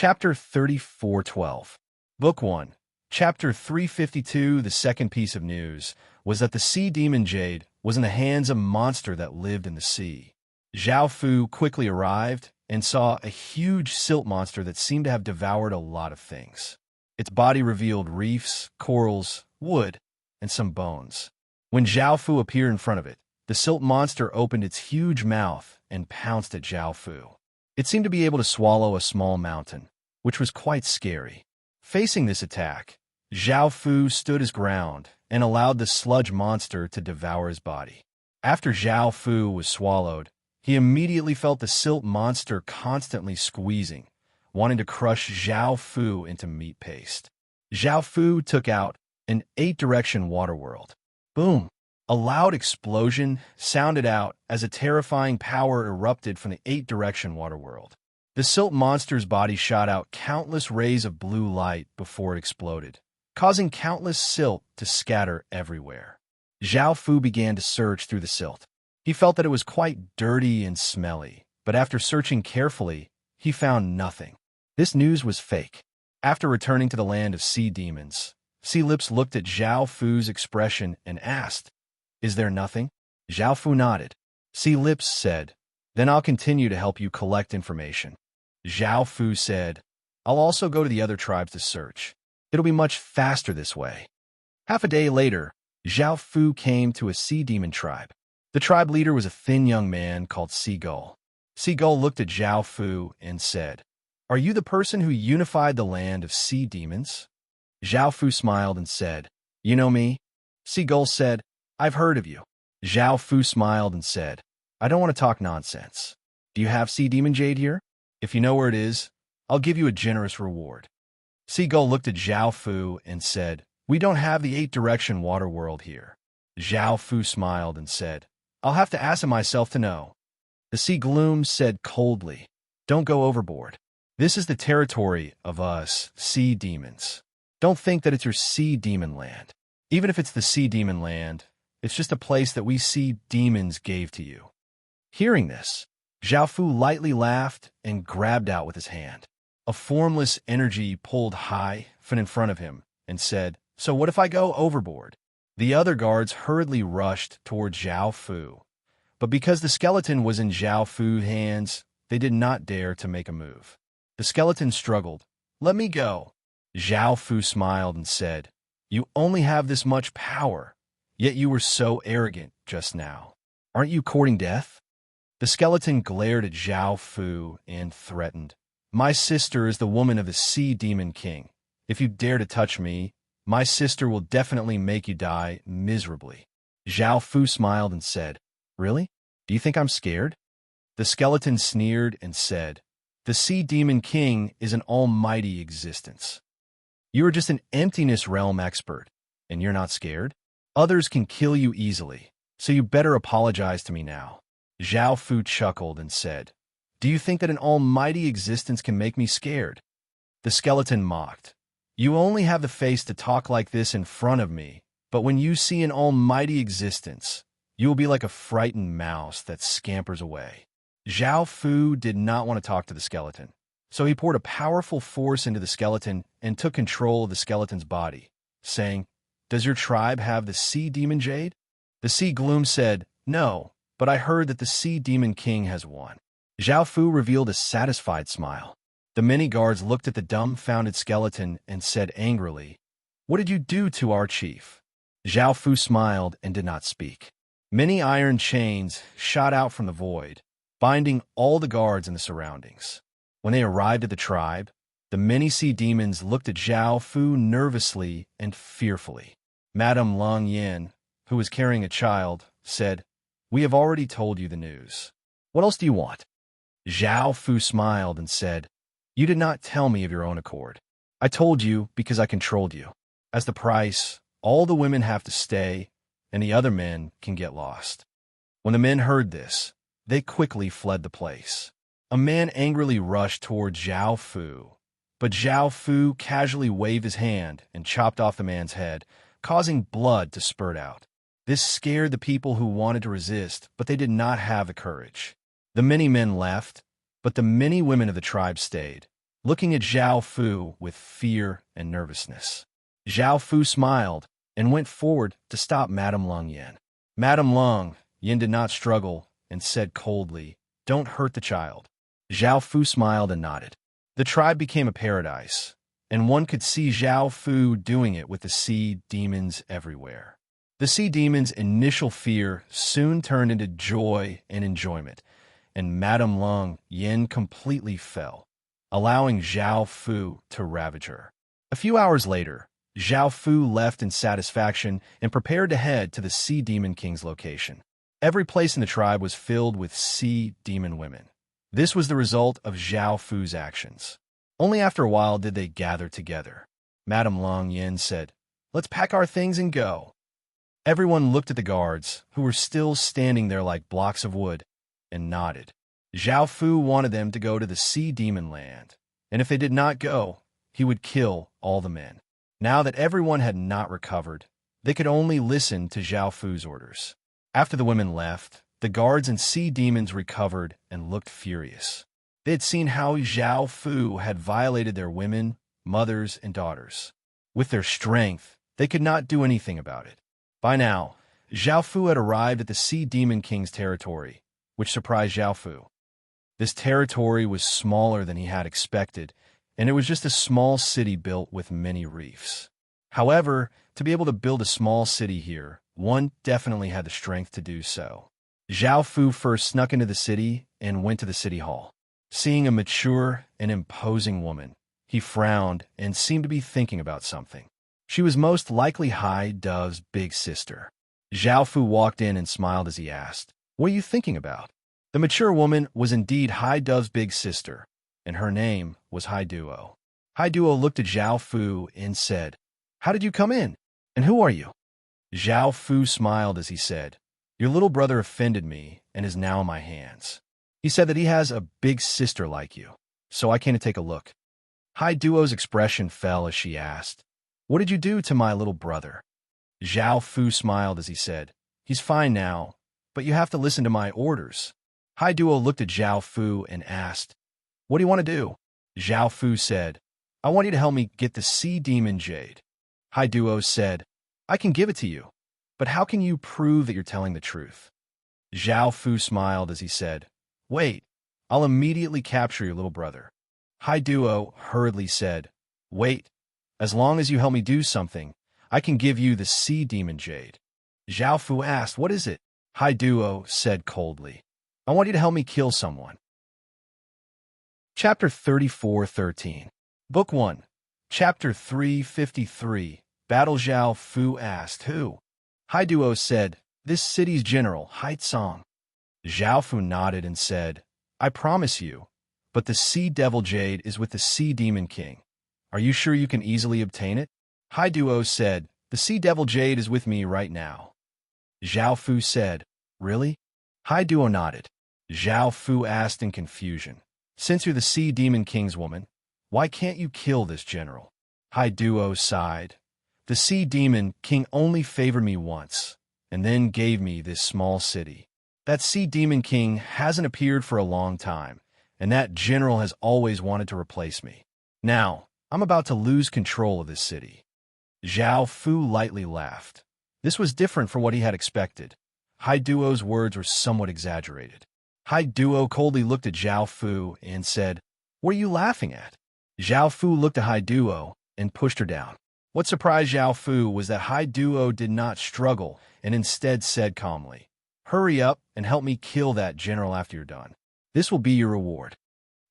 Chapter 34:12. Book 1. Chapter 352. The second piece of news was that the sea demon Jade was in the hands of a monster that lived in the sea. Zhao Fu quickly arrived and saw a huge silt monster that seemed to have devoured a lot of things. Its body revealed reefs, corals, wood, and some bones. When Zhao Fu appeared in front of it, the silt monster opened its huge mouth and pounced at Zhao Fu. It seemed to be able to swallow a small mountain, which was quite scary. Facing this attack, Zhao Fu stood his ground and allowed the sludge monster to devour his body. After Zhao Fu was swallowed, he immediately felt the silt monster constantly squeezing, wanting to crush Zhao Fu into meat paste. Zhao Fu took out an 8-direction water world. Boom! A loud explosion sounded out as a terrifying power erupted from the 8-direction water world. The silt monster's body shot out countless rays of blue light before it exploded, causing countless silt to scatter everywhere. Zhao Fu began to search through the silt. He felt that it was quite dirty and smelly, but after searching carefully, he found nothing. This news was fake. After returning to the land of sea demons, Sea Lips looked at Zhao Fu's expression and asked, "Is there nothing?" Zhao Fu nodded. Sea Lips said, "Then I'll continue to help you collect information." Zhao Fu said, "I'll also go to the other tribes to search. It'll be much faster this way." Half a day later, Zhao Fu came to a sea demon tribe. The tribe leader was a thin young man called Seagull. Seagull looked at Zhao Fu and said, "Are you the person who unified the land of sea demons?" Zhao Fu smiled and said, "You know me?" Seagull said, "I've heard of you." Zhao Fu smiled and said, "I don't want to talk nonsense. Do you have sea demon jade here? If you know where it is, I'll give you a generous reward." Seagull looked at Zhao Fu and said, "We don't have the 8-direction water world here." Zhao Fu smiled and said, "I'll have to ask him myself to know." The sea gloom said coldly, "Don't go overboard. This is the territory of us, sea demons. Don't think that it's your sea demon land. Even if it's the sea demon land, it's just a place that we sea demons gave to you." Hearing this, Zhao Fu lightly laughed and grabbed out with his hand. A formless energy pulled high from in front of him and said, "So what if I go overboard?" The other guards hurriedly rushed toward Zhao Fu, but because the skeleton was in Zhao Fu's hands, they did not dare to make a move. The skeleton struggled. "Let me go." Zhao Fu smiled and said, "You only have this much power, yet you were so arrogant just now. Aren't you courting death?" The skeleton glared at Zhao Fu and threatened, "My sister is the woman of the sea demon king. If you dare to touch me, my sister will definitely make you die miserably." Zhao Fu smiled and said, "Really? Do you think I'm scared?" The skeleton sneered and said, "The sea demon king is an almighty existence. You are just an emptiness realm expert, and you're not scared? Others can kill you easily, so you better apologize to me now." Zhao Fu chuckled and said, "Do you think that an almighty existence can make me scared?" The skeleton mocked, "You only have the face to talk like this in front of me, but when you see an almighty existence, you will be like a frightened mouse that scampers away." Zhao Fu did not want to talk to the skeleton, so he poured a powerful force into the skeleton and took control of the skeleton's body, saying, "Does your tribe have the sea demon jade?" The sea gloom said, "No, but I heard that the sea demon king has one." Zhao Fu revealed a satisfied smile. The many guards looked at the dumbfounded skeleton and said angrily, "What did you do to our chief?" Zhao Fu smiled and did not speak. Many iron chains shot out from the void, binding all the guards in the surroundings. When they arrived at the tribe, the many sea demons looked at Zhao Fu nervously and fearfully. Madame Long Yin, who was carrying a child, said, "We have already told you the news. What else do you want?" Zhao Fu smiled and said, "You did not tell me of your own accord. I told you because I controlled you. As the price, all the women have to stay, and the other men can get lost." When the men heard this, they quickly fled the place. A man angrily rushed toward Zhao Fu, but Zhao Fu casually waved his hand and chopped off the man's head, causing blood to spurt out. This scared the people who wanted to resist, but they did not have the courage. The many men left, but the many women of the tribe stayed. looking at Zhao Fu with fear and nervousness. Zhao Fu smiled and went forward to stop Madame Lung Yin. Madame Lung Yin did not struggle and said coldly, "Don't hurt the child." Zhao Fu smiled and nodded. The tribe became a paradise, and one could see Zhao Fu doing it with the sea demons everywhere. The sea demons' initial fear soon turned into joy and enjoyment, and Madame Lung Yin completely fell, allowing Zhao Fu to ravage her. A few hours later, Zhao Fu left in satisfaction and prepared to head to the Sea Demon King's location. Every place in the tribe was filled with sea demon women. This was the result of Zhao Fu's actions. Only after a while did they gather together. Madame Lung Yin said, "Let's pack our things and go." Everyone looked at the guards, who were still standing there like blocks of wood, and nodded. Zhao Fu wanted them to go to the Sea Demon Land, and if they did not go, he would kill all the men. Now that everyone had not recovered, they could only listen to Zhao Fu's orders. After the women left, the guards and sea demons recovered and looked furious. They had seen how Zhao Fu had violated their women, mothers, and daughters. With their strength, they could not do anything about it. By now, Zhao Fu had arrived at the Sea Demon King's territory, which surprised Zhao Fu. This territory was smaller than he had expected, and it was just a small city built with many reefs. However, to be able to build a small city here, one definitely had the strength to do so. Zhao Fu first snuck into the city and went to the city hall. Seeing a mature and imposing woman, he frowned and seemed to be thinking about something. She was most likely Hai Dove's big sister. Zhao Fu walked in and smiled as he asked, "What are you thinking about?" The mature woman was indeed Hai Dove's big sister, and her name was Hai Duo. Hai Duo looked at Zhao Fu and said, "How did you come in? And who are you?" Zhao Fu smiled as he said, "Your little brother offended me and is now in my hands. He said that he has a big sister like you, so I came to take a look." Hai Duo's expression fell as she asked, "What did you do to my little brother?" Zhao Fu smiled as he said, "He's fine now, but you have to listen to my orders." Hai Duo looked at Zhao Fu and asked, "What do you want to do?" Zhao Fu said, "I want you to help me get the Sea Demon Jade." Hai Duo said, "I can give it to you, but how can you prove that you're telling the truth?" Zhao Fu smiled as he said, "Wait, I'll immediately capture your little brother." Hai Duo hurriedly said, "Wait, as long as you help me do something, I can give you the Sea Demon Jade." Zhao Fu asked, "What is it?" Hai Duo said coldly, "I want you to help me kill someone." Chapter 34:13. Book 1, Chapter 353. Battle. Zhao Fu asked, "Who?" Hai Duo said, "This city's general, Hai Tsang." Zhao Fu nodded and said, "I promise you, but the Sea Devil Jade is with the Sea Demon King. Are you sure you can easily obtain it?" Hai Duo said, "The Sea Devil Jade is with me right now." Zhao Fu said, "Really?" Hai Duo nodded. Zhao Fu asked in confusion, "Since you're the Sea Demon King's woman, why can't you kill this general?" Hai Duo sighed. "The Sea Demon King only favored me once, and then gave me this small city. That Sea Demon King hasn't appeared for a long time, and that general has always wanted to replace me. Now, I'm about to lose control of this city." Zhao Fu lightly laughed. This was different from what he had expected. Hai Duo's words were somewhat exaggerated. Hai Duo coldly looked at Zhao Fu and said, "What are you laughing at?" Zhao Fu looked at Hai Duo and pushed her down. What surprised Zhao Fu was that Hai Duo did not struggle and instead said calmly, "Hurry up and help me kill that general after you're done. This will be your reward."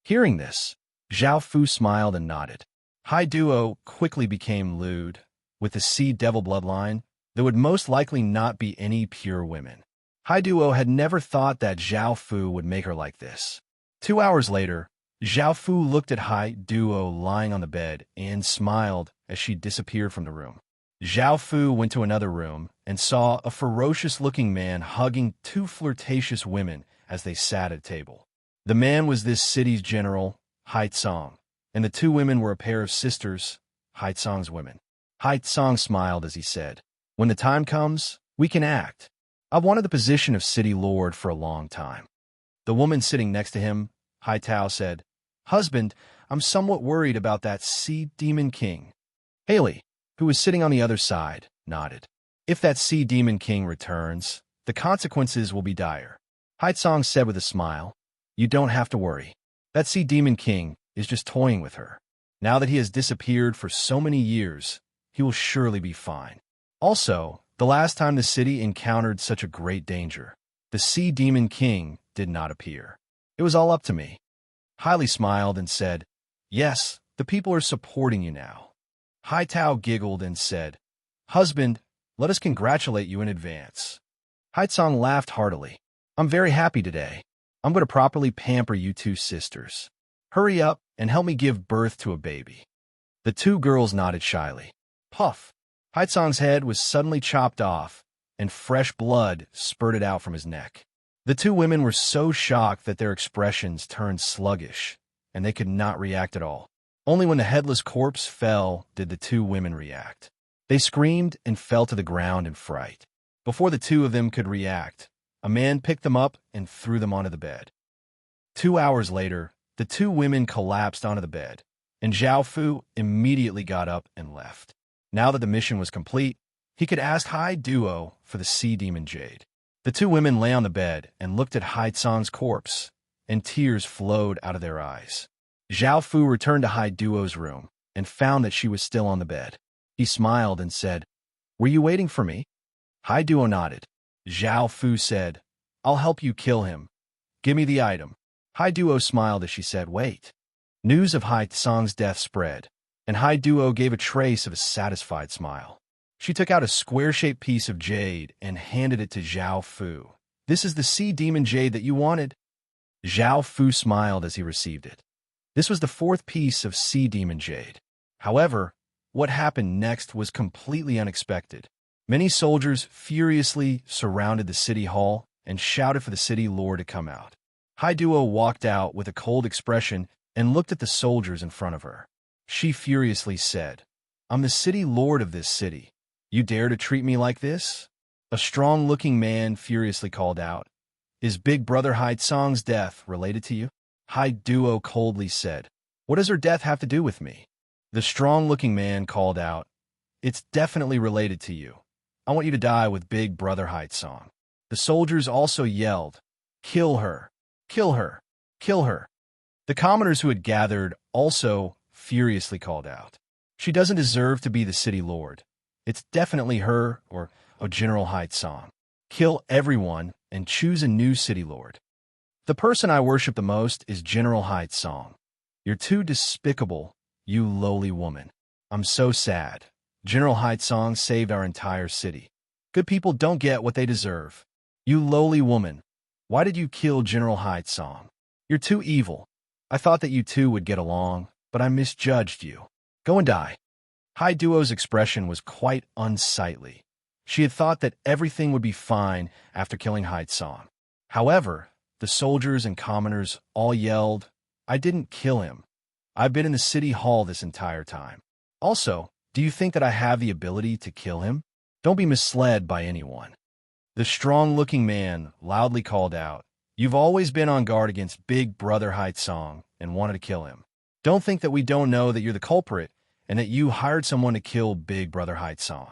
Hearing this, Zhao Fu smiled and nodded. Hai Duo quickly became lewd. With the Sea Devil bloodline, there would most likely not be any pure women. Hai Duo had never thought that Zhao Fu would make her like this. 2 hours later, Zhao Fu looked at Hai Duo lying on the bed and smiled as she disappeared from the room. Zhao Fu went to another room and saw a ferocious-looking man hugging 2 flirtatious women as they sat at a table. The man was this city's general, Hai Tsang, and the 2 women were a pair of sisters, Hai Tsang's women. Hai Tsang smiled as he said, "When the time comes, we can act. I've wanted the position of city lord for a long time." The woman sitting next to him, Hai Tao, said, Husband, I'm somewhat worried about that sea demon king. Haley, who was sitting on the other side, nodded. If that sea demon king returns, the consequences will be dire. Haitsong said with a smile, you don't have to worry. That sea demon king is just toying with her. Now that he has disappeared for so many years, he will surely be fine. Also, the last time the city encountered such a great danger, the sea demon king did not appear. It was all up to me. Hailey smiled and said, yes, the people are supporting you now. Hai Tao giggled and said, husband, let us congratulate you in advance. Haitsong laughed heartily. I'm very happy today. I'm going to properly pamper you two sisters. Hurry up and help me give birth to a baby. The two girls nodded shyly. Puff! Haitsong's head was suddenly chopped off, and fresh blood spurted out from his neck. The two women were so shocked that their expressions turned sluggish, and they could not react at all. Only when the headless corpse fell did the two women react. They screamed and fell to the ground in fright. Before the two of them could react, a man picked them up and threw them onto the bed. 2 hours later, the two women collapsed onto the bed, and Zhao Fu immediately got up and left. Now that the mission was complete, he could ask Hai Duo for the sea demon jade. The two women lay on the bed and looked at Haitsong's corpse, and tears flowed out of their eyes. Zhao Fu returned to Hai Duo's room and found that she was still on the bed. He smiled and said, were you waiting for me? Hai Duo nodded. Zhao Fu said, I'll help you kill him. Give me the item. Hai Duo smiled as she said, wait. News of Hai Tsong's death spread, and Hai Duo gave a trace of a satisfied smile. She took out a square-shaped piece of jade and handed it to Zhao Fu. This is the sea demon jade that you wanted. Zhao Fu smiled as he received it. This was the fourth piece of sea demon jade. However, what happened next was completely unexpected. Many soldiers furiously surrounded the city hall and shouted for the city lord to come out. Hai Duo walked out with a cold expression and looked at the soldiers in front of her. She furiously said, I'm the city lord of this city. You dare to treat me like this? A strong-looking man furiously called out, is Big Brother Hai Tsong's death related to you? Hai Duo coldly said, what does her death have to do with me? The strong-looking man called out, it's definitely related to you. I want you to die with Big Brother Hai Tsong. The soldiers also yelled, kill her, kill her, kill her. The commoners who had gathered also furiously called out, she doesn't deserve to be the city lord. It's definitely her or General Hai Tsong. Kill everyone and choose a new city lord. The person I worship the most is General Hai Tsong. You're too despicable, you lowly woman. I'm so sad. General Hai Tsong saved our entire city. Good people don't get what they deserve. You lowly woman, why did you kill General Hai Tsong? You're too evil. I thought that you two would get along, but I misjudged you. Go and die. Hai Duo's expression was quite unsightly. She had thought that everything would be fine after killing Hai Tsong. However, the soldiers and commoners all yelled, I didn't kill him. I've been in the city hall this entire time. Also, do you think that I have the ability to kill him? Don't be misled by anyone. The strong-looking man loudly called out, you've always been on guard against Big Brother Hai Tsong and wanted to kill him. Don't think that we don't know that you're the culprit and that you hired someone to kill Big Brother Hai Tsong.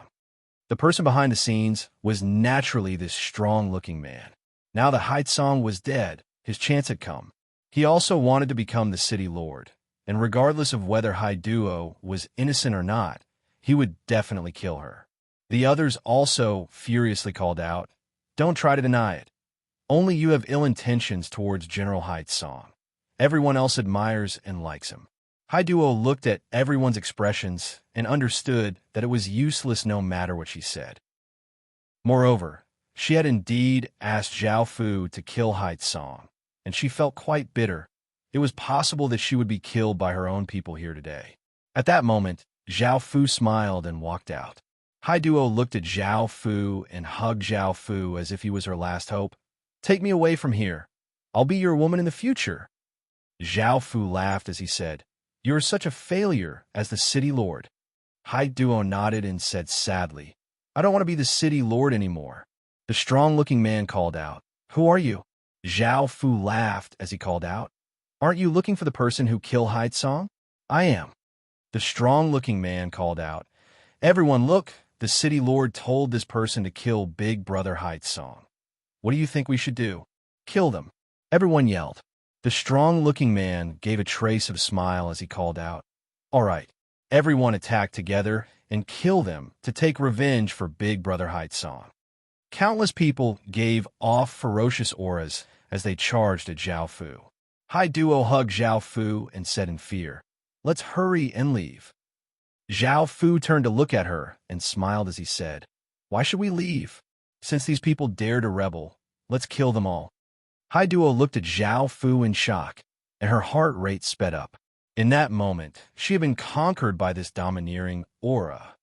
The person behind the scenes was naturally this strong-looking man. Now that Hai Tsong was dead, his chance had come. He also wanted to become the city lord, and regardless of whether Hai Duo was innocent or not, he would definitely kill her. The others also furiously called out, don't try to deny it. Only you have ill intentions towards General Hai Tsong. Everyone else admires and likes him. Hai Duo looked at everyone's expressions and understood that it was useless no matter what she said. Moreover, she had indeed asked Zhao Fu to kill Hai Tsong, and she felt quite bitter. It was possible that she would be killed by her own people here today. At that moment, Zhao Fu smiled and walked out. Hai Duo looked at Zhao Fu and hugged Zhao Fu as if he was her last hope. Take me away from here. I'll be your woman in the future. Zhao Fu laughed as he said, you are such a failure as the city lord. Hai Duo nodded and said sadly, I don't want to be the city lord anymore. The strong-looking man called out, who are you? Zhao Fu laughed as he called out, Aren't you looking for the person who killed Song? I am. The strong-looking man called out. Everyone look, the city lord told this person to kill Big Brother Song. What do you think we should do? Kill them. Everyone yelled. The strong-looking man gave a trace of a smile as he called out. All right, everyone attack together and kill them to take revenge for Big Brother Song. Countless people gave off ferocious auras as they charged at Zhao Fu. Duo hugged Zhao Fu and said in fear, Let's hurry and leave. Zhao Fu turned to look at her and smiled as he said, Why should we leave? Since these people dare to rebel, let's kill them all. Duo looked at Zhao Fu in shock, and her heart rate sped up. In that moment, she had been conquered by this domineering aura.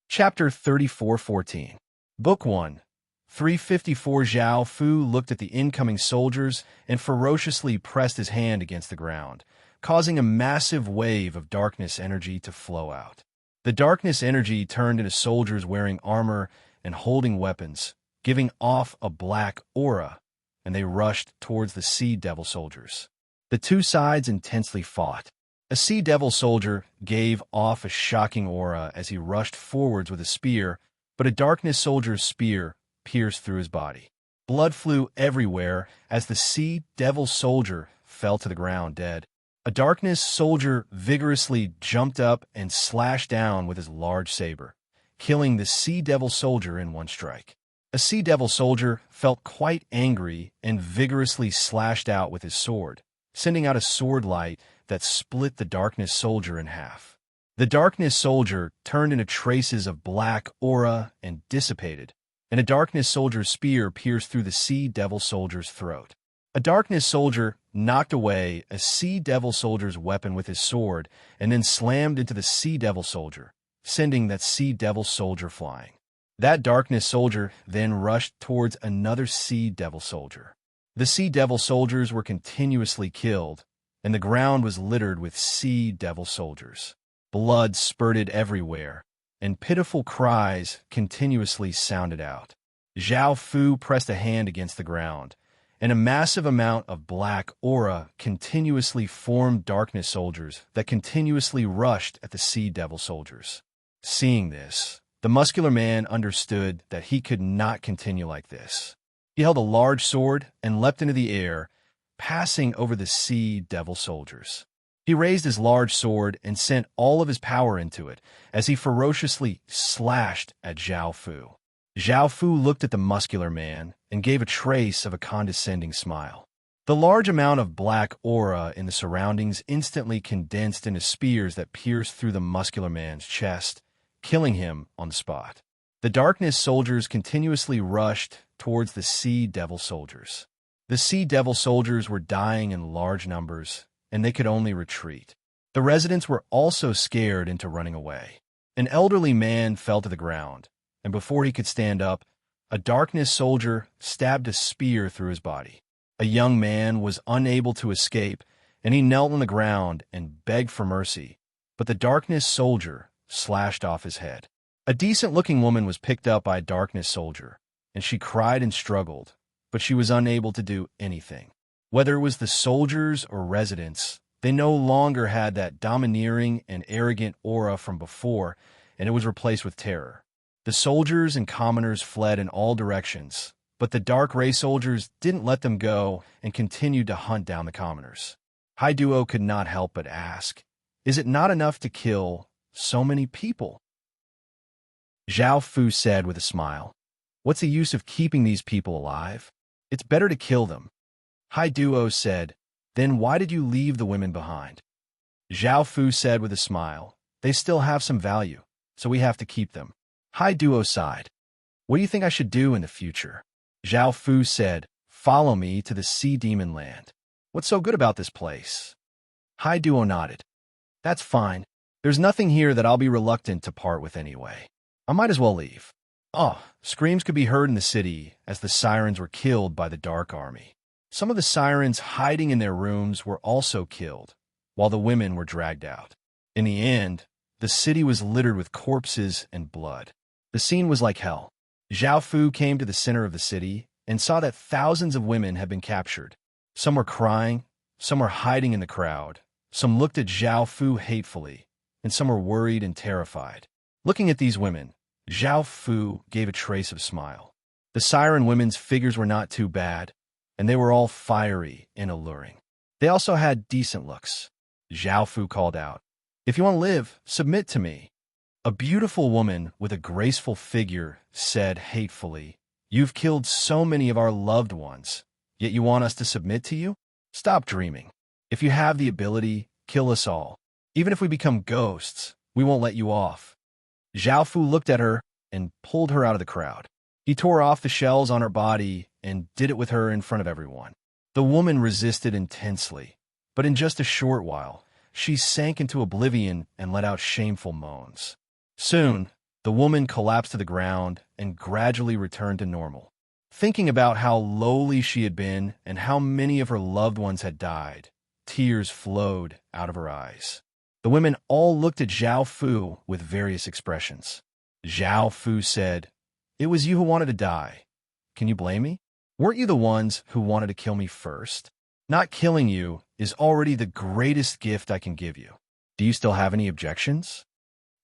Chapter 34:14. Book 1. 354. Zhao Fu looked at the incoming soldiers and ferociously pressed his hand against the ground, causing a massive wave of darkness energy to flow out. The darkness energy turned into soldiers wearing armor and holding weapons, giving off a black aura, and they rushed towards the Sea Devil soldiers. The two sides intensely fought. A Sea Devil soldier gave off a shocking aura as he rushed forwards with a spear, but a darkness soldier's spear pierced through his body. Blood flew everywhere as the Sea Devil soldier fell to the ground dead. A darkness soldier vigorously jumped up and slashed down with his large saber, killing the Sea Devil soldier in one strike. A Sea Devil soldier felt quite angry and vigorously slashed out with his sword, sending out a sword light that split the darkness soldier in half. The darkness soldier turned into traces of black aura and dissipated, and a darkness soldier's spear pierced through the Sea Devil soldier's throat. A darkness soldier knocked away a Sea Devil soldier's weapon with his sword and then slammed into the Sea Devil soldier, sending that Sea Devil soldier flying. That darkness soldier then rushed towards another Sea Devil soldier. The Sea Devil soldiers were continuously killed, and the ground was littered with Sea Devil soldiers. Blood spurted everywhere, and pitiful cries continuously sounded out. Zhao Fu pressed a hand against the ground, and a massive amount of black aura continuously formed darkness soldiers that continuously rushed at the Sea Devil soldiers. Seeing this, the muscular man understood that he could not continue like this. He held a large sword and leapt into the air, passing over the Sea Devil soldiers. He raised his large sword and sent all of his power into it as he ferociously slashed at Zhao Fu. Zhao Fu looked at the muscular man and gave a trace of a condescending smile. The large amount of black aura in the surroundings instantly condensed into spears that pierced through the muscular man's chest, killing him on the spot. The darkness soldiers continuously rushed towards the Sea Devil soldiers. The Sea Devil soldiers were dying in large numbers, and they could only retreat. The residents were also scared into running away. An elderly man fell to the ground, and before he could stand up, a darkness soldier stabbed a spear through his body. A young man was unable to escape, and he knelt on the ground and begged for mercy, but the darkness soldier slashed off his head. A decent-looking woman was picked up by a darkness soldier, and she cried and struggled, but she was unable to do anything. Whether it was the soldiers or residents, they no longer had that domineering and arrogant aura from before, and it was replaced with terror. The soldiers and commoners fled in all directions, but the Dark Ray soldiers didn't let them go and continued to hunt down the commoners. Duo could not help but ask, is it not enough to kill so many people? Zhao Fu said with a smile, what's the use of keeping these people alive? It's better to kill them. Duo said, then why did you leave the women behind? Zhao Fu said with a smile, they still have some value, so we have to keep them. Duo sighed. What do you think I should do in the future? Zhao Fu said, follow me to the Sea Demon Land. What's so good about this place? Duo nodded. That's fine. There's nothing here that I'll be reluctant to part with anyway. I might as well leave. Screams could be heard in the city as the sirens were killed by the Dark Army. Some of the sirens hiding in their rooms were also killed, while the women were dragged out. In the end, the city was littered with corpses and blood. The scene was like hell. Zhao Fu came to the center of the city and saw that thousands of women had been captured. Some were crying, some were hiding in the crowd, some looked at Zhao Fu hatefully, and some were worried and terrified. Looking at these women, Zhao Fu gave a trace of smile. The siren women's figures were not too bad, and they were all fiery and alluring. They also had decent looks. Zhao Fu called out, "If you want to live, submit to me." A beautiful woman with a graceful figure said hatefully, "You've killed so many of our loved ones, yet you want us to submit to you? Stop dreaming. If you have the ability, kill us all. Even if we become ghosts, we won't let you off." Zhao Fu looked at her and pulled her out of the crowd. He tore off the shells on her body and did it with her in front of everyone. The woman resisted intensely, but in just a short while, she sank into oblivion and let out shameful moans. Soon, the woman collapsed to the ground and gradually returned to normal. Thinking about how lowly she had been and how many of her loved ones had died, tears flowed out of her eyes. The women all looked at Zhao Fu with various expressions. Zhao Fu said, "It was you who wanted to die. Can you blame me? Weren't you the ones who wanted to kill me first? Not killing you is already the greatest gift I can give you. Do you still have any objections?"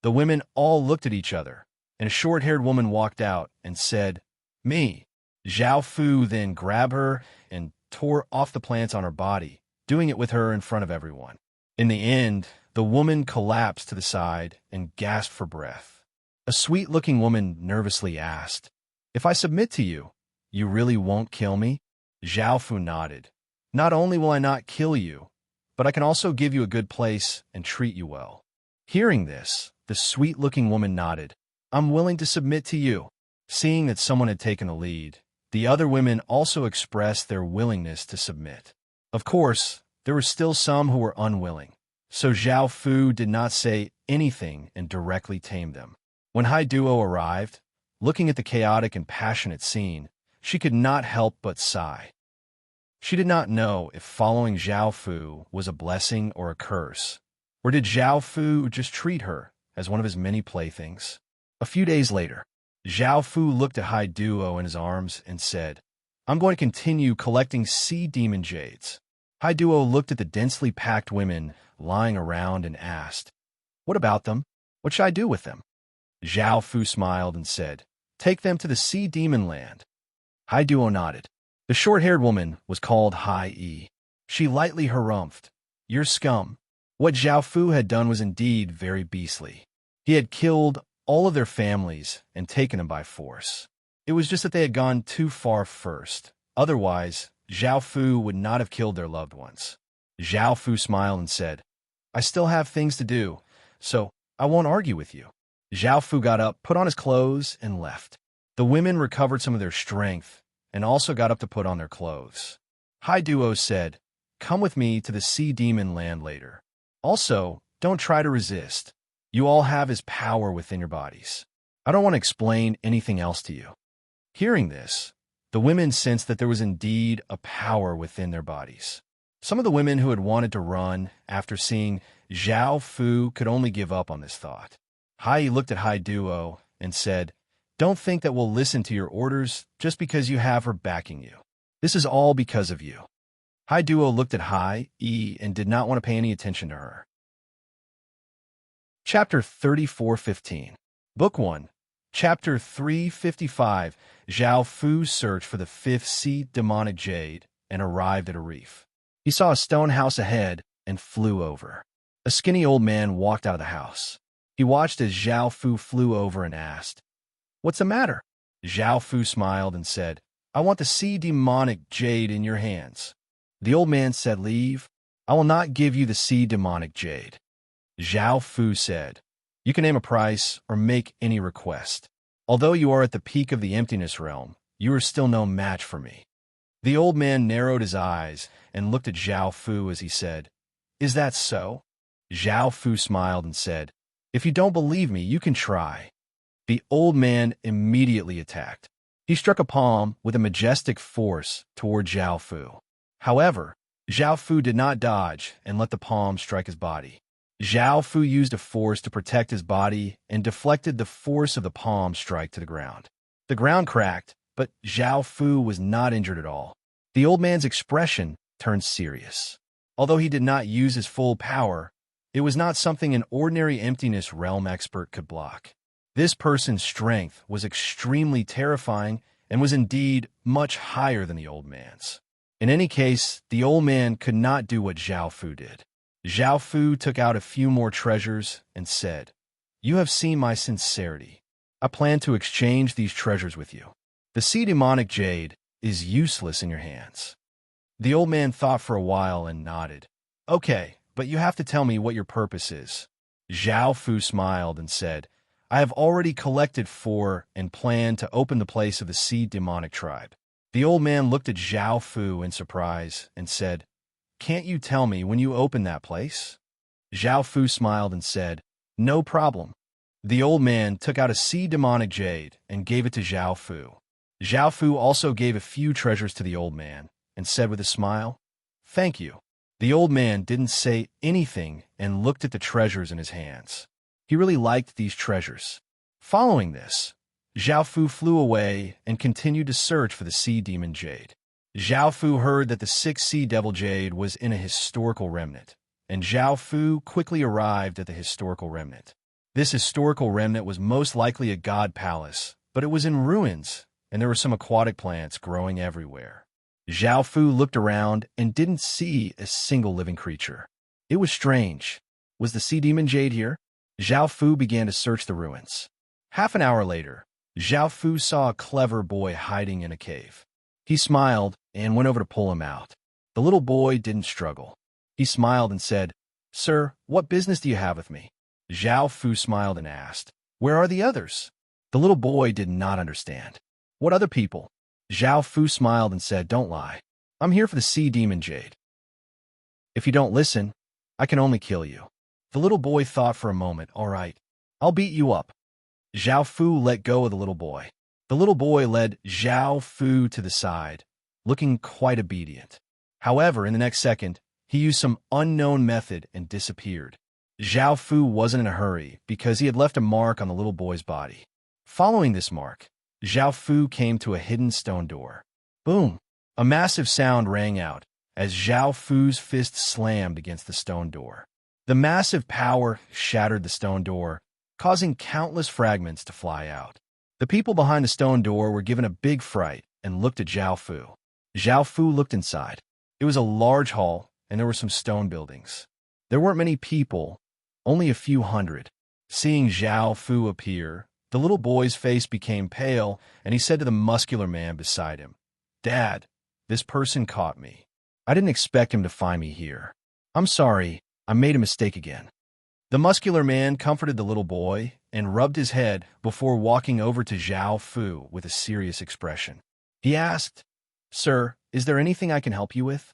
The women all looked at each other, and a short-haired woman walked out and said, "Me." Zhao Fu then grabbed her and tore off the plants on her body, doing it with her in front of everyone. In the end, the woman collapsed to the side and gasped for breath. A sweet-looking woman nervously asked, "If I submit to you, you really won't kill me?" Zhao Fu nodded. "Not only will I not kill you, but I can also give you a good place and treat you well." Hearing this, the sweet-looking woman nodded. "I'm willing to submit to you." Seeing that someone had taken the lead, the other women also expressed their willingness to submit. Of course, there were still some who were unwilling, so Zhao Fu did not say anything and directly tamed them. When Hai Duo arrived, looking at the chaotic and passionate scene, she could not help but sigh. She did not know if following Zhao Fu was a blessing or a curse, or did Zhao Fu just treat her as one of his many playthings. A few days later, Zhao Fu looked at Hai Duo in his arms and said, "I'm going to continue collecting sea demon jades." Hai Duo looked at the densely packed women lying around and asked, "What about them? What should I do with them?" Zhao Fu smiled and said, "Take them to the sea demon land." Hai Duo nodded. The short-haired woman was called Hai Yi. She lightly harumphed, "You're scum." What Zhao Fu had done was indeed very beastly. He had killed all of their families and taken them by force. It was just that they had gone too far first. Otherwise, Zhao Fu would not have killed their loved ones. Zhao Fu smiled and said, "I still have things to do, so I won't argue with you." Zhao Fu got up, put on his clothes, and left. The women recovered some of their strength and also got up to put on their clothes. Hai Duo said, "Come with me to the sea demon land later. Also, don't try to resist. You all have his power within your bodies. I don't want to explain anything else to you." Hearing this, the women sensed that there was indeed a power within their bodies. Some of the women who had wanted to run after seeing Zhao Fu could only give up on this thought. Hai looked at Hai Duo and said, "Don't think that we'll listen to your orders just because you have her backing you. This is all because of you." Hai Duo looked at Hai Yi and did not want to pay any attention to her. Chapter 34:15. Book 1. Chapter 355. Zhao Fu searched for the fifth sea demonic jade and arrived at a reef. He saw a stone house ahead and flew over. A skinny old man walked out of the house. He watched as Zhao Fu flew over and asked, "What's the matter?" Zhao Fu smiled and said, "I want the sea demonic jade in your hands." The old man said, "Leave. I will not give you the sea demonic jade." Zhao Fu said, "You can name a price or make any request. Although you are at the peak of the emptiness realm, you are still no match for me." The old man narrowed his eyes and looked at Zhao Fu as he said, "Is that so?" Zhao Fu smiled and said, "If you don't believe me, you can try." The old man immediately attacked. He struck a palm with a majestic force toward Zhao Fu. However, Zhao Fu did not dodge and let the palm strike his body. Zhao Fu used a force to protect his body and deflected the force of the palm strike to the ground. The ground cracked, but Zhao Fu was not injured at all. The old man's expression turned serious. Although he did not use his full power, it was not something an ordinary emptiness realm expert could block. This person's strength was extremely terrifying and was indeed much higher than the old man's. In any case, the old man could not do what Zhao Fu did. Zhao Fu took out a few more treasures and said, "You have seen my sincerity. I plan to exchange these treasures with you. The sea demonic jade is useless in your hands." The old man thought for a while and nodded. "Okay, but you have to tell me what your purpose is." Zhao Fu smiled and said, "I have already collected 4 and plan to open the place of the sea demonic tribe." The old man looked at Zhao Fu in surprise and said, "Can't you tell me when you open that place?" Zhao Fu smiled and said, "No problem." The old man took out a sea demonic jade and gave it to Zhao Fu. Zhao Fu also gave a few treasures to the old man and said with a smile, "Thank you." The old man didn't say anything and looked at the treasures in his hands. He really liked these treasures. Following this, Zhao Fu flew away and continued to search for the sea demon jade. Zhao Fu heard that the 6th sea devil jade was in a historical remnant, and Zhao Fu quickly arrived at the historical remnant. This historical remnant was most likely a god palace, but it was in ruins, and there were some aquatic plants growing everywhere. Zhao Fu looked around and didn't see a single living creature. It was strange. Was the sea demon jade here? Zhao Fu began to search the ruins. Half an hour later, Zhao Fu saw a clever boy hiding in a cave. He smiled and went over to pull him out. The little boy didn't struggle. He smiled and said, "Sir, what business do you have with me?" Zhao Fu smiled and asked, "Where are the others?" The little boy did not understand. "What other people?" Zhao Fu smiled and said, "Don't lie. I'm here for the sea demon jade. If you don't listen, I can only kill you." The little boy thought for a moment. "All right, I'll beat you up." Zhao Fu let go of the little boy. The little boy led Zhao Fu to the side, looking quite obedient. However, in the next second, he used some unknown method and disappeared. Zhao Fu wasn't in a hurry because he had left a mark on the little boy's body. Following this mark, Zhao Fu came to a hidden stone door. Boom! A massive sound rang out as Zhao Fu's fist slammed against the stone door. The massive power shattered the stone door, causing countless fragments to fly out. The people behind the stone door were given a big fright and looked at Zhao Fu. Zhao Fu looked inside. It was a large hall, and there were some stone buildings. There weren't many people, only a few hundred. Seeing Zhao Fu appear, the little boy's face became pale, and he said to the muscular man beside him, "Dad, this person caught me. I didn't expect him to find me here. I'm sorry, I made a mistake again." The muscular man comforted the little boy and rubbed his head before walking over to Zhao Fu with a serious expression. He asked, "Sir, is there anything I can help you with?"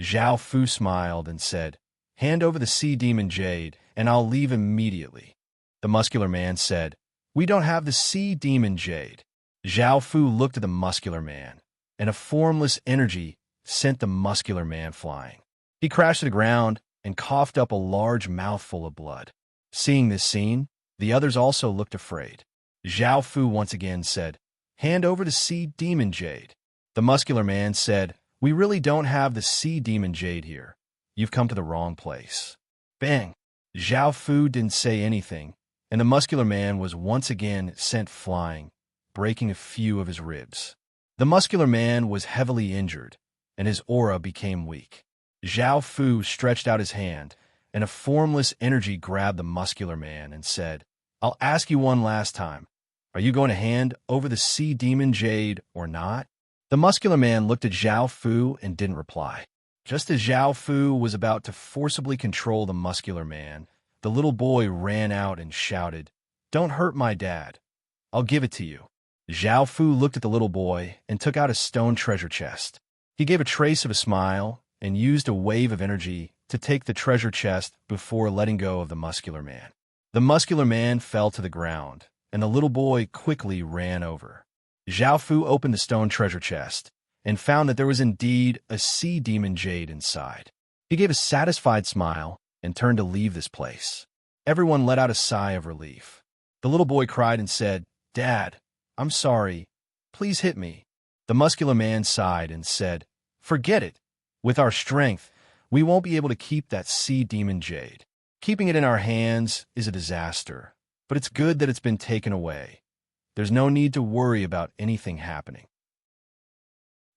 Zhao Fu smiled and said, "Hand over the sea demon jade, and I'll leave immediately." The muscular man said, "We don't have the sea demon jade." Zhao Fu looked at the muscular man, and a formless energy sent the muscular man flying. He crashed to the ground and coughed up a large mouthful of blood. Seeing this scene, the others also looked afraid. Zhao Fu once again said, "Hand over the sea demon jade." The muscular man said, "We really don't have the sea demon jade here. You've come to the wrong place." Bang! Zhao Fu didn't say anything, and the muscular man was once again sent flying, breaking a few of his ribs. The muscular man was heavily injured, and his aura became weak. Zhao Fu stretched out his hand, and a formless energy grabbed the muscular man and said, "I'll ask you one last time. Are you going to hand over the sea demon jade or not?" The muscular man looked at Zhao Fu and didn't reply. Just as Zhao Fu was about to forcibly control the muscular man, the little boy ran out and shouted, "Don't hurt my dad. I'll give it to you." Zhao Fu looked at the little boy and took out a stone treasure chest. He gave a trace of a smile and used a wave of energy to take the treasure chest before letting go of the muscular man. The muscular man fell to the ground, and the little boy quickly ran over. Zhao Fu opened the stone treasure chest and found that there was indeed a sea demon jade inside. He gave a satisfied smile and turned to leave this place. Everyone let out a sigh of relief. The little boy cried and said, "Dad, I'm sorry. Please hit me." The muscular man sighed and said, "Forget it. With our strength, we won't be able to keep that sea demon jade. Keeping it in our hands is a disaster, but it's good that it's been taken away. There's no need to worry about anything happening.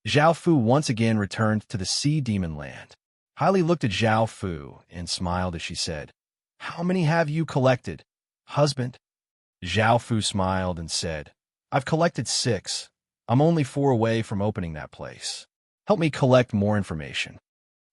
Zhao Fu once again returned to the sea demon land. Hailey looked at Zhao Fu and smiled as she said, "How many have you collected, husband?" Zhao Fu smiled and said, "I've collected 6. I'm only 4 away from opening that place. Help me collect more information."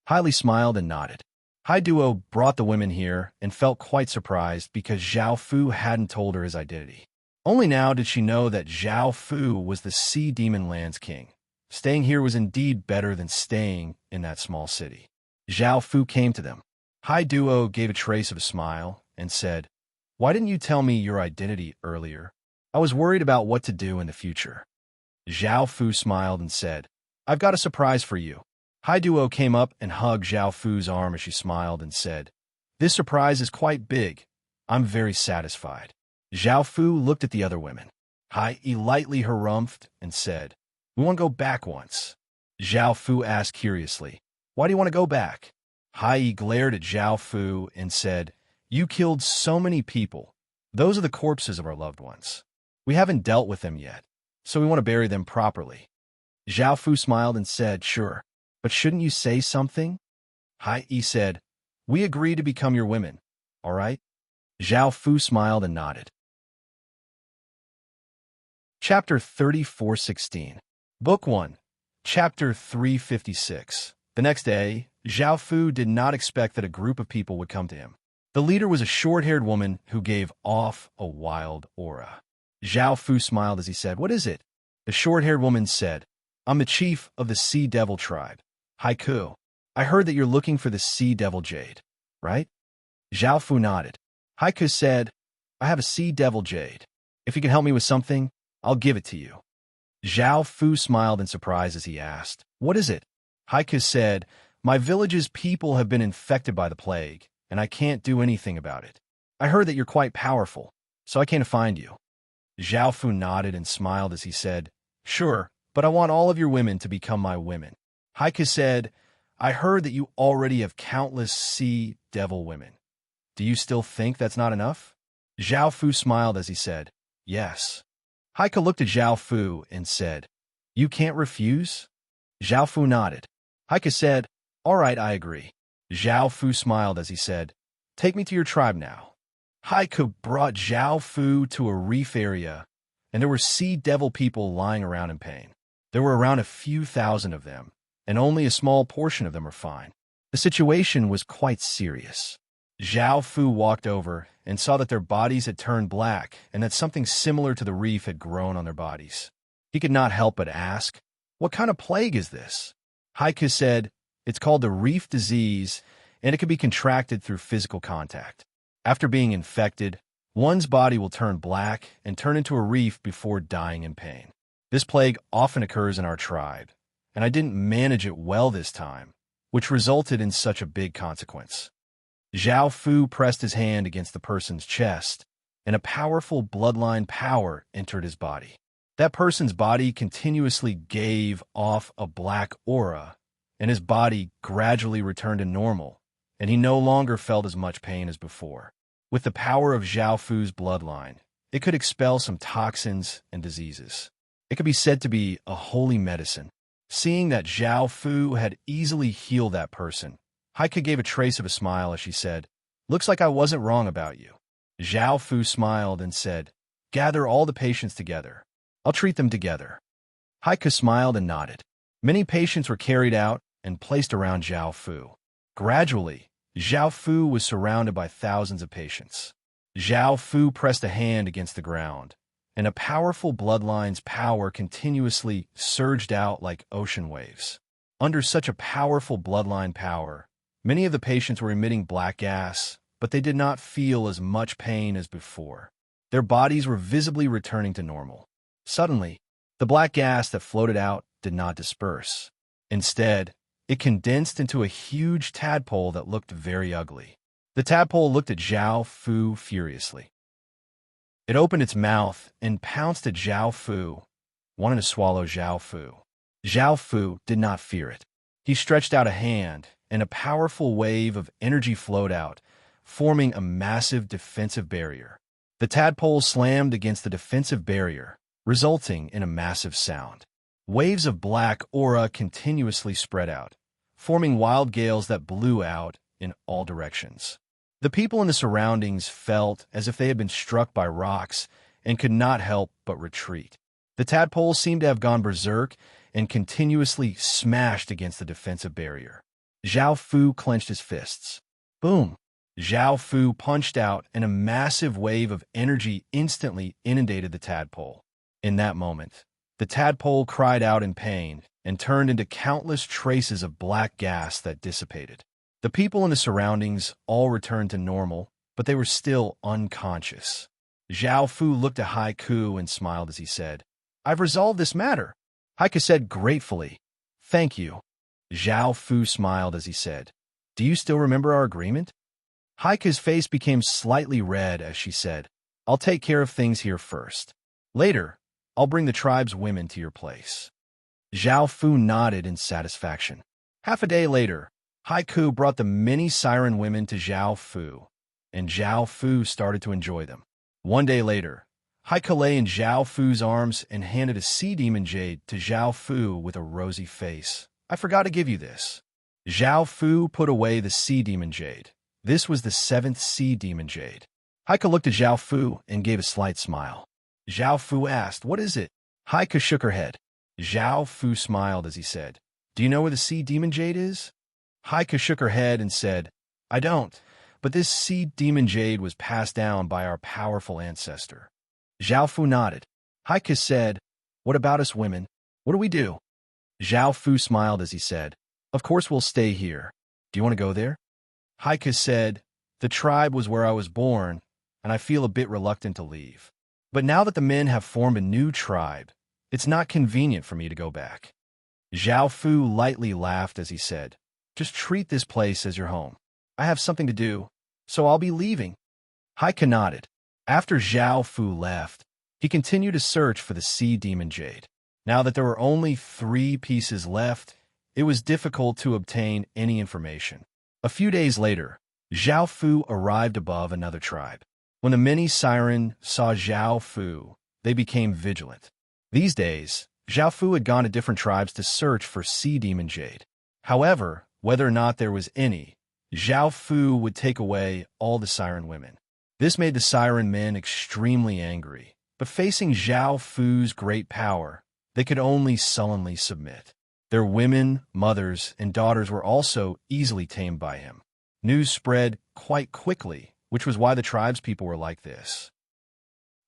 Hailey smiled and nodded. Hai Duo brought the women here and felt quite surprised because Zhao Fu hadn't told her his identity. Only now did she know that Zhao Fu was the Sea Demon Land's king. Staying here was indeed better than staying in that small city. Zhao Fu came to them. Hai Duo gave a trace of a smile and said, "Why didn't you tell me your identity earlier? I was worried about what to do in the future." Zhao Fu smiled and said, "I've got a surprise for you." Hai Duo came up and hugged Zhao Fu's arm as she smiled and said, "This surprise is quite big. I'm very satisfied." Zhao Fu looked at the other women. Hai lightly harumphed and said, "We want to go back once." Zhao Fu asked curiously, "Why do you want to go back?" Hai glared at Zhao Fu and said, "You killed so many people. Those are the corpses of our loved ones. We haven't dealt with them yet, so we want to bury them properly." Zhao Fu smiled and said, "Sure, but shouldn't you say something?" Hai said, "We agree to become your women, all right?" Zhao Fu smiled and nodded. Chapter 34:16. Book 1, Chapter 356. The next day, Zhao Fu did not expect that a group of people would come to him. The leader was a short-haired woman who gave off a wild aura. Zhao Fu smiled as he said, "What is it?" The short-haired woman said, "I'm the chief of the Sea Devil tribe. Haiku, I heard that you're looking for the Sea Devil Jade, right?" Zhao Fu nodded. Haiku said, "I have a Sea Devil Jade. If you can help me with something, I'll give it to you." Zhao Fu smiled in surprise as he asked, "What is it?" Haiku said, "My village's people have been infected by the plague, and I can't do anything about it. I heard that you're quite powerful, so I came to find you." Zhao Fu nodded and smiled as he said, "Sure, but I want all of your women to become my women." Haiku said, "I heard that you already have countless sea devil women. Do you still think that's not enough?" Zhao Fu smiled as he said, "Yes." Haiku looked at Zhao Fu and said, "You can't refuse?" Zhao Fu nodded. Haiku said, "All right, I agree." Zhao Fu smiled as he said, "Take me to your tribe now." Haiku brought Zhao Fu to a reef area, and there were sea devil people lying around in pain. There were around a few thousand of them, and only a small portion of them were fine. The situation was quite serious. Zhao Fu walked over and saw that their bodies had turned black and that something similar to the reef had grown on their bodies. He could not help but ask, "What kind of plague is this?" Haiku said, "It's called the reef disease, and it can be contracted through physical contact. After being infected, one's body will turn black and turn into a reef before dying in pain. This plague often occurs in our tribe, and I didn't manage it well this time, which resulted in such a big consequence." Zhao Fu pressed his hand against the person's chest, and a powerful bloodline power entered his body. That person's body continuously gave off a black aura, and his body gradually returned to normal, and he no longer felt as much pain as before. With the power of Zhao Fu's bloodline, it could expel some toxins and diseases. It could be said to be a holy medicine. Seeing that Zhao Fu had easily healed that person, Haiku gave a trace of a smile as she said, "Looks like I wasn't wrong about you." Zhao Fu smiled and said, "Gather all the patients together. I'll treat them together." Haiku smiled and nodded. Many patients were carried out and placed around Zhao Fu. Gradually, Zhao Fu was surrounded by thousands of patients. Zhao Fu pressed a hand against the ground, and a powerful bloodline's power continuously surged out like ocean waves. Under such a powerful bloodline power, many of the patients were emitting black gas, but they did not feel as much pain as before. Their bodies were visibly returning to normal. Suddenly, the black gas that floated out did not disperse. Instead, it condensed into a huge tadpole that looked very ugly. The tadpole looked at Zhao Fu furiously. It opened its mouth and pounced at Zhao Fu, wanting to swallow Zhao Fu. Zhao Fu did not fear it. He stretched out a hand, and a powerful wave of energy flowed out, forming a massive defensive barrier. The tadpole slammed against the defensive barrier, resulting in a massive sound. Waves of black aura continuously spread out, forming wild gales that blew out in all directions. The people in the surroundings felt as if they had been struck by rocks and could not help but retreat. The tadpole seemed to have gone berserk and continuously smashed against the defensive barrier. Zhao Fu clenched his fists. Boom! Zhao Fu punched out, and a massive wave of energy instantly inundated the tadpole. In that moment, the tadpole cried out in pain and turned into countless traces of black gas that dissipated. The people in the surroundings all returned to normal, but they were still unconscious. Zhao Fu looked at Haiku and smiled as he said, "I've resolved this matter." Haiku said gratefully, "Thank you." Zhao Fu smiled as he said, "Do you still remember our agreement?" Haiku's face became slightly red as she said, "I'll take care of things here first. Later, I'll bring the tribe's women to your place." Zhao Fu nodded in satisfaction. Half a day later, Haiku brought the many siren women to Zhao Fu, and Zhao Fu started to enjoy them. One day later, Haiku lay in Zhao Fu's arms and handed a sea demon jade to Zhao Fu with a rosy face. "I forgot to give you this." Zhao Fu put away the sea demon jade. This was the 7th sea demon jade. Haiku looked at Zhao Fu and gave a slight smile. Zhao Fu asked, "What is it?" Haiku shook her head. Zhao Fu smiled as he said, "Do you know where the sea demon jade is?" Haiku shook her head and said, "I don't, but this sea demon jade was passed down by our powerful ancestor." Zhao Fu nodded. Haiku said, "What about us women? What do we do?" Zhao Fu smiled as he said, "Of course we'll stay here. Do you want to go there?" Haiku said, "The tribe was where I was born, and I feel a bit reluctant to leave. But now that the men have formed a new tribe, it's not convenient for me to go back." Zhao Fu lightly laughed as he said, "Just treat this place as your home. I have something to do, so I'll be leaving." Haiku nodded. After Zhao Fu left, he continued to search for the sea demon jade. Now that there were only 3 pieces left, it was difficult to obtain any information. A few days later, Zhao Fu arrived above another tribe. When the many siren saw Zhao Fu, they became vigilant. These days, Zhao Fu had gone to different tribes to search for sea demon jade. However, whether or not there was any, Zhao Fu would take away all the siren women. This made the siren men extremely angry, but facing Zhao Fu's great power, they could only sullenly submit. Their women, mothers, and daughters were also easily tamed by him. News spread quite quickly, which was why the tribespeople were like this.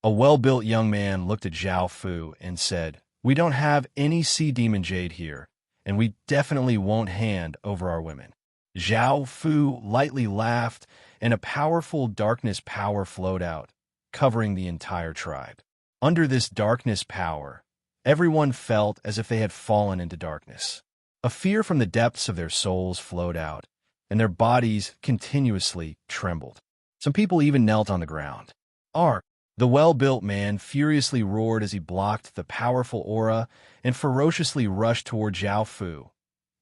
A well-built young man looked at Zhao Fu and said, "We don't have any sea demon jade here, and we definitely won't hand over our women." Zhao Fu lightly laughed, and a powerful darkness power flowed out, covering the entire tribe. Under this darkness power, everyone felt as if they had fallen into darkness. A fear from the depths of their souls flowed out, and their bodies continuously trembled. Some people even knelt on the ground. "Ark!" The well-built man furiously roared as he blocked the powerful aura and ferociously rushed toward Zhao Fu,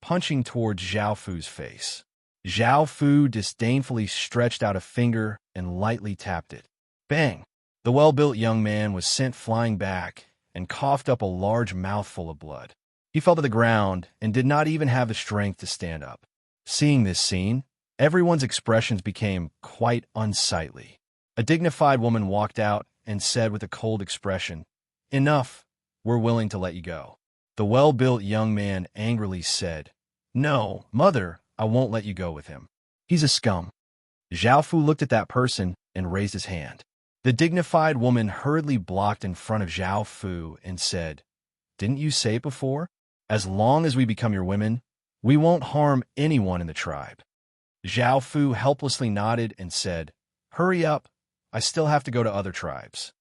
punching towards Zhao Fu's face. Zhao Fu disdainfully stretched out a finger and lightly tapped it. Bang! The well-built young man was sent flying back and coughed up a large mouthful of blood. He fell to the ground and did not even have the strength to stand up. Seeing this scene, everyone's expressions became quite unsightly. A dignified woman walked out and said with a cold expression, "Enough, we're willing to let you go." The well-built young man angrily said, "No, mother, I won't let you go with him. He's a scum." Zhao Fu looked at that person and raised his hand. The dignified woman hurriedly blocked in front of Zhao Fu and said, "Didn't you say it before? As long as we become your women, we won't harm anyone in the tribe." Zhao Fu helplessly nodded and said, "Hurry up, I still have to go to other tribes."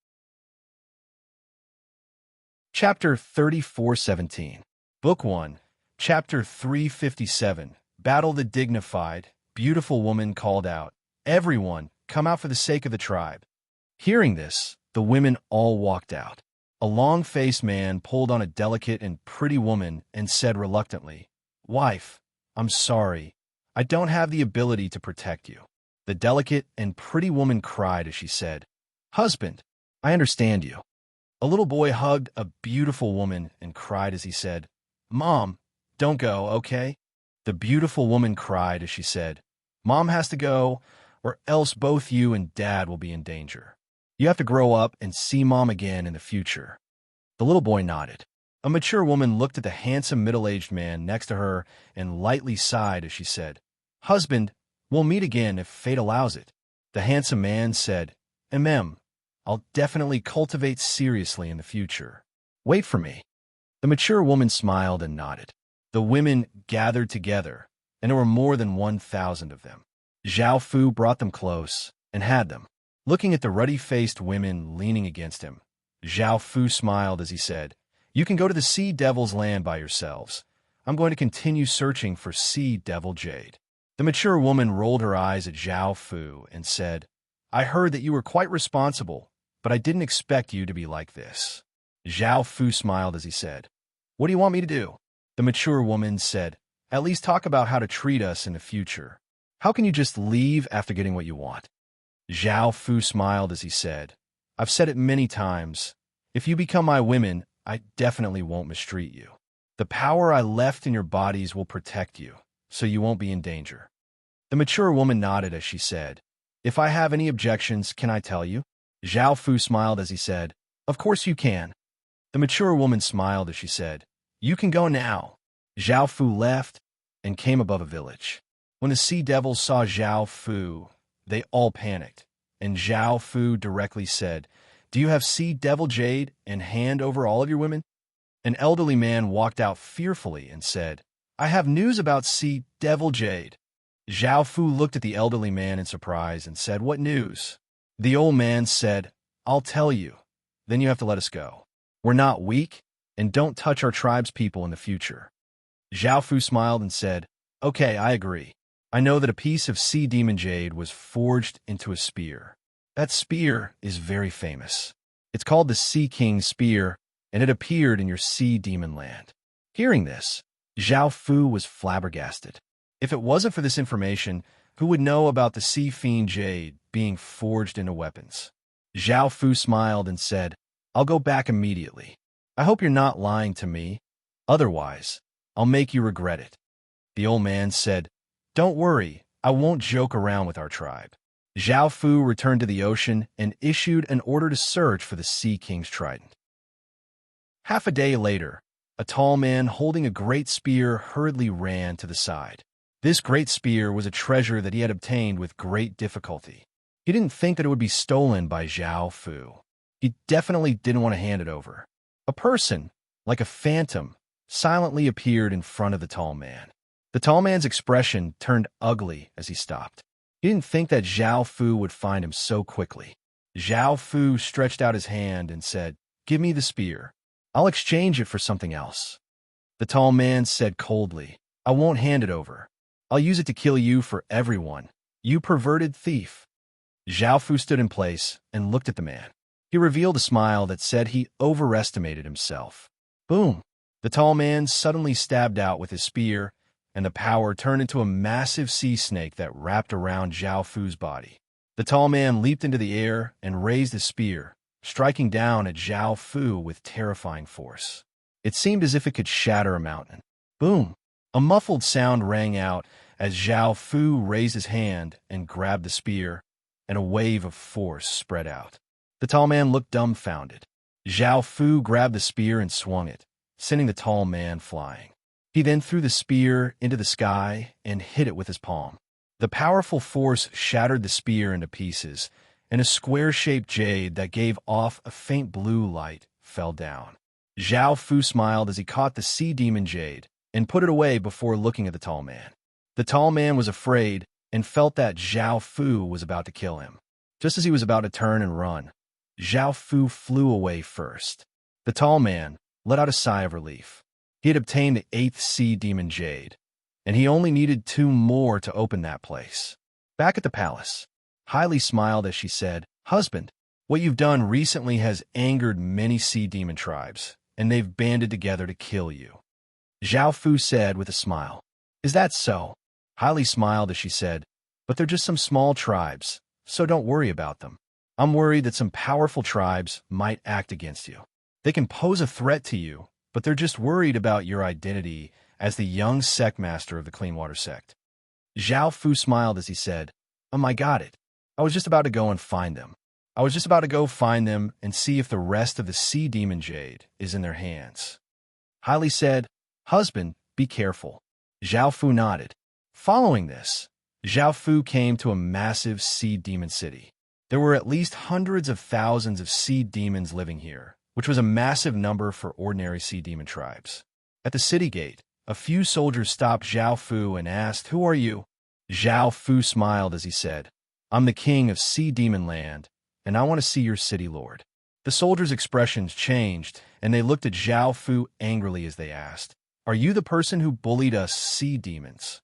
Chapter 34:17. Book 1, Chapter 357. Battle the dignified, beautiful woman called out, "Everyone, come out for the sake of the tribe." Hearing this, the women all walked out. A long-faced man pulled on a delicate and pretty woman and said reluctantly, "Wife, I'm sorry. I don't have the ability to protect you. The delicate and pretty woman cried as she said, Husband, I understand you. A little boy hugged a beautiful woman and cried as he said, Mom, don't go, okay? The beautiful woman cried as she said, Mom has to go, or else both you and Dad will be in danger. You have to grow up and see Mom again in the future. The little boy nodded. A mature woman looked at the handsome middle-aged man next to her and lightly sighed as she said, Husband, we'll meet again if fate allows it. The handsome man said, I'll definitely cultivate seriously in the future. Wait for me. The mature woman smiled and nodded. The women gathered together, and there were more than 1,000 of them. Zhao Fu brought them close and had them. Looking at the ruddy-faced women leaning against him, Zhao Fu smiled as he said, You can go to the Sea Devil's land by yourselves. I'm going to continue searching for Sea Devil Jade. The mature woman rolled her eyes at Zhao Fu and said, I heard that you were quite responsible, but I didn't expect you to be like this. Zhao Fu smiled as he said, What do you want me to do? The mature woman said, At least talk about how to treat us in the future. How can you just leave after getting what you want? Zhao Fu smiled as he said, I've said it many times. If you become my women, I definitely won't mistreat you. The power I left in your bodies will protect you, so you won't be in danger. The mature woman nodded as she said, If I have any objections, can I tell you? Zhao Fu smiled as he said, Of course you can. The mature woman smiled as she said, You can go now. Zhao Fu left and came above a village. When the sea devils saw Zhao Fu, they all panicked, and Zhao Fu directly said, Do you have Sea Devil Jade and hand over all of your women? An elderly man walked out fearfully and said, I have news about Sea Devil Jade. Zhao Fu looked at the elderly man in surprise and said, What news? The old man said, I'll tell you. Then you have to let us go. We're not weak, and don't touch our tribe's people in the future. Zhao Fu smiled and said, Okay, I agree. I know that a piece of sea demon jade was forged into a spear. That spear is very famous. It's called the Sea King's Spear, and it appeared in your sea demon land. Hearing this, Zhao Fu was flabbergasted. If it wasn't for this information, who would know about the Sea Fiend Jade being forged into weapons? Zhao Fu smiled and said, I'll go back immediately. I hope you're not lying to me. Otherwise, I'll make you regret it. The old man said, Don't worry, I won't joke around with our tribe. Zhao Fu returned to the ocean and issued an order to search for the Sea King's trident. Half a day later, a tall man holding a great spear hurriedly ran to the side. This great spear was a treasure that he had obtained with great difficulty. He didn't think that it would be stolen by Zhao Fu. He definitely didn't want to hand it over. A person, like a phantom, silently appeared in front of the tall man. The tall man's expression turned ugly as he stopped. He didn't think that Zhao Fu would find him so quickly. Zhao Fu stretched out his hand and said, Give me the spear. I'll exchange it for something else. The tall man said coldly, I won't hand it over. I'll use it to kill you for everyone, you perverted thief. Zhao Fu stood in place and looked at the man. He revealed a smile that said he overestimated himself. Boom! The tall man suddenly stabbed out with his spear, and the power turned into a massive sea snake that wrapped around Zhao Fu's body. The tall man leaped into the air and raised his spear, striking down at Zhao Fu with terrifying force. It seemed as if it could shatter a mountain. Boom! A muffled sound rang out as Zhao Fu raised his hand and grabbed the spear, and a wave of force spread out. The tall man looked dumbfounded. Zhao Fu grabbed the spear and swung it, sending the tall man flying. He then threw the spear into the sky and hit it with his palm. The powerful force shattered the spear into pieces, and a square-shaped jade that gave off a faint blue light fell down. Zhao Fu smiled as he caught the sea demon jade and put it away before looking at the tall man. The tall man was afraid and felt that Zhao Fu was about to kill him. Just as he was about to turn and run, Zhao Fu flew away first. The tall man let out a sigh of relief. He had obtained the 8th sea demon jade, and he only needed 2 more to open that place. Back at the palace, Hailey smiled as she said, Husband, what you've done recently has angered many sea demon tribes, and they've banded together to kill you. Zhao Fu said with a smile, Is that so? Hailey smiled as she said, but they're just some small tribes, so don't worry about them. I'm worried that some powerful tribes might act against you. They can pose a threat to you, but they're just worried about your identity as the young sect master of the Clean Water sect. Zhao Fu smiled as he said, I got it. I was just about to go and find them. I was just about to go find them and see if the rest of the sea demon jade is in their hands. Hailey said, Husband, be careful. Zhao Fu nodded. Following this, Zhao Fu came to a massive sea demon city. There were at least hundreds of thousands of sea demons living here, which was a massive number for ordinary sea demon tribes. At the city gate, a few soldiers stopped Zhao Fu and asked, Who are you? Zhao Fu smiled as he said, I'm the king of Sea Demon Land, and I want to see your city lord. The soldiers' expressions changed, and they looked at Zhao Fu angrily as they asked, Are you the person who bullied us sea demons?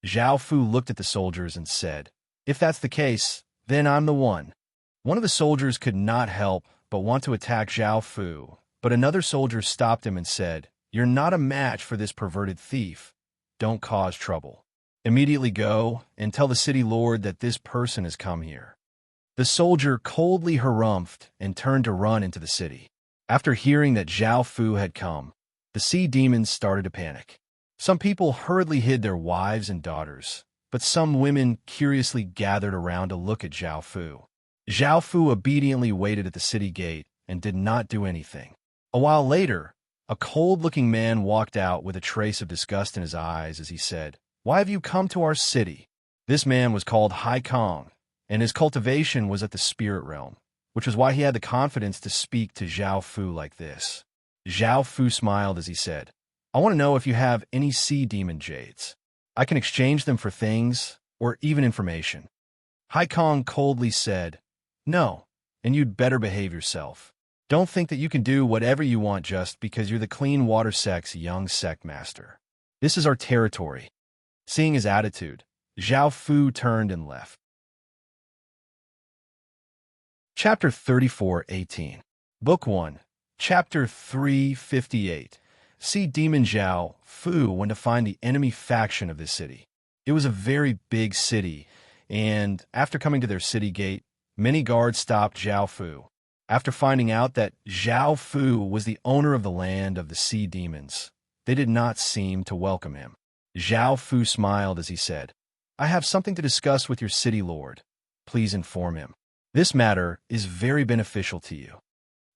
Zhao Fu looked at the soldiers and said, If that's the case, then I'm the one. One of the soldiers could not help but want to attack Zhao Fu, but another soldier stopped him and said, You're not a match for this perverted thief. Don't cause trouble. Immediately go and tell the city lord that this person has come here. The soldier coldly harumphed and turned to run into the city. After hearing that Zhao Fu had come, the sea demons started to panic. Some people hurriedly hid their wives and daughters, but some women curiously gathered around to look at Zhao Fu. Zhao Fu obediently waited at the city gate and did not do anything. A while later, a cold-looking man walked out with a trace of disgust in his eyes as he said, Why have you come to our city? This man was called Hai Kong, and his cultivation was at the spirit realm, which was why he had the confidence to speak to Zhao Fu like this. Zhao Fu smiled as he said, I want to know if you have any sea demon jades. I can exchange them for things or even information. Hai Kong coldly said, No, and you'd better behave yourself. Don't think that you can do whatever you want just because you're the Clean Water sect's young sect master. This is our territory. Seeing his attitude, Zhao Fu turned and left. Chapter 34:18. Book 1, Chapter 358. Sea Demon Zhao Fu went to find the enemy faction of this city. It was a very big city, and after coming to their city gate, many guards stopped Zhao Fu. After finding out that Zhao Fu was the owner of the land of the sea demons, they did not seem to welcome him. Zhao Fu smiled as he said, I have something to discuss with your city lord. Please inform him. This matter is very beneficial to you.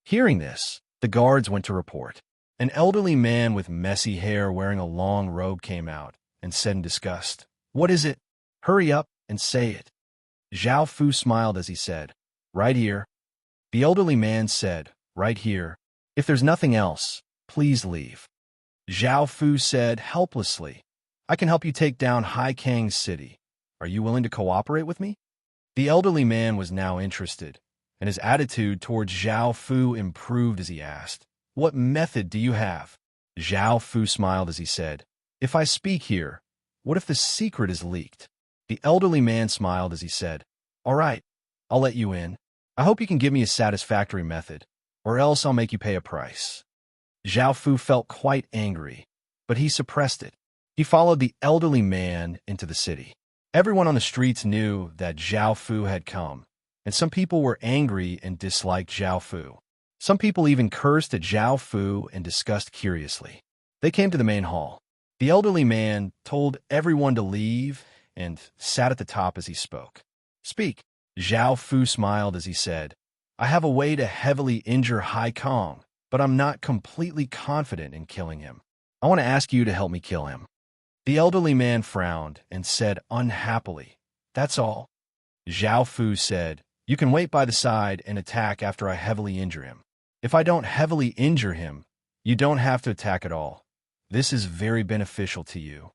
Hearing this, the guards went to report. An elderly man with messy hair wearing a long robe came out and said in disgust, What is it? Hurry up and say it. Zhao Fu smiled as he said, Right here. The elderly man said, Right here. If there's nothing else, please leave. Zhao Fu said helplessly, I can help you take down Hai Kang's city. Are you willing to cooperate with me? The elderly man was now interested, and his attitude towards Zhao Fu improved as he asked, What method do you have? Zhao Fu smiled as he said, If I speak here, what if the secret is leaked? The elderly man smiled as he said, All right, I'll let you in. I hope you can give me a satisfactory method, or else I'll make you pay a price. Zhao Fu felt quite angry, but he suppressed it. He followed the elderly man into the city. Everyone on the streets knew that Zhao Fu had come, and some people were angry and disliked Zhao Fu. Some people even cursed at Zhao Fu and discussed curiously. They came to the main hall. The elderly man told everyone to leave and sat at the top as he spoke. Speak. Zhao Fu smiled as he said, I have a way to heavily injure Hai Kong, but I'm not completely confident in killing him. I want to ask you to help me kill him. The elderly man frowned and said unhappily, That's all. Zhao Fu said, You can wait by the side and attack after I heavily injure him. If I don't heavily injure him, you don't have to attack at all. This is very beneficial to you.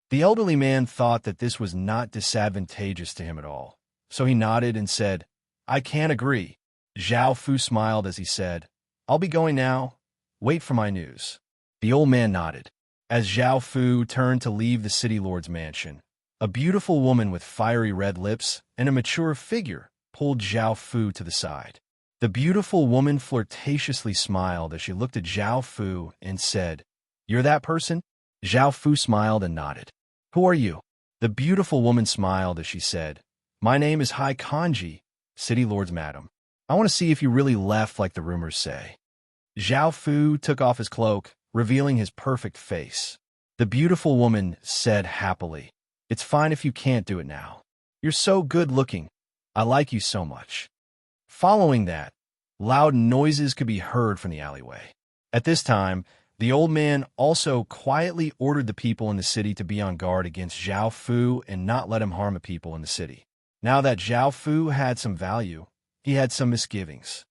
The elderly man thought that this was not disadvantageous to him at all, so he nodded and said, I can't agree. Zhao Fu smiled as he said, I'll be going now. Wait for my news. The old man nodded. As Zhao Fu turned to leave the city lord's mansion, a beautiful woman with fiery red lips and a mature figure pulled Zhao Fu to the side. The beautiful woman flirtatiously smiled as she looked at Zhao Fu and said, You're that person? Zhao Fu smiled and nodded. Who are you? The beautiful woman smiled as she said, My name is Hai Kanji, City Lord's madam. I want to see if you really left like the rumors say. Zhao Fu took off his cloak, revealing his perfect face. The beautiful woman said happily, It's fine if you can't do it now. You're so good looking. I like you so much. Following that, loud noises could be heard from the alleyway. At this time, the old man also quietly ordered the people in the city to be on guard against Zhao Fu and not let him harm the people in the city. Now that Zhao Fu had some value, he had some misgivings.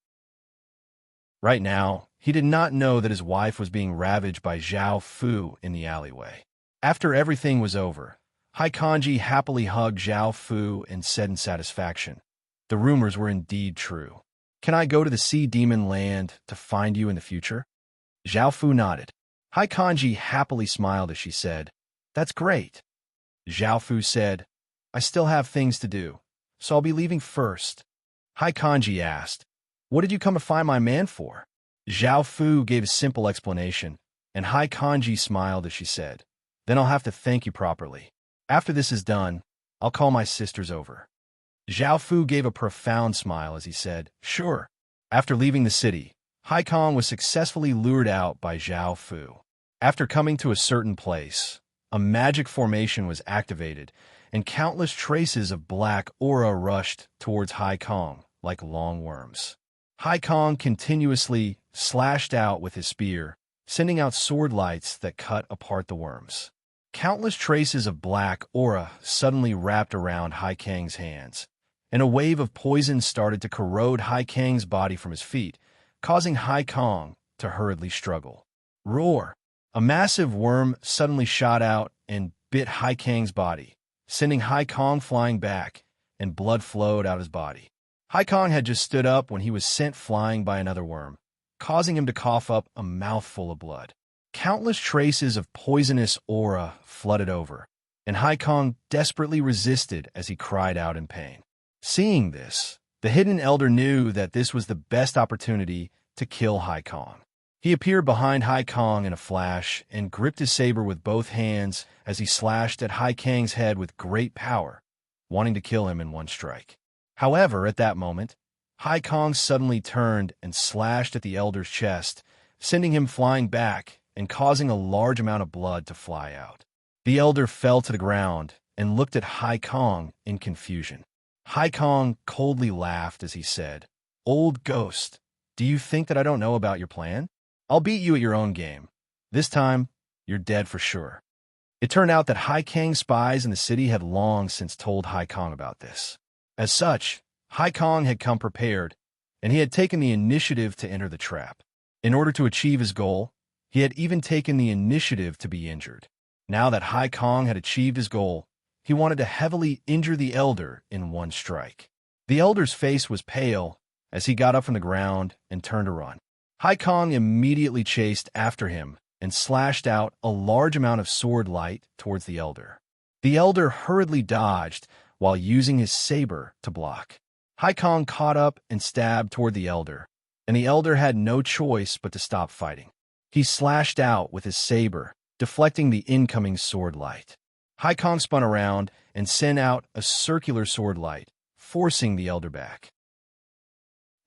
Right now, he did not know that his wife was being ravaged by Zhao Fu in the alleyway. After everything was over, Hai Kanji happily hugged Zhao Fu and said in satisfaction, The rumors were indeed true. Can I go to the Sea Demon Land to find you in the future? Zhao Fu nodded. Hai Kanji happily smiled as she said, That's great. Zhao Fu said, I still have things to do, so I'll be leaving first. Hai Kanji asked, What did you come to find my man for? Zhao Fu gave a simple explanation, and Hai Kanji smiled as she said, Then I'll have to thank you properly. After this is done, I'll call my sisters over. Zhao Fu gave a profound smile as he said, Sure. After leaving the city, Hai Kong was successfully lured out by Zhao Fu. After coming to a certain place, a magic formation was activated, and countless traces of black aura rushed towards Hai Kong like long worms. Hai Kong continuously slashed out with his spear, sending out sword lights that cut apart the worms. Countless traces of black aura suddenly wrapped around Hai Kang's hands, and a wave of poison started to corrode Hai Kang's body from his feet, causing Hai Kong to hurriedly struggle. Roar! A massive worm suddenly shot out and bit Hai Kang's body, sending Hai Kong flying back, and blood flowed out his body. Hai Kong had just stood up when he was sent flying by another worm, causing him to cough up a mouthful of blood. Countless traces of poisonous aura flooded over, and Hai Kong desperately resisted as he cried out in pain. Seeing this, the hidden elder knew that this was the best opportunity to kill Hai Kong. He appeared behind Hai Kong in a flash and gripped his saber with both hands as he slashed at Hai Kang's head with great power, wanting to kill him in one strike. However, at that moment, Hai Kong suddenly turned and slashed at the elder's chest, sending him flying back and causing a large amount of blood to fly out. The elder fell to the ground and looked at Hai Kong in confusion. Hai Kong coldly laughed as he said, Old ghost, do you think that I don't know about your plan? I'll beat you at your own game. This time, you're dead for sure. It turned out that Hai Kang's spies in the city had long since told Hai Kong about this. As such, Hai Kong had come prepared, and he had taken the initiative to enter the trap. In order to achieve his goal, he had even taken the initiative to be injured. Now that Hai Kong had achieved his goal, he wanted to heavily injure the elder in one strike. The elder's face was pale as he got up from the ground and turned to run. Hai Kong immediately chased after him and slashed out a large amount of sword light towards the elder. The elder hurriedly dodged while using his saber to block. Hai Kong caught up and stabbed toward the elder, and the elder had no choice but to stop fighting. He slashed out with his saber, deflecting the incoming sword light. Hai Kong spun around and sent out a circular sword light, forcing the elder back.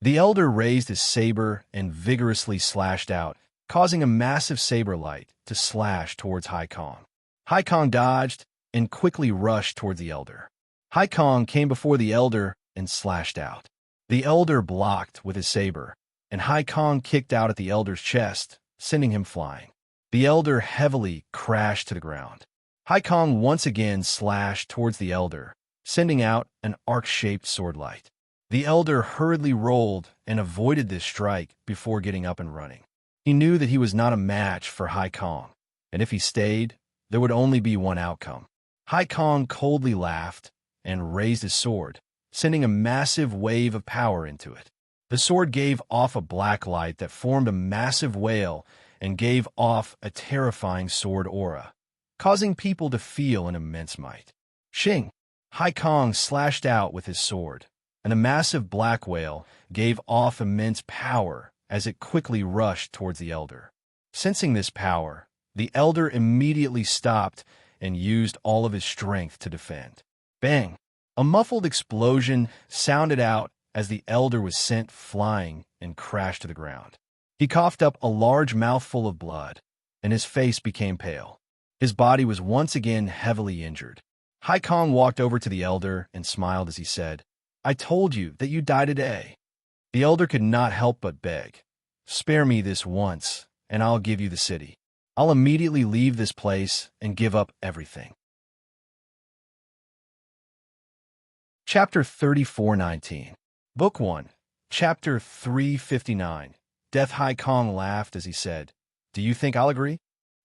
The elder raised his saber and vigorously slashed out, causing a massive saber light to slash towards Hai Kong. Hai Kong dodged and quickly rushed towards the elder. Hai Kong came before the elder and slashed out. The elder blocked with his saber, and Hai Kong kicked out at the elder's chest, sending him flying. The elder heavily crashed to the ground. Hai Kong once again slashed towards the elder, sending out an arc-shaped sword light. The elder hurriedly rolled and avoided this strike before getting up and running. He knew that he was not a match for Hai Kong, and if he stayed, there would only be one outcome. Hai Kong coldly laughed and raised his sword, sending a massive wave of power into it. The sword gave off a black light that formed a massive whale and gave off a terrifying sword aura, causing people to feel an immense might. Shing! Hai Kong slashed out with his sword, and the massive black whale gave off immense power as it quickly rushed towards the elder. Sensing this power, The elder immediately stopped and used all of his strength to defend. Bang! A muffled explosion sounded out as the elder was sent flying and crashed to the ground. He coughed up a large mouthful of blood, and his face became pale. His body was once again heavily injured. Hai Kong walked over to the elder and smiled as he said, "I told you that you'd die today." The elder could not help but beg, "Spare me this once, and I'll give you the city. I'll immediately leave this place and give up everything." Chapter 34:19. Book 1, Chapter 359. Death. Hai Kong laughed as he said, "Do you think I'll agree?"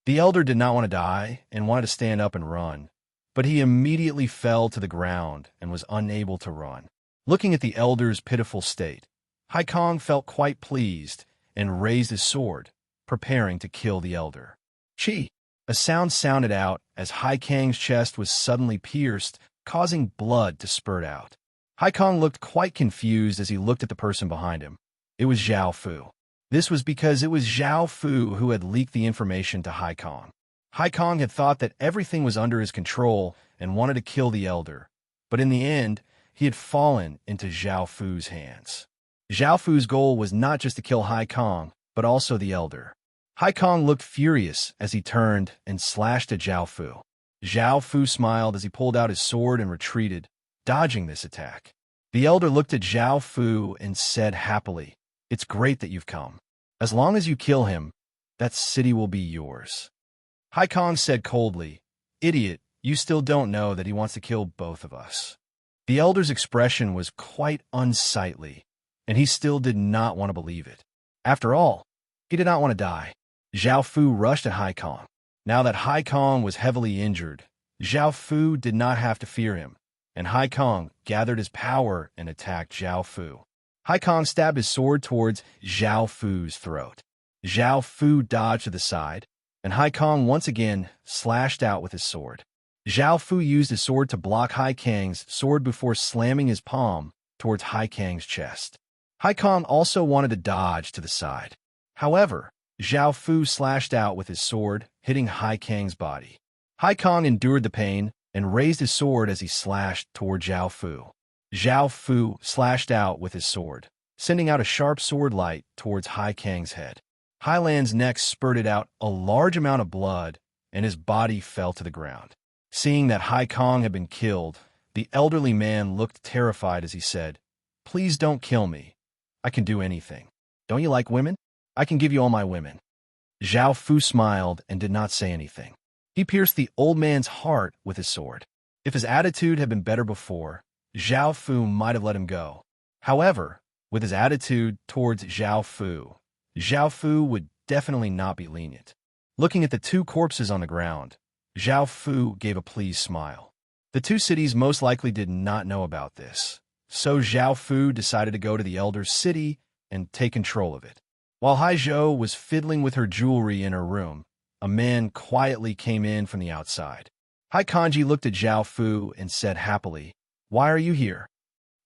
The elder did not want to die and wanted to stand up and run, but he immediately fell to the ground and was unable to run. Looking at the elder's pitiful state, Hai Kong felt quite pleased and raised his sword, preparing to kill the elder. Chi! A sound sounded out as Hai Kang's chest was suddenly pierced, causing blood to spurt out. Hai Kong looked quite confused as he looked at the person behind him. It was Zhao Fu. This was because it was Zhao Fu who had leaked the information to Hai Kong. Hai Kong had thought that everything was under his control and wanted to kill the elder, but in the end, he had fallen into Zhao Fu's hands. Zhao Fu's goal was not just to kill Hai Kong, but also the elder. Hai Kong looked furious as he turned and slashed at Zhao Fu. Zhao Fu smiled as he pulled out his sword and retreated, dodging this attack. The elder looked at Zhao Fu and said happily, "It's great that you've come. As long as you kill him, that city will be yours." Hai Kong said coldly, "Idiot, you still don't know that he wants to kill both of us." The elder's expression was quite unsightly, and he still did not want to believe it. After all, he did not want to die. Zhao Fu rushed at Hai Kong. Now that Hai Kong was heavily injured, Zhao Fu did not have to fear him, and Hai Kong gathered his power and attacked Zhao Fu. Hai Kong stabbed his sword towards Zhao Fu's throat. Zhao Fu dodged to the side, and Hai Kong once again slashed out with his sword. Zhao Fu used his sword to block Hai Kang's sword before slamming his palm towards Hai Kang's chest. Hai Kong also wanted to dodge to the side. However, Zhao Fu slashed out with his sword, hitting Hai Kang's body. Hai Kong endured the pain and raised his sword as he slashed toward Zhao Fu. Zhao Fu slashed out with his sword, sending out a sharp sword light towards Hai Kang's head. Hai Lan's neck spurted out a large amount of blood, and his body fell to the ground. Seeing that Hai Kong had been killed, the elderly man looked terrified as he said, "Please don't kill me. I can do anything. Don't you like women? I can give you all my women." Zhao Fu smiled and did not say anything. He pierced the old man's heart with his sword. If his attitude had been better before, Zhao Fu might have let him go. However, with his attitude towards Zhao Fu would definitely not be lenient. Looking at the two corpses on the ground, Zhao Fu gave a pleased smile. The two cities most likely did not know about this, so Zhao Fu decided to go to the elder's city and take control of it. While Hai Zhou was fiddling with her jewelry in her room, a man quietly came in from the outside. Hai Kanji looked at Zhao Fu and said happily, "Why are you here?"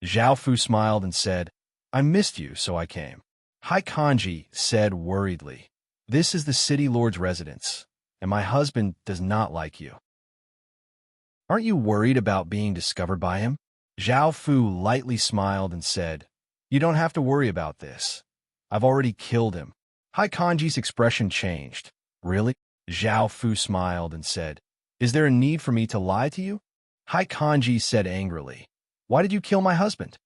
Zhao Fu smiled and said, "I missed you, so I came." Hai Kanji said worriedly, "This is the city lord's residence, and my husband does not like you. Aren't you worried about being discovered by him?" Zhao Fu lightly smiled and said, "You don't have to worry about this. I've already killed him." Hai Kanji's expression changed. "Really?" Zhao Fu smiled and said, "Is there a need for me to lie to you?" Hai Kanji said angrily, "Why did you kill my husband?"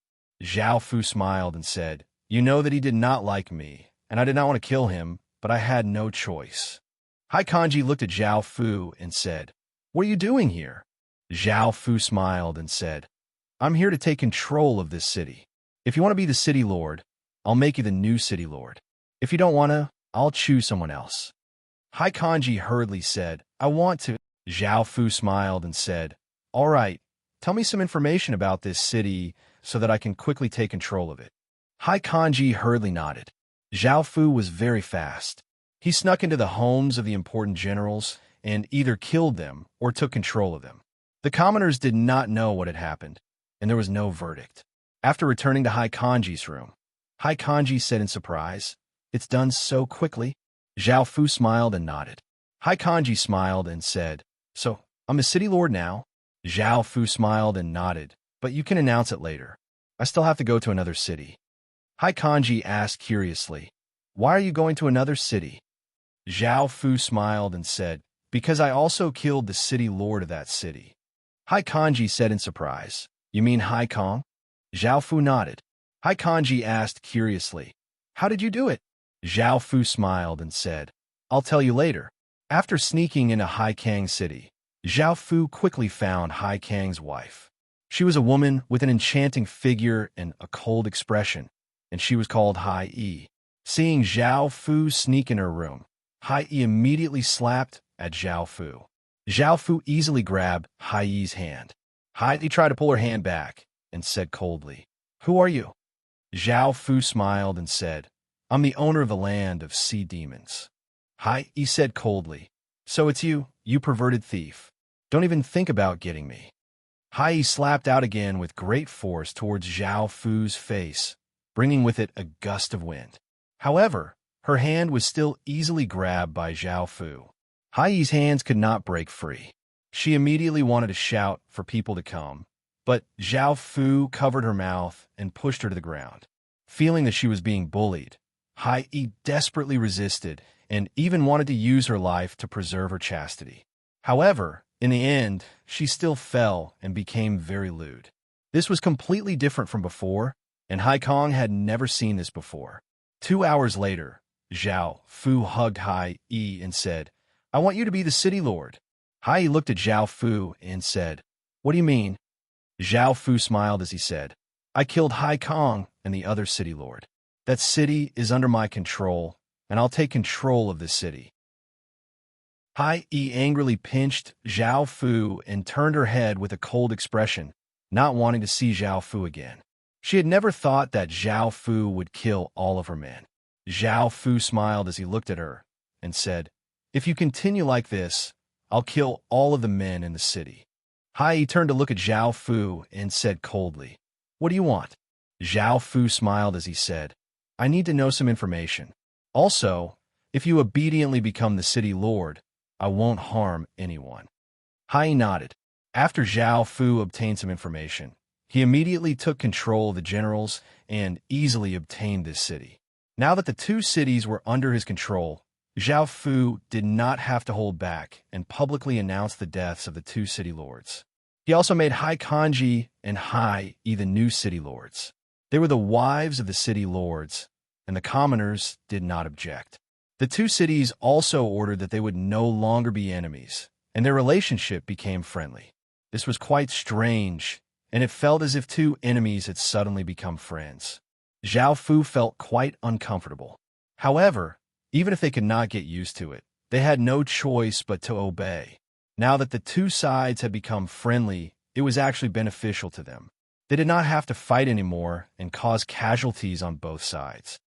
Zhao Fu smiled and said, "You know that he did not like me, and I did not want to kill him, but I had no choice." Hai Kanji looked at Zhao Fu and said, "What are you doing here?" Zhao Fu smiled and said, "I'm here to take control of this city. If you want to be the city lord, I'll make you the new city lord. If you don't want to, I'll choose someone else." Hai Kanji hurriedly said, "I want to." Zhao Fu smiled and said, "All right, tell me some information about this city so that I can quickly take control of it." Hai Kanji hurriedly nodded. Zhao Fu was very fast. He snuck into the homes of the important generals and either killed them or took control of them. The commoners did not know what had happened, and there was no verdict. After returning to Hai Kanji's room, Hai Kanji said in surprise, "It's done so quickly." Zhao Fu smiled and nodded. Hai Kanji smiled and said, "So, I'm a city lord now?" Zhao Fu smiled and nodded, "But you can announce it later. I still have to go to another city." Hai Kanji asked curiously, "Why are you going to another city?" Zhao Fu smiled and said, "Because I also killed the city lord of that city." Hai Kanji said in surprise, "You mean Hai Kong?" Zhao Fu nodded. Hai Kanji asked curiously, "How did you do it?" Zhao Fu smiled and said, "I'll tell you later." After sneaking into Hai Kang's city, Zhao Fu quickly found Hai Kang's wife. She was a woman with an enchanting figure and a cold expression, and she was called Hai Yi. Seeing Zhao Fu sneak in her room, Hai Yi immediately slapped at Zhao Fu. Zhao Fu easily grabbed Hai Yi's hand. Hai Yi tried to pull her hand back and said coldly, "Who are you?" Zhao Fu smiled and said, "I'm the owner of the land of sea demons." Hai Yi said coldly, "So it's you, you perverted thief. Don't even think about getting me." Hai Yi slapped out again with great force towards Zhao Fu's face, bringing with it a gust of wind. However, her hand was still easily grabbed by Zhao Fu. Hai Yi's hands could not break free. She immediately wanted to shout for people to come, but Zhao Fu covered her mouth and pushed her to the ground. Feeling that she was being bullied, Hai Yi desperately resisted and even wanted to use her life to preserve her chastity. However, in the end, she still fell and became very lewd. This was completely different from before, and Hai Kong had never seen this before. 2 hours later, Zhao Fu hugged Hai Yi and said, "I want you to be the city lord." Hai Yi looked at Zhao Fu and said, "What do you mean?" Zhao Fu smiled as he said, "I killed Hai Kong and the other city lord. That city is under my control, and I'll take control of this city." Hai Yi angrily pinched Zhao Fu and turned her head with a cold expression, not wanting to see Zhao Fu again. She had never thought that Zhao Fu would kill all of her men. Zhao Fu smiled as he looked at her and said, "If you continue like this, I'll kill all of the men in the city." Hai Yi turned to look at Zhao Fu and said coldly, "What do you want?" Zhao Fu smiled as he said, "I need to know some information. Also, if you obediently become the city lord, I won't harm anyone." Hai Yi nodded. After Zhao Fu obtained some information, he immediately took control of the generals and easily obtained this city. Now that the two cities were under his control, Zhao Fu did not have to hold back and publicly announced the deaths of the two city lords. He also made Hai Kanji and Hai Yi the new city lords. They were the wives of the city lords, and the commoners did not object. The two cities also ordered that they would no longer be enemies, and their relationship became friendly. This was quite strange, and it felt as if two enemies had suddenly become friends. Zhao Fu felt quite uncomfortable. However, even if they could not get used to it, they had no choice but to obey. Now that the two sides had become friendly, it was actually beneficial to them. They did not have to fight anymore and cause casualties on both sides.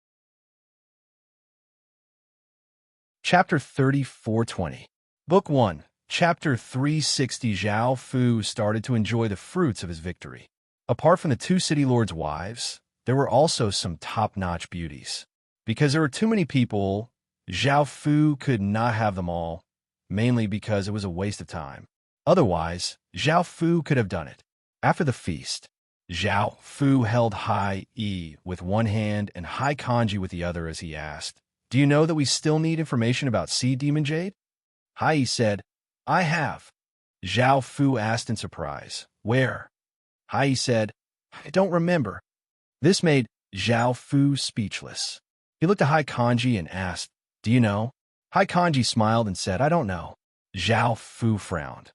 Chapter 3420. Book 1, Chapter 360. Zhao Fu started to enjoy the fruits of his victory. Apart from the two city lords' wives, there were also some top-notch beauties. Because there were too many people, Zhao Fu could not have them all, mainly because it was a waste of time. Otherwise, Zhao Fu could have done it. After the feast, Zhao Fu held Hai Yi with one hand and Hai Kanji with the other as he asked, "Do you know that we still need information about Sea Demon Jade?" Hai Yi said, "I have." Zhao Fu asked in surprise, "Where?" Hai Yi said, "I don't remember." This made Zhao Fu speechless. He looked at Hai Kanji and asked, "Do you know?" Hai Kanji smiled and said, "I don't know." Zhao Fu frowned.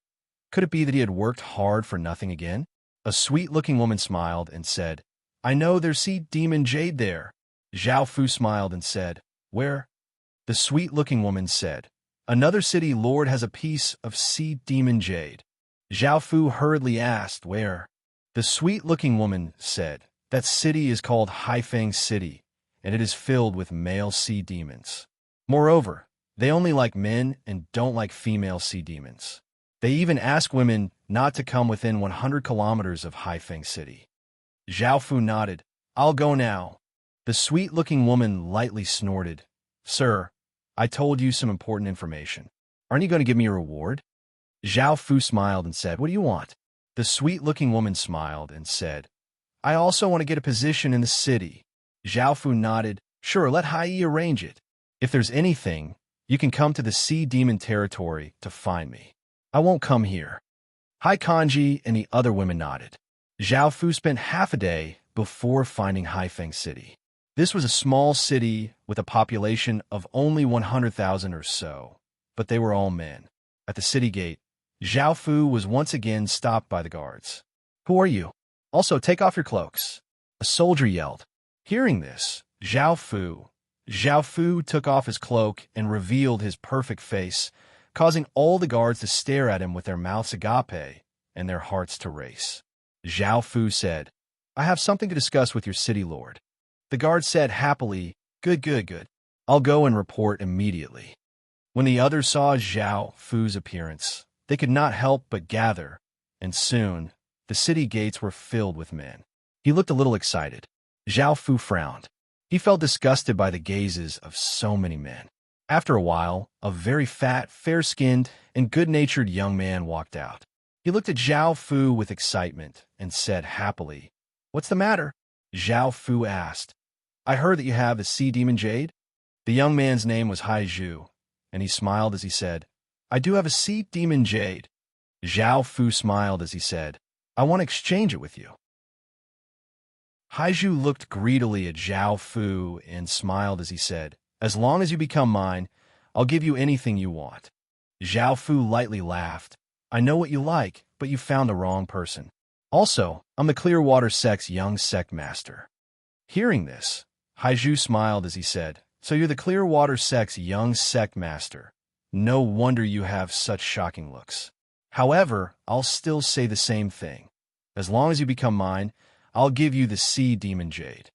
Could it be that he had worked hard for nothing again? A sweet-looking woman smiled and said, "I know there's Sea Demon Jade there." Zhao Fu smiled and said, "Where?" The sweet-looking woman said, "Another city lord has a piece of Sea Demon Jade." Zhao Fu hurriedly asked, "Where?" The sweet-looking woman said, "That city is called Haifeng City, and it is filled with male sea demons. Moreover, they only like men and don't like female sea demons. They even ask women not to come within 100 kilometers of Haifeng City." Zhao Fu nodded. "I'll go now." The sweet-looking woman lightly snorted. "Sir, I told you some important information. Aren't you going to give me a reward? Zhao Fu smiled and said, "What do you want?" The sweet-looking woman smiled and said, "I also want to get a position in the city." Zhao Fu nodded. "Sure, let Hai arrange it. If there's anything, you can come to the Sea Demon territory to find me. I won't come here." Hai Kanji and the other women nodded. Zhao Fu spent half a day before finding Haifeng City. This was a small city with a population of only 100,000 or so, but they were all men. At the city gate, Zhao Fu was once again stopped by the guards. "Who are you? Also, take off your cloaks," a soldier yelled. Hearing this, Zhao Fu took off his cloak and revealed his perfect face, causing all the guards to stare at him with their mouths agape and their hearts to race. Zhao Fu said, "I have something to discuss with your city lord." The guard said happily, Good. I'll go and report immediately." When the others saw Zhao Fu's appearance, they could not help but gather, and soon the city gates were filled with men. He looked a little excited. Zhao Fu frowned. He felt disgusted by the gazes of so many men. After a while, a very fat, fair-skinned, and good-natured young man walked out. He looked at Zhao Fu with excitement and said happily, "What's the matter?" Zhao Fu asked. "I heard that you have the Sea Demon Jade." The young man's name was Haiju, and he smiled as he said, "I do have a Sea Demon Jade." Zhao Fu smiled as he said, "I want to exchange it with you." Haiju looked greedily at Zhao Fu and smiled as he said, "As long as you become mine, I'll give you anything you want." Zhao Fu lightly laughed. "I know what you like, but you found the wrong person. Also, I'm the Clearwater Sect's young sect master." Hearing this, Haiju smiled as he said, "So you're the Clearwater Sect's young sect master. No wonder you have such shocking looks. However, I'll still say the same thing. As long as you become mine, I'll give you the Sea Demon Jade."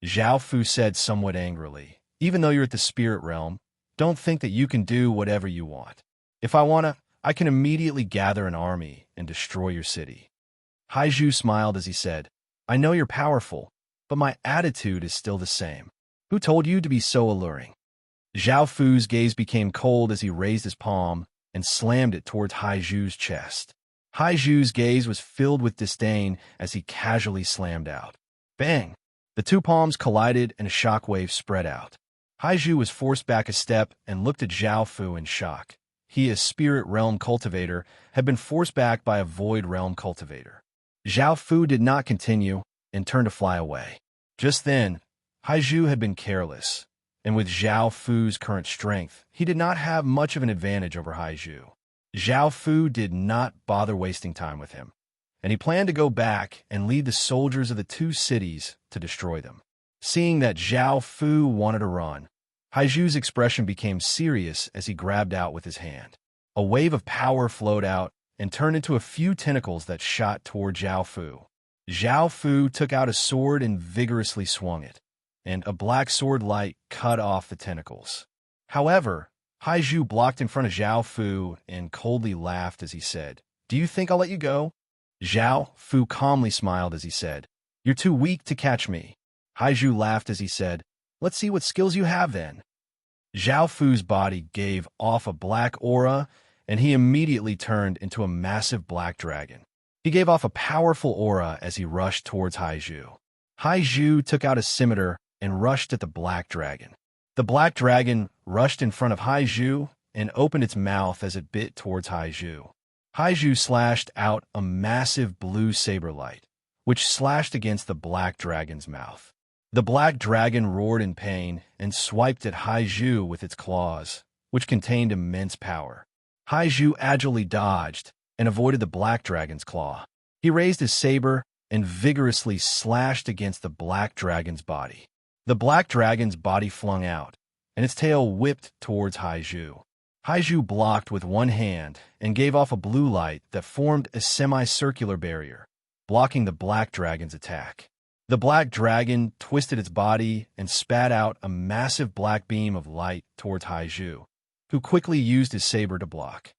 Zhao Fu said somewhat angrily, "Even though you're at the spirit realm, don't think that you can do whatever you want. If I wanna, I can immediately gather an army and destroy your city." Haiju smiled as he said, "I know you're powerful, but my attitude is still the same. Who told you to be so alluring?" Zhao Fu's gaze became cold as he raised his palm and slammed it towards Haiju's chest. Haiju's gaze was filled with disdain as he casually slammed out. Bang! The two palms collided and a shockwave spread out. Haiju was forced back a step and looked at Zhao Fu in shock. He, a spirit realm cultivator, had been forced back by a void realm cultivator. Zhao Fu did not continue and turned to fly away. Just then, Haiju had been careless, and with Zhao Fu's current strength, he did not have much of an advantage over Haiju. Zhao Fu did not bother wasting time with him, and he planned to go back and lead the soldiers of the two cities to destroy them. Seeing that Zhao Fu wanted to run, Haiju's expression became serious as he grabbed out with his hand. A wave of power flowed out and turned into a few tentacles that shot toward Zhao Fu. Zhao Fu took out a sword and vigorously swung it, and a black sword light cut off the tentacles. However, Haiju blocked in front of Zhao Fu and coldly laughed as he said, "Do you think I'll let you go?" Zhao Fu calmly smiled as he said, "You're too weak to catch me." Haiju laughed as he said, "Let's see what skills you have then." Zhao Fu's body gave off a black aura, and he immediately turned into a massive black dragon. He gave off a powerful aura as he rushed towards Haiju. Haiju took out a scimitar and rushed at the black dragon. The black dragon rushed in front of Haiju and opened its mouth as it bit towards Haiju. Haiju slashed out a massive blue saber light, which slashed against the black dragon's mouth. The black dragon roared in pain and swiped at Haiju with its claws, which contained immense power. Haiju agilely dodged and avoided the black dragon's claw. He raised his saber and vigorously slashed against the black dragon's body. The black dragon's body flung out, and its tail whipped towards Haiju. Haiju blocked with one hand and gave off a blue light that formed a semicircular barrier, blocking the black dragon's attack. The black dragon twisted its body and spat out a massive black beam of light towards Haiju, who quickly used his saber to block.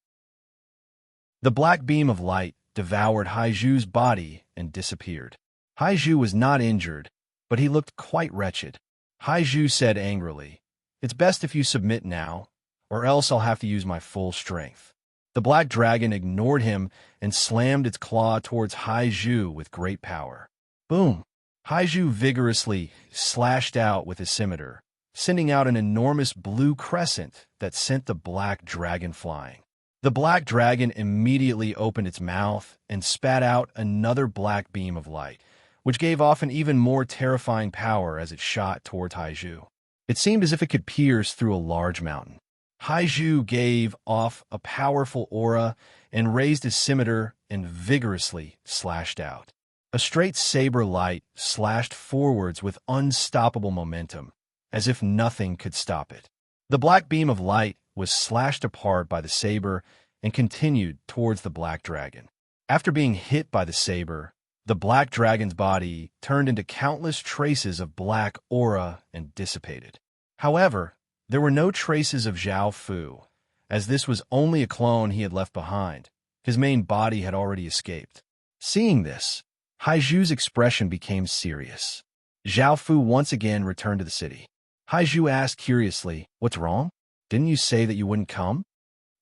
The black beam of light devoured Haiju's body and disappeared. Haiju was not injured, but he looked quite wretched. Haiju said angrily, "It's best if you submit now, or else I'll have to use my full strength." The black dragon ignored him and slammed its claw towards Haiju with great power. Boom! Haiju vigorously slashed out with his scimitar, sending out an enormous blue crescent that sent the black dragon flying. The black dragon immediately opened its mouth and spat out another black beam of light, which gave off an even more terrifying power as it shot toward Haiju. It seemed as if it could pierce through a large mountain. Haiju gave off a powerful aura and raised his scimitar and vigorously slashed out. A straight saber light slashed forwards with unstoppable momentum, as if nothing could stop it. The black beam of light was slashed apart by the saber and continued towards the black dragon. After being hit by the saber, the black dragon's body turned into countless traces of black aura and dissipated. However, there were no traces of Zhao Fu, as this was only a clone he had left behind. His main body had already escaped. Seeing this, Haiju's expression became serious. Zhao Fu once again returned to the city. Haiju asked curiously, "What's wrong? Didn't you say that you wouldn't come?"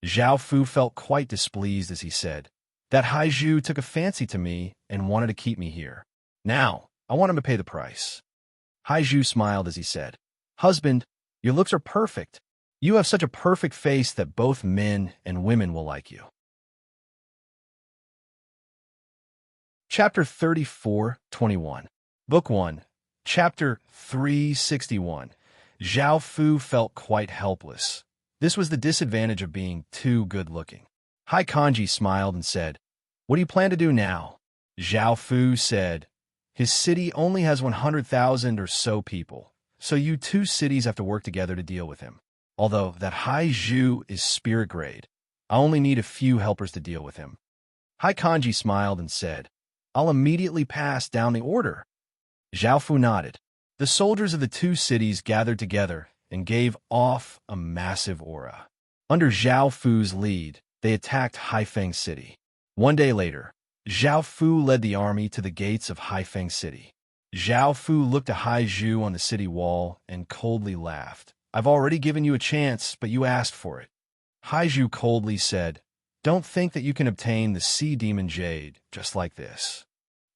Zhao Fu felt quite displeased as he said, "That Haiju took a fancy to me and wanted to keep me here. Now, I want him to pay the price." Haiju smiled as he said, "Husband, your looks are perfect. You have such a perfect face that both men and women will like you." Chapter 34:21. Book 1, Chapter 361. Zhao Fu felt quite helpless. This was the disadvantage of being too good-looking. Hai Kanji smiled and said, "What do you plan to do now?" Zhao Fu said, "His city only has 100,000 or so people, so you two cities have to work together to deal with him. Although that Haiju is spirit grade, I only need a few helpers to deal with him." Hai Kanji smiled and said, "I'll immediately pass down the order." Zhao Fu nodded. The soldiers of the two cities gathered together and gave off a massive aura. Under Zhao Fu's lead, they attacked Haifeng City. One day later, Zhao Fu led the army to the gates of Haifeng City. Zhao Fu looked at Haiju on the city wall and coldly laughed. "I've already given you a chance, but you asked for it." Haiju coldly said, "Don't think that you can obtain the Sea Demon Jade just like this."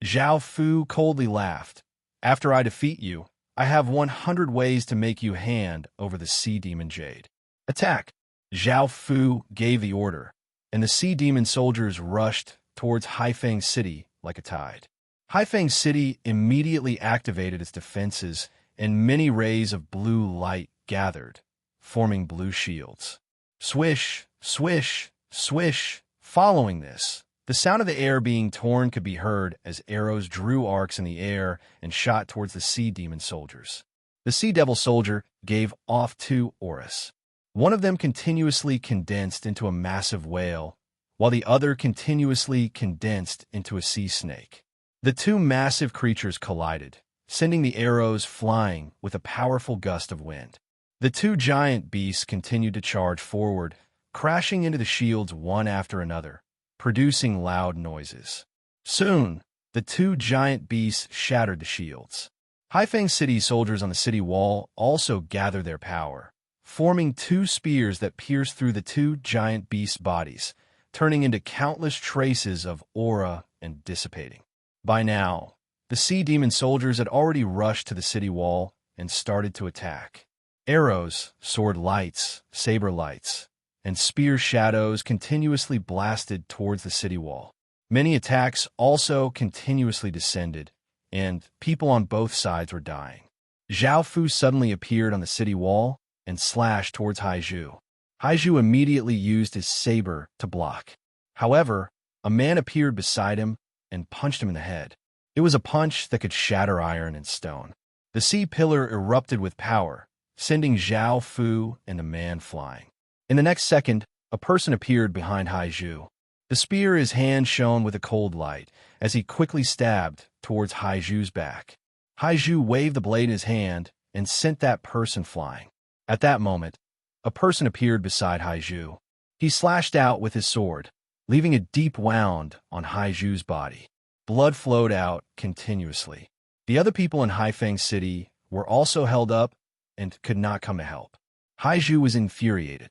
Zhao Fu coldly laughed. "After I defeat you, I have 100 ways to make you hand over the Sea Demon Jade. Attack!" Zhao Fu gave the order, and the Sea Demon soldiers rushed towards Haifeng City like a tide. Haifeng City immediately activated its defenses, and many rays of blue light gathered, forming blue shields. Swish, swish, swish. Following this, the sound of the air being torn could be heard as arrows drew arcs in the air and shot towards the Sea Demon soldiers. The Sea Devil soldier gave off 2 auras. One of them continuously condensed into a massive whale, while the other continuously condensed into a sea snake. The 2 massive creatures collided, sending the arrows flying with a powerful gust of wind. The 2 giant beasts continued to charge forward, crashing into the shields one after another, producing loud noises. Soon, the 2 giant beasts shattered the shields. Haifeng City soldiers on the city wall also gathered their power, forming 2 spears that pierced through the 2 giant beasts' bodies, turning into countless traces of aura and dissipating. By now, the Sea Demon soldiers had already rushed to the city wall and started to attack. Arrows, sword lights, saber lights, and spear shadows continuously blasted towards the city wall. Many attacks also continuously descended, and people on both sides were dying. Zhao Fu suddenly appeared on the city wall and slashed towards Haiju. Haiju immediately used his saber to block. However, a man appeared beside him and punched him in the head. It was a punch that could shatter iron and stone. The sea pillar erupted with power, sending Zhao Fu and the man flying. In the next second, a person appeared behind Haiju. The spear in his hand shone with a cold light as he quickly stabbed towards Haiju's back. Haiju waved the blade in his hand and sent that person flying. At that moment, a person appeared beside Haiju. He slashed out with his sword, leaving a deep wound on Haiju's body. Blood flowed out continuously. The other people in Haifeng City were also held up and could not come to help. Haiju was infuriated.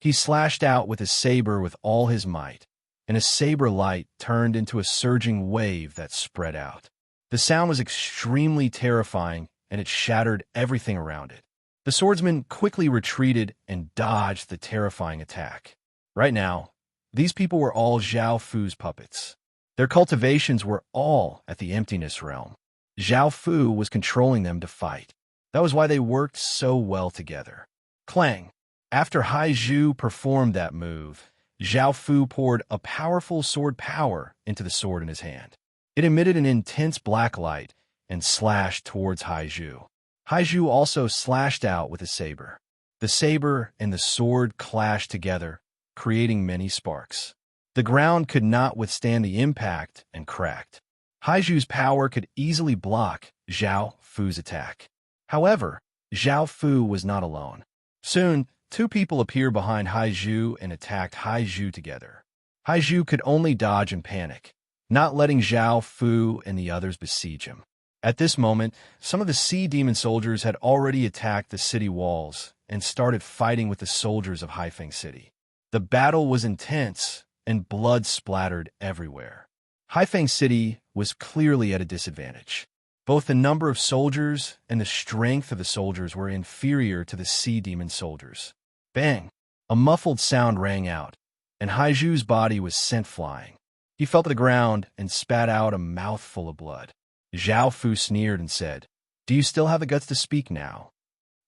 He slashed out with his saber with all his might, and his saber light turned into a surging wave that spread out. The sound was extremely terrifying, and it shattered everything around it. The swordsman quickly retreated and dodged the terrifying attack. Right now, these people were all Zhao Fu's puppets. Their cultivations were all at the emptiness realm. Zhao Fu was controlling them to fight. That was why they worked so well together. Clang! After Hai Zhu performed that move, Zhao Fu poured a powerful sword power into the sword in his hand. It emitted an intense black light and slashed towards Hai Zhu. Hai Zhu also slashed out with his saber. The saber and the sword clashed together, creating many sparks. The ground could not withstand the impact and cracked. Hai Zhu's power could easily block Zhao Fu's attack. However, Zhao Fu was not alone. Soon, two people appeared behind Hai Zhu and attacked Hai Zhu together. Hai Zhu could only dodge and panic, not letting Zhao Fu and the others besiege him. At this moment, some of the sea demon soldiers had already attacked the city walls and started fighting with the soldiers of Haifeng City. The battle was intense, and blood splattered everywhere. Haifeng City was clearly at a disadvantage. Both the number of soldiers and the strength of the soldiers were inferior to the sea demon soldiers. Bang! A muffled sound rang out, and Hai Zhu's body was sent flying. He fell to the ground and spat out a mouthful of blood. Zhao Fu sneered and said, "Do you still have the guts to speak now?"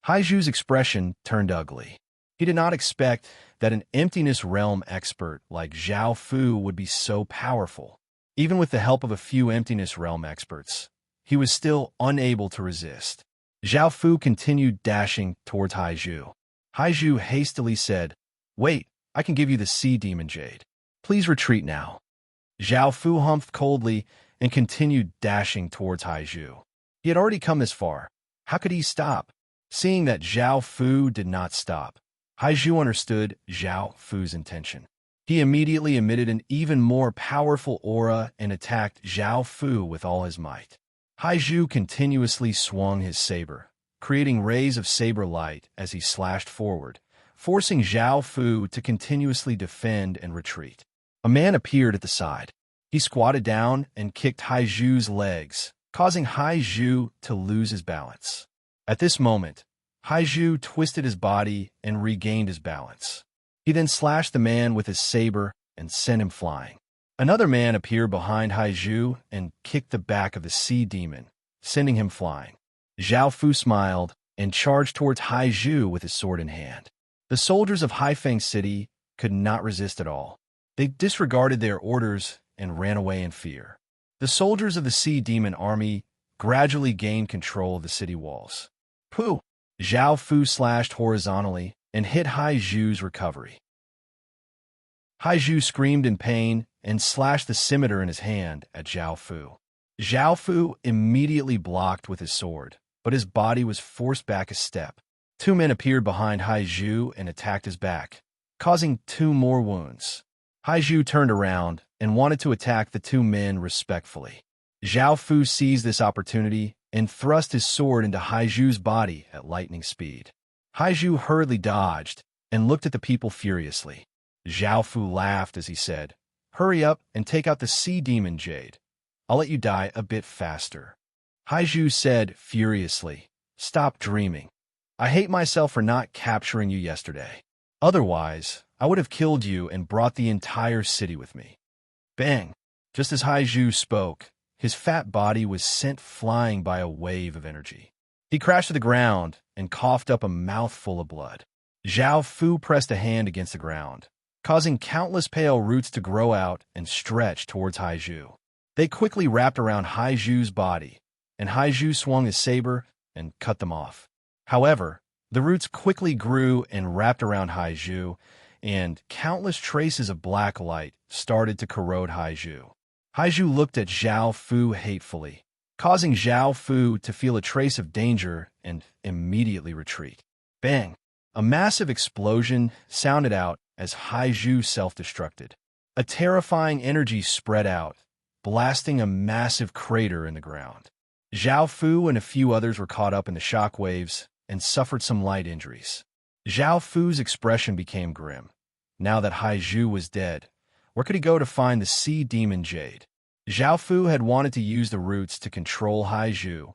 Hai Zhu's expression turned ugly. He did not expect that an emptiness realm expert like Zhao Fu would be so powerful. Even with the help of a few emptiness realm experts, he was still unable to resist. Zhao Fu continued dashing towards Hai Zhu. Hai Zhu hastily said, "Wait, I can give you the sea demon jade. Please retreat now." Zhao Fu humphed coldly and continued dashing towards Hai Zhu. He had already come this far. How could he stop? Seeing that Zhao Fu did not stop, Hai Zhu understood Zhao Fu's intention. He immediately emitted an even more powerful aura and attacked Zhao Fu with all his might. Hai Zhu continuously swung his saber, creating rays of saber light as he slashed forward, forcing Zhao Fu to continuously defend and retreat. A man appeared at the side. He squatted down and kicked Hai Zhu's legs, causing Hai Zhu to lose his balance. At this moment, Hai Zhu twisted his body and regained his balance. He then slashed the man with his saber and sent him flying. Another man appeared behind Hai Zhu and kicked the back of the sea demon, sending him flying. Zhao Fu smiled and charged towards Hai Zhu with his sword in hand. The soldiers of Haifeng City could not resist at all. They disregarded their orders and ran away in fear. The soldiers of the sea demon army gradually gained control of the city walls. Pooh! Zhao Fu slashed horizontally and hit Hai Zhu's recovery. Hai Zhu screamed in pain and slashed the scimitar in his hand at Zhao Fu. Zhao Fu immediately blocked with his sword, but his body was forced back a step. Two men appeared behind Hai Zhu and attacked his back, causing 2 more wounds. Hai Zhu turned around and wanted to attack the 2 men respectfully. Zhao Fu seized this opportunity and thrust his sword into Hai Zhu's body at lightning speed. Hai Zhu hurriedly dodged and looked at the people furiously. Zhao Fu laughed as he said, "Hurry up and take out the sea demon jade. I'll let you die a bit faster." Hai Zhu said furiously, "Stop dreaming. I hate myself for not capturing you yesterday. Otherwise, I would have killed you and brought the entire city with me." Bang! Just as Hai Zhu spoke, his fat body was sent flying by a wave of energy. He crashed to the ground and coughed up a mouthful of blood. Zhao Fu pressed a hand against the ground, causing countless pale roots to grow out and stretch towards Hai Zhu. They quickly wrapped around Hai Zhu's body, and Hai Zhu swung his saber and cut them off. However, the roots quickly grew and wrapped around Hai Zhu, and countless traces of black light started to corrode Hai Zhu. Hai Zhu looked at Zhao Fu hatefully, causing Zhao Fu to feel a trace of danger and immediately retreat. Bang! A massive explosion sounded out as Hai Zhu self-destructed. A terrifying energy spread out, blasting a massive crater in the ground. Zhao Fu and a few others were caught up in the shock waves and suffered some light injuries. Zhao Fu's expression became grim. Now that Hai Zhu was dead, where could he go to find the sea demon Jade? Zhao Fu had wanted to use the roots to control Hai Zhu,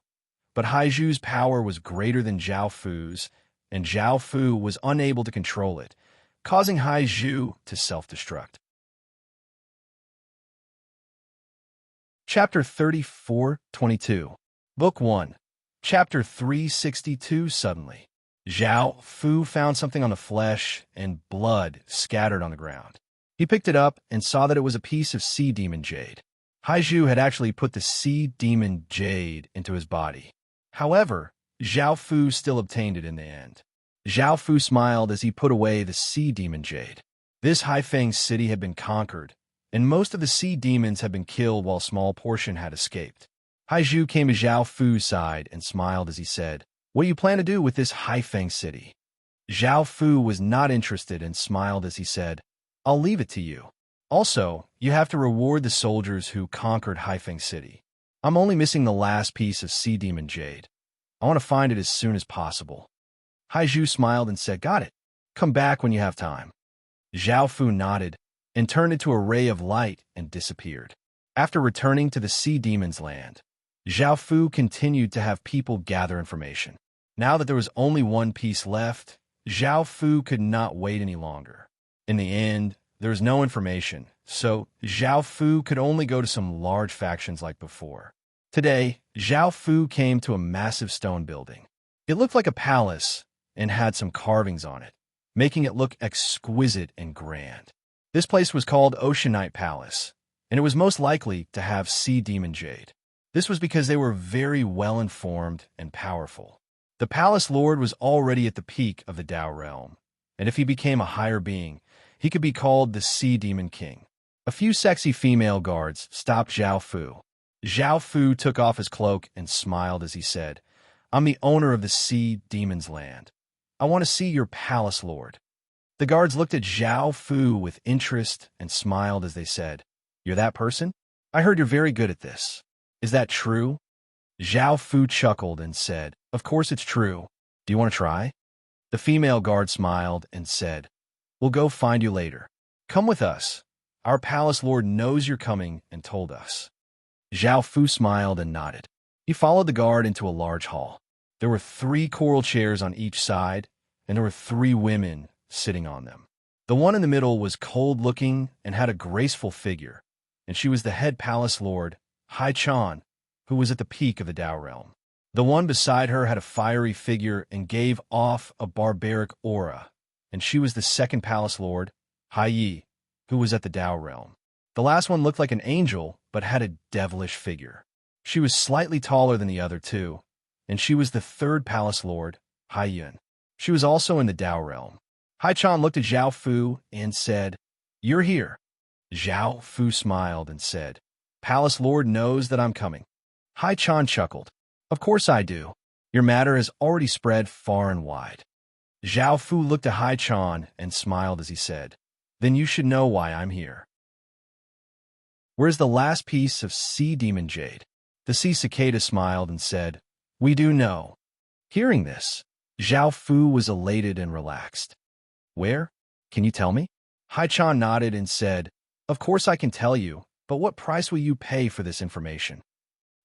but Hai Zhu's power was greater than Zhao Fu's, and Zhao Fu was unable to control it, causing Hai Zhu to self-destruct. Chapter 34-22 Book 1 Chapter 362 Suddenly, Zhao Fu found something on the flesh and blood scattered on the ground. He picked it up and saw that it was a piece of sea demon jade. Hai Zhu had actually put the sea demon jade into his body. However, Zhao Fu still obtained it in the end. Zhao Fu smiled as he put away the sea demon jade. This Haifeng city had been conquered, and most of the sea demons had been killed while a small portion had escaped. Hai Zhu came to Zhao Fu's side and smiled as he said, "What do you plan to do with this Haifeng city?" Zhao Fu was not interested and smiled as he said, "I'll leave it to you. Also, you have to reward the soldiers who conquered Haifeng City. I'm only missing the last piece of sea demon jade. I want to find it as soon as possible." Hai Zhu smiled and said, "Got it. Come back when you have time." Zhao Fu nodded and turned into a ray of light and disappeared. After returning to the sea demon's land, Zhao Fu continued to have people gather information. Now that there was only one piece left, Zhao Fu could not wait any longer. In the end, there was no information, so Zhao Fu could only go to some large factions like before. Today, Zhao Fu came to a massive stone building. It looked like a palace and had some carvings on it, making it look exquisite and grand. This place was called Oceanite Palace, and it was most likely to have sea demon jade. This was because they were very well-informed and powerful. The palace lord was already at the peak of the Tao realm, and if he became a higher being, he could be called the Sea Demon King. A few sexy female guards stopped Zhao Fu. Zhao Fu took off his cloak and smiled as he said, "I'm the owner of the Sea Demon's land. I want to see your palace lord." The guards looked at Zhao Fu with interest and smiled as they said, "You're that person? I heard you're very good at this. Is that true?" Zhao Fu chuckled and said, "Of course it's true. Do you want to try?" The female guard smiled and said, "We'll go find you later. Come with us. Our palace lord knows you're coming and told us." Zhao Fu smiled and nodded. He followed the guard into a large hall. There were 3 coral chairs on each side, and there were 3 women sitting on them. The one in the middle was cold-looking and had a graceful figure, and she was the head palace lord, Hai Chan, who was at the peak of the Tao realm. The one beside her had a fiery figure and gave off a barbaric aura, and she was the second palace lord, Hai Yi, who was at the Tao realm. The last one looked like an angel, but had a devilish figure. She was slightly taller than the other 2, and she was the third palace lord, Hai Yun. She was also in the Tao realm. Hai Chan looked at Zhao Fu and said, "You're here." Zhao Fu smiled and said, "Palace lord knows that I'm coming." Hai Chan chuckled. "Of course I do. Your matter has already spread far and wide." Zhao Fu looked at Hai Chan and smiled as he said, "Then you should know why I'm here." "Where's the last piece of sea demon jade?" The sea cicada smiled and said, "We do know." Hearing this, Zhao Fu was elated and relaxed. "Where? Can you tell me?" Hai Chan nodded and said, "Of course I can tell you, but what price will you pay for this information?"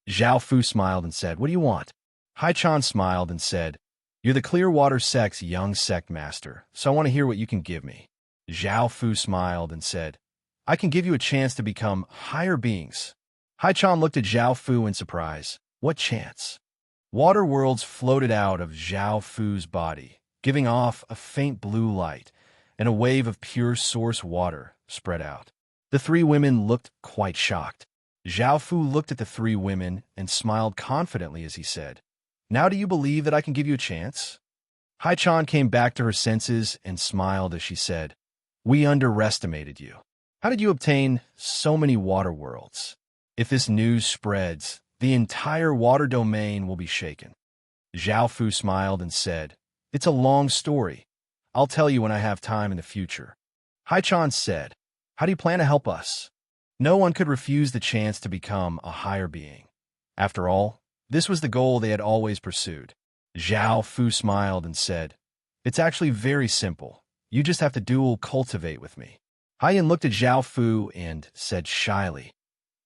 Zhao Fu smiled and said, "What do you want?" Hai Chan smiled and said, "You're the Clearwater sect's young sect master, so I want to hear what you can give me." Zhao Fu smiled and said, "I can give you a chance to become higher beings." Hai Chan looked at Zhao Fu in surprise. What chance? Water worlds floated out of Zhao Fu's body, giving off a faint blue light, and a wave of pure source water spread out. The 3 women looked quite shocked. Zhao Fu looked at the 3 women and smiled confidently as he said, "Now do you believe that I can give you a chance?" Hai Chan came back to her senses and smiled as she said, "We underestimated you. How did you obtain so many water worlds? If this news spreads, the entire water domain will be shaken." Zhao Fu smiled and said, "It's a long story. I'll tell you when I have time in the future." Hai Chan said, "How do you plan to help us?" No one could refuse the chance to become a higher being. After all, this was the goal they had always pursued. Zhao Fu smiled and said, It's actually very simple. You just have to dual cultivate with me. Haiyan looked at Zhao Fu and said shyly,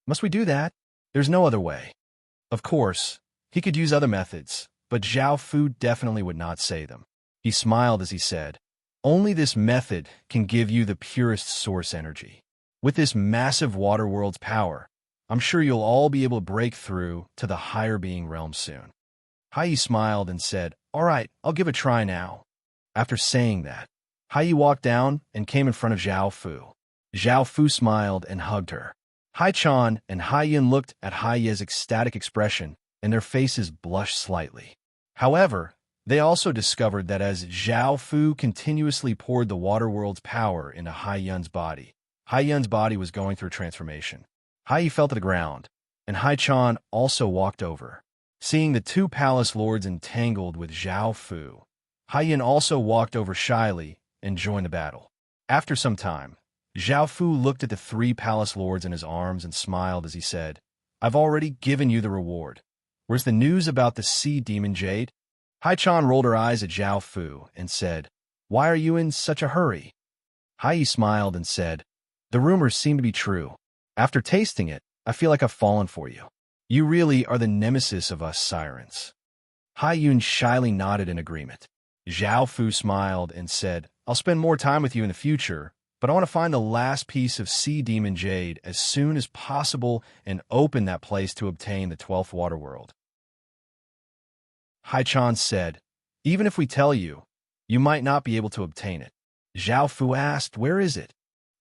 Must we do that? There's no other way. Of course, he could use other methods, but Zhao Fu definitely would not say them. He smiled as he said, Only this method can give you the purest source energy. With this massive water world's power, I'm sure you'll all be able to break through to the higher being realm soon. Hai smiled and said, All right, I'll give it a try now. After saying that, Hai walked down and came in front of Zhao Fu. Zhao Fu smiled and hugged her. Hai Chan and Hai Yin looked at Hai Ye's ecstatic expression, and their faces blushed slightly. However, they also discovered that as Zhao Fu continuously poured the water world's power into Hai Yun's body, Hai Yun's body was going through a transformation. Hai fell to the ground, and Hai Chan also walked over. Seeing the two palace lords entangled with Zhao Fu, Hai Yin also walked over shyly and joined the battle. After some time, Zhao Fu looked at the three palace lords in his arms and smiled as he said, I've already given you the reward. Where's the news about the sea demon jade? Hai Chan rolled her eyes at Zhao Fu and said, Why are you in such a hurry? Hai smiled and said, The rumors seem to be true. After tasting it, I feel like I've fallen for you. You really are the nemesis of us sirens. Hai Yun shyly nodded in agreement. Zhao Fu smiled and said, I'll spend more time with you in the future, but I want to find the last piece of sea demon jade as soon as possible and open that place to obtain the 12th water world. Hai Chan said, Even if we tell you, you might not be able to obtain it. Zhao Fu asked, Where is it?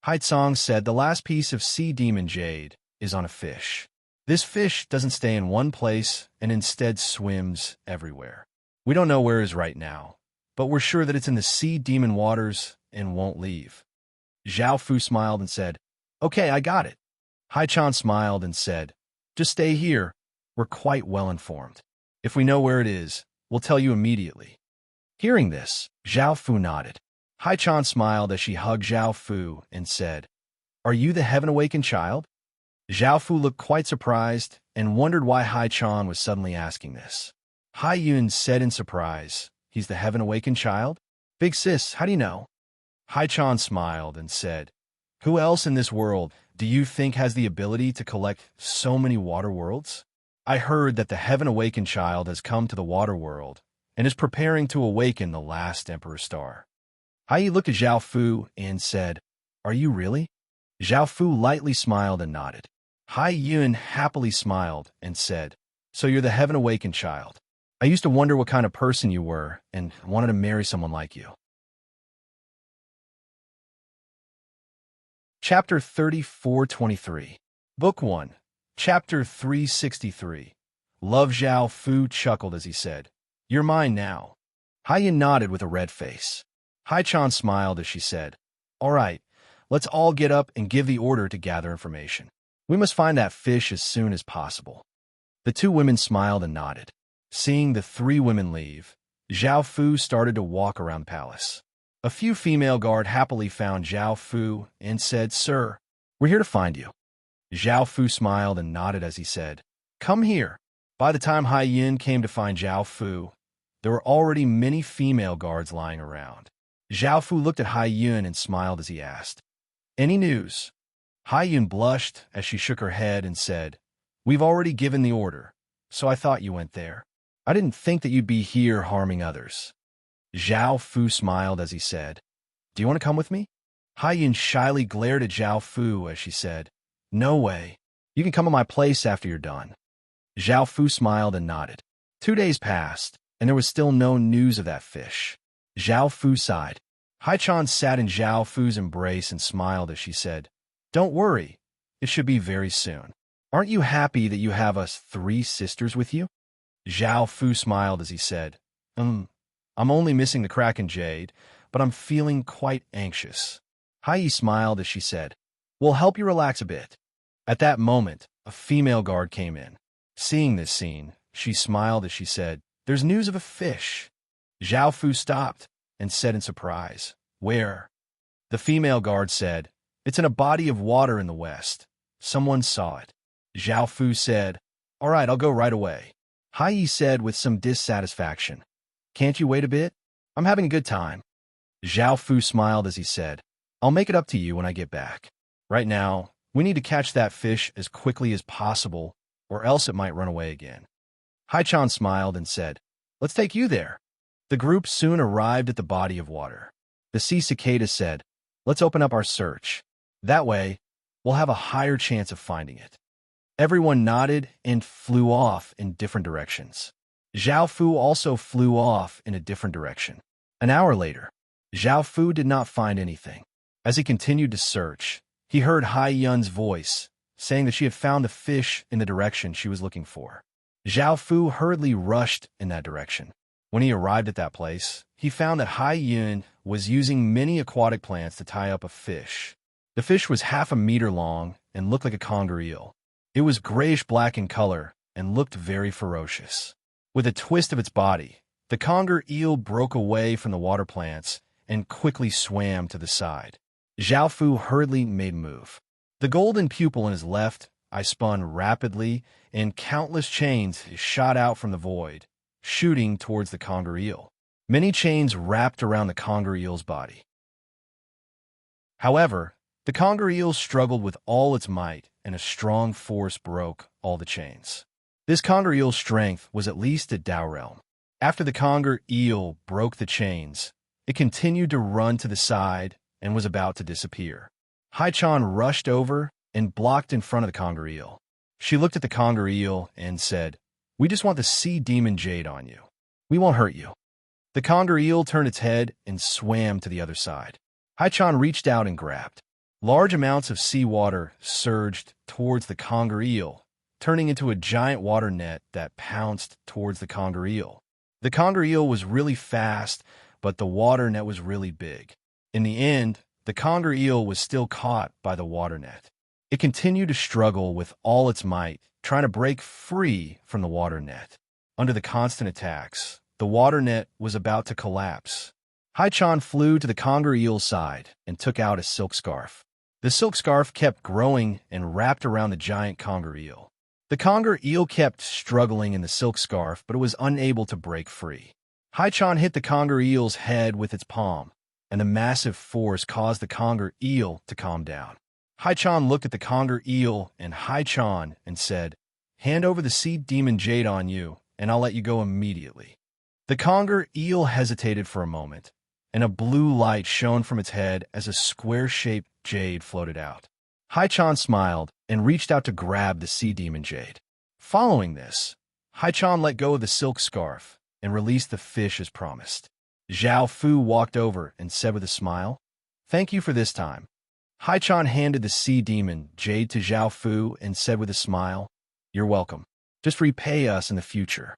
Hai Tsong said, The last piece of sea demon jade is on a fish. This fish doesn't stay in one place and instead swims everywhere. We don't know where it is right now, but we're sure that it's in the sea demon waters and won't leave. Zhao Fu smiled and said, Okay, I got it. Hai Chan smiled and said, Just stay here. We're quite well informed. If we know where it is, we'll tell you immediately. Hearing this, Zhao Fu nodded. Hai Chan smiled as she hugged Zhao Fu and said, Are you the heaven-awakened child? Zhao Fu looked quite surprised and wondered why Hai Chan was suddenly asking this. Hai Yun said in surprise, He's the heaven-awakened child? Big sis, how do you know? Hai Chan smiled and said, Who else in this world do you think has the ability to collect so many water worlds? I heard that the heaven-awakened child has come to the water world and is preparing to awaken the last Emperor Star. Hai looked at Zhao Fu and said, Are you really? Zhao Fu lightly smiled and nodded. Hai Yun happily smiled and said, So you're the heaven-awakened child. I used to wonder what kind of person you were and wanted to marry someone like you. Chapter 3423 Book 1 Chapter 363 Love Zhao Fu chuckled as he said, You're mine now. Hai Yin nodded with a red face. Hai Chan smiled as she said, All right, let's all get up and give the order to gather information. We must find that fish as soon as possible. The two women smiled and nodded. Seeing the three women leave, Zhao Fu started to walk around the palace. A few female guard happily found Zhao Fu and said, Sir, we're here to find you. Zhao Fu smiled and nodded as he said, Come here. By the time Hai Yin came to find Zhao Fu, there were already many female guards lying around. Zhao Fu looked at Hai Yun and smiled as he asked, Any news? Hai Yun blushed as she shook her head and said, We've already given the order, so I thought you went there. I didn't think that you'd be here harming others. Zhao Fu smiled as he said, Do you want to come with me? Hai Yun shyly glared at Zhao Fu as she said, No way. You can come to my place after you're done. Zhao Fu smiled and nodded. 2 days passed, and there was still no news of that fish. Zhao Fu sighed. Hai Chan sat in Zhao Fu's embrace and smiled as she said, Don't worry. It should be very soon. Aren't you happy that you have us 3 sisters with you? Zhao Fu smiled as he said, I'm only missing the Kraken Jade, but I'm feeling quite anxious. Hai smiled as she said, We'll help you relax a bit. At that moment, a female guard came in. Seeing this scene, she smiled as she said, There's news of a fish. Zhao Fu stopped and said in surprise, Where? The female guard said, It's in a body of water in the west. Someone saw it. Zhao Fu said, All right, I'll go right away. Hai said with some dissatisfaction, Can't you wait a bit? I'm having a good time. Zhao Fu smiled as he said, I'll make it up to you when I get back. Right now, we need to catch that fish as quickly as possible, or else it might run away again. Haichan smiled and said, Let's take you there. The group soon arrived at the body of water. The sea cicada said, Let's open up our search. That way, we'll have a higher chance of finding it. Everyone nodded and flew off in different directions. Zhao Fu also flew off in a different direction. An hour later, Zhao Fu did not find anything. As he continued to search, he heard Hai Yun's voice, saying that she had found the fish in the direction she was looking for. Zhao Fu hurriedly rushed in that direction. When he arrived at that place, he found that Hai Yun was using many aquatic plants to tie up a fish. The fish was half a meter long and looked like a conger eel. It was grayish-black in color and looked very ferocious. With a twist of its body, the conger eel broke away from the water plants and quickly swam to the side. Zhao Fu hurriedly made a move. The golden pupil in his left eye spun rapidly, and countless chains shot out from the void, shooting towards the conger eel. Many chains wrapped around the conger eel's body. However, the conger eel struggled with all its might, and a strong force broke all the chains. This conger eel's strength was at least at Dao realm. After the conger eel broke the chains, it continued to run to the side and was about to disappear. Haichan rushed over and blocked in front of the conger eel. She looked at the conger eel and said, We just want the sea demon jade on you. We won't hurt you. The conger eel turned its head and swam to the other side. Haichan reached out and grabbed. Large amounts of seawater surged towards the conger eel, turning into a giant water net that pounced towards the conger eel. The conger eel was really fast, but the water net was really big. In the end, the conger eel was still caught by the water net. It continued to struggle with all its might, trying to break free from the water net. Under the constant attacks, the water net was about to collapse. Haichan flew to the conger eel's side and took out a silk scarf. The silk scarf kept growing and wrapped around the giant conger eel. The conger eel kept struggling in the silk scarf, but it was unable to break free. Haichan hit the conger eel's head with its palm, and the massive force caused the conger eel to calm down. Haichan looked at the conger eel and Haichan and said, Hand over the sea demon jade on you, and I'll let you go immediately. The conger eel hesitated for a moment, and a blue light shone from its head as a square-shaped jade floated out. Haichan smiled and reached out to grab the sea demon jade. Following this, Haichan let go of the silk scarf and released the fish as promised. Zhao Fu walked over and said with a smile, Thank you for this time. Haichan handed the sea demon jade to Zhao Fu and said with a smile, You're welcome. Just repay us in the future.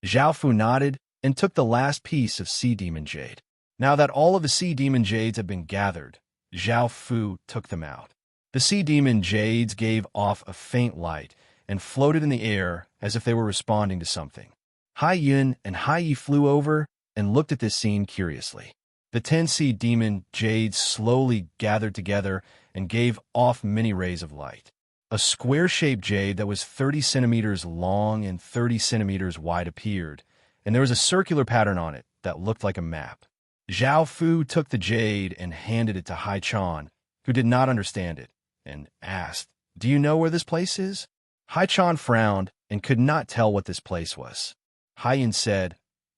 Zhao Fu nodded and took the last piece of sea demon jade. Now that all of the sea demon jades had been gathered, Zhao Fu took them out. The sea demon jades gave off a faint light and floated in the air as if they were responding to something. Hai Yun and Hai Yi flew over and looked at this scene curiously. The 10 sea demon jades slowly gathered together and gave off many rays of light. A square-shaped jade that was 30 centimeters long and 30 centimeters wide appeared, and there was a circular pattern on it that looked like a map. Zhao Fu took the jade and handed it to Haichan, who did not understand it, and asked, Do you know where this place is? Haichan frowned and could not tell what this place was. Haiyan said,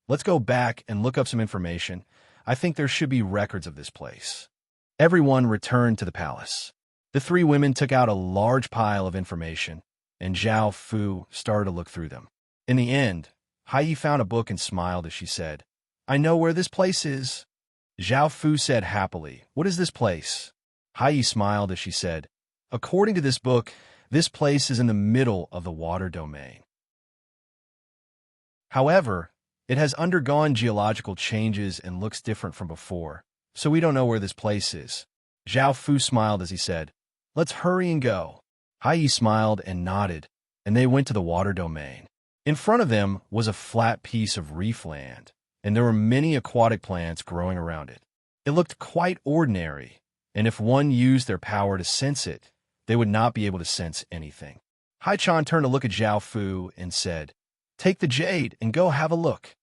Let's go back and look up some information. I think there should be records of this place. Everyone returned to the palace. The 3 women took out a large pile of information, and Zhao Fu started to look through them. In the end, Hai Yi found a book and smiled as she said, I know where this place is. Zhao Fu said happily, What is this place? Hai Yi smiled as she said, According to this book, this place is in the middle of the water domain. However, it has undergone geological changes and looks different from before, so we don't know where this place is. Zhao Fu smiled as he said, Let's hurry and go. Hai Yi smiled and nodded, and they went to the water domain. In front of them was a flat piece of reef land, and there were many aquatic plants growing around it. It looked quite ordinary, and if one used their power to sense it, they would not be able to sense anything. Haichan turned to look at Zhao Fu and said, Take the jade and go have a look.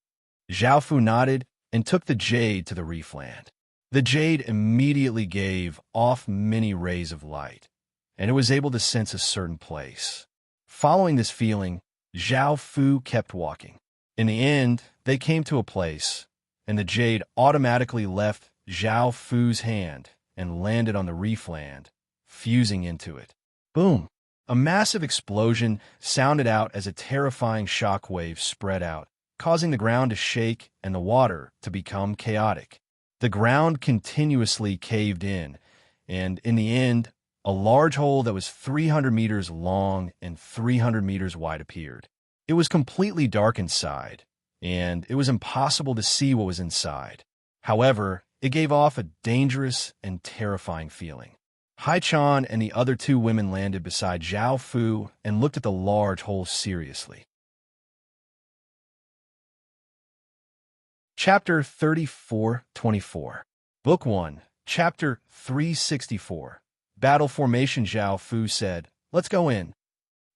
Zhao Fu nodded and took the jade to the reef land. The jade immediately gave off many rays of light, and it was able to sense a certain place. Following this feeling, Zhao Fu kept walking. In the end, they came to a place, and the jade automatically left Zhao Fu's hand and landed on the reef land, fusing into it. Boom! A massive explosion sounded out as a terrifying shock wave spread out, causing the ground to shake and the water to become chaotic. The ground continuously caved in, and in the end, a large hole that was 300 meters long and 300 meters wide appeared. It was completely dark inside, and it was impossible to see what was inside. However, it gave off a dangerous and terrifying feeling. Hai Chan and the other two women landed beside Zhao Fu and looked at the large hole seriously. Chapter 34-24. Book 1, Chapter 364. Battle Formation. Zhao Fu said, "Let's go in."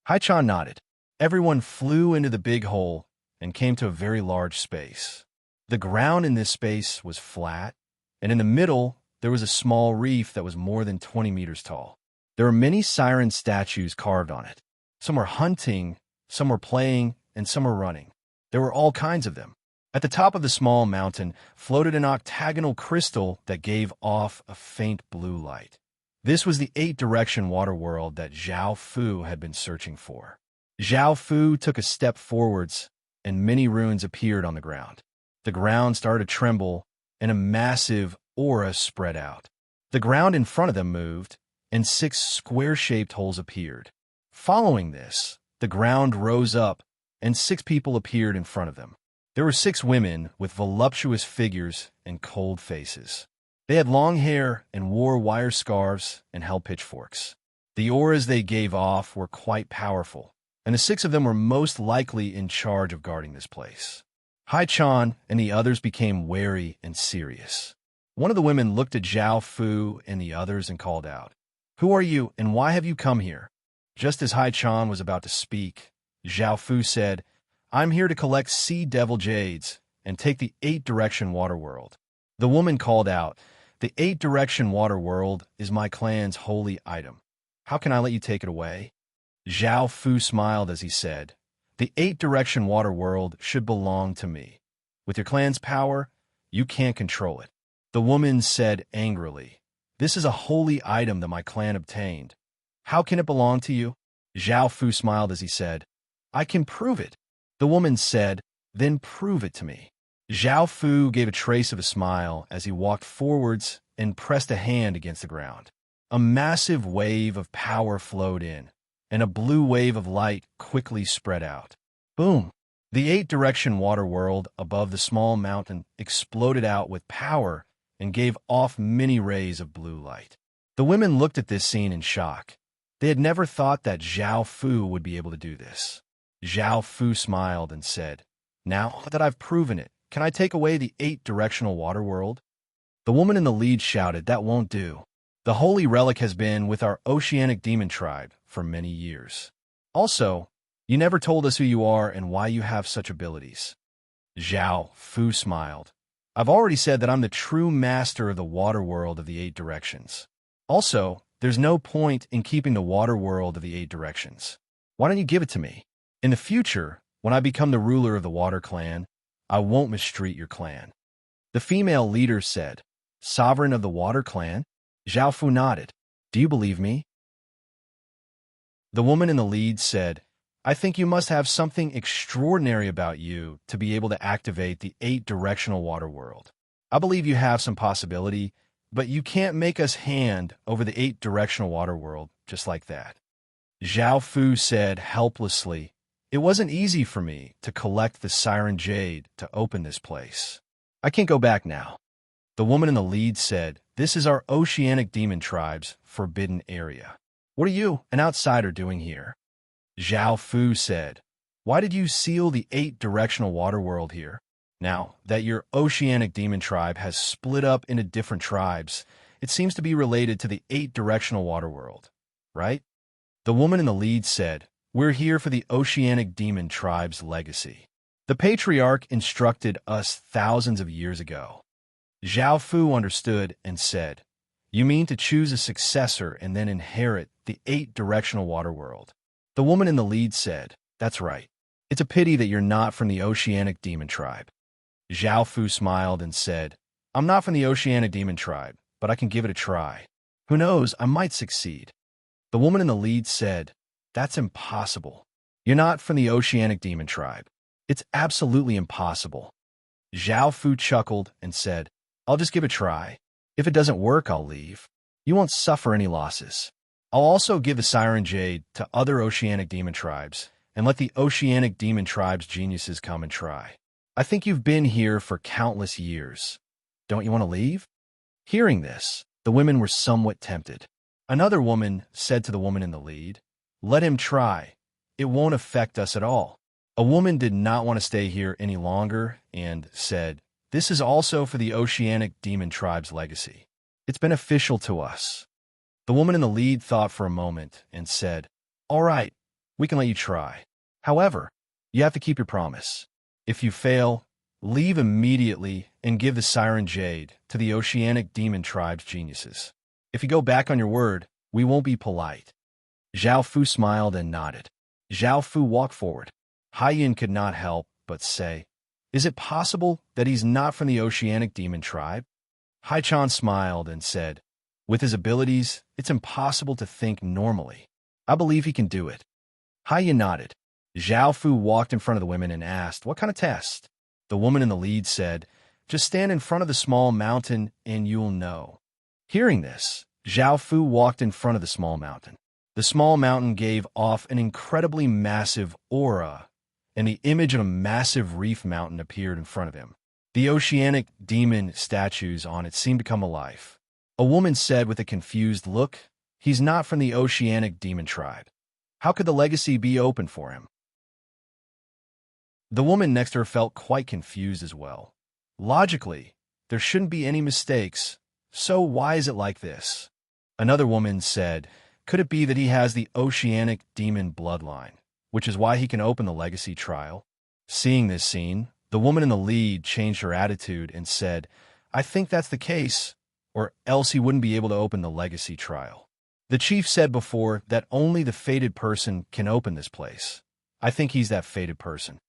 Hai Chan nodded. Everyone flew into the big hole and came to a very large space. The ground in this space was flat, and in the middle, there was a small reef that was more than 20 meters tall. There were many siren statues carved on it. Some were hunting, some were playing, and some were running. There were all kinds of them. At the top of the small mountain floated an octagonal crystal that gave off a faint blue light. This was the 8-direction water world that Zhao Fu had been searching for. Zhao Fu took a step forwards, and many runes appeared on the ground. The ground started to tremble, and a massive aura spread out. The ground in front of them moved, and 6 square-shaped holes appeared. Following this, the ground rose up, and 6 people appeared in front of them. There were 6 women with voluptuous figures and cold faces. They had long hair and wore wire scarves and held pitchforks. The auras they gave off were quite powerful, and the 6 of them were most likely in charge of guarding this place. Hai Chan and the others became wary and serious. One of the women looked at Zhao Fu and the others and called out, "Who are you, and why have you come here?" Just as Hai Chan was about to speak, Zhao Fu said, "I'm here to collect sea devil jades and take the 8-direction water world." The woman called out, "The 8-direction water world is my clan's holy item. How can I let you take it away?" Zhao Fu smiled as he said, "The 8-direction water world should belong to me. With your clan's power, you can't control it." The woman said angrily, "This is a holy item that my clan obtained. How can it belong to you?" Zhao Fu smiled as he said, "I can prove it." The woman said, "Then prove it to me." Zhao Fu gave a trace of a smile as he walked forwards and pressed a hand against the ground. A massive wave of power flowed in, and a blue wave of light quickly spread out. Boom! The 8-direction water world above the small mountain exploded out with power and gave off many rays of blue light. The women looked at this scene in shock. They had never thought that Zhao Fu would be able to do this. Zhao Fu smiled and said, "Now that I've proven it, can I take away the 8-directional water world?" The woman in the lead shouted, "That won't do. The holy relic has been with our oceanic demon tribe for many years. Also, you never told us who you are and why you have such abilities." Zhao Fu smiled. "I've already said that I'm the true master of the water world of the 8 directions. Also, there's no point in keeping the water world of the 8 directions. Why don't you give it to me? In the future, when I become the ruler of the water clan, I won't mistreat your clan." The female leader said, "Sovereign of the water clan?" Zhao Fu nodded. "Do you believe me?" The woman in the lead said, "I think you must have something extraordinary about you to be able to activate the 8-directional water world. I believe you have some possibility, but you can't make us hand over the 8-directional water world just like that." Zhao Fu said helplessly, "It wasn't easy for me to collect the siren jade to open this place. I can't go back now." The woman in the lead said, "This is our oceanic demon tribe's forbidden area. What are you, an outsider, doing here?" Zhao Fu said, "Why did you seal the 8-directional water world here? Now that your oceanic demon tribe has split up into different tribes, it seems to be related to the 8-directional water world, right?" The woman in the lead said, "We're here for the oceanic demon tribe's legacy. The patriarch instructed us thousands of years ago. Zhao Fu understood and said, "You mean to choose a successor and then inherit the 8-directional water world?" The woman in the lead said, "That's right. It's a pity that you're not from the Oceanic Demon Tribe." Zhao Fu smiled and said, "I'm not from the Oceanic Demon Tribe, but I can give it a try. Who knows, I might succeed." The woman in the lead said, "That's impossible. You're not from the Oceanic Demon Tribe. It's absolutely impossible." Zhao Fu chuckled and said, "I'll just give it a try. If it doesn't work, I'll leave. You won't suffer any losses. I'll also give the Siren Jade to other Oceanic Demon Tribes and let the Oceanic Demon Tribe's geniuses come and try. I think you've been here for countless years. Don't you want to leave?" Hearing this, the women were somewhat tempted. Another woman said to the woman in the lead, "Let him try. It won't affect us at all." A woman did not want to stay here any longer and said, "This is also for the Oceanic Demon Tribe's legacy. It's beneficial to us." The woman in the lead thought for a moment and said, "All right, we can let you try. However, you have to keep your promise. If you fail, leave immediately and give the Siren Jade to the Oceanic Demon Tribe's geniuses. If you go back on your word, we won't be polite." Zhao Fu smiled and nodded. Zhao Fu walked forward. Haiyan could not help but say, "Is it possible that he's not from the Oceanic Demon Tribe?" Haichan smiled and said, "With his abilities, it's impossible to think normally. I believe he can do it." Haiyan nodded. Zhao Fu walked in front of the women and asked, "What kind of test?" The woman in the lead said, "Just stand in front of the small mountain and you'll know." Hearing this, Zhao Fu walked in front of the small mountain. The small mountain gave off an incredibly massive aura, and the image of a massive reef mountain appeared in front of him. The Oceanic Demon statues on it seemed to come alive. A woman said with a confused look, "He's not from the Oceanic Demon Tribe. How could the legacy be open for him?" The woman next to her felt quite confused as well. Logically, there shouldn't be any mistakes, so why is it like this? Another woman said, "Could it be that he has the Oceanic Demon bloodline, which is why he can open the legacy trial?" Seeing this scene, the woman in the lead changed her attitude and said, "I think that's the case, or else he wouldn't be able to open the legacy trial. The chief said before that only the fated person can open this place. I think he's that fated person."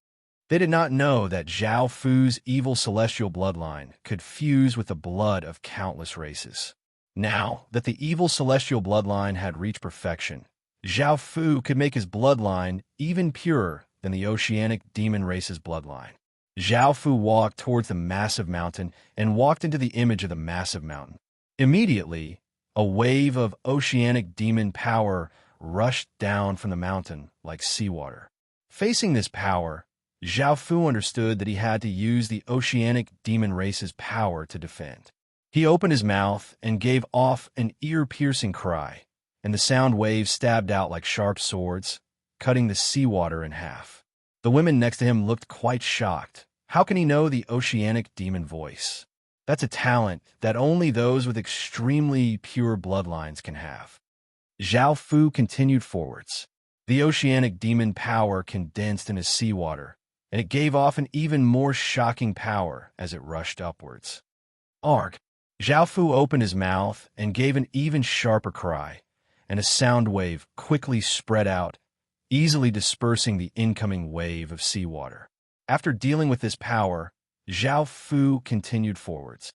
They did not know that Zhao Fu's evil celestial bloodline could fuse with the blood of countless races. Now that the evil celestial bloodline had reached perfection, Zhao Fu could make his bloodline even purer than the Oceanic Demon race's bloodline. Zhao Fu walked towards the massive mountain and walked into the image of the massive mountain. Immediately, a wave of Oceanic Demon power rushed down from the mountain like seawater. Facing this power, Zhao Fu understood that he had to use the Oceanic Demon race's power to defend. He opened his mouth and gave off an ear-piercing cry, and the sound waves stabbed out like sharp swords, cutting the seawater in half. The women next to him looked quite shocked. How can he know the Oceanic Demon voice? That's a talent that only those with extremely pure bloodlines can have. Zhao Fu continued forwards. The Oceanic Demon power condensed into seawater, and it gave off an even more shocking power as it rushed upwards. Arg! Zhao Fu opened his mouth and gave an even sharper cry, and a sound wave quickly spread out, easily dispersing the incoming wave of seawater. After dealing with this power, Zhao Fu continued forwards.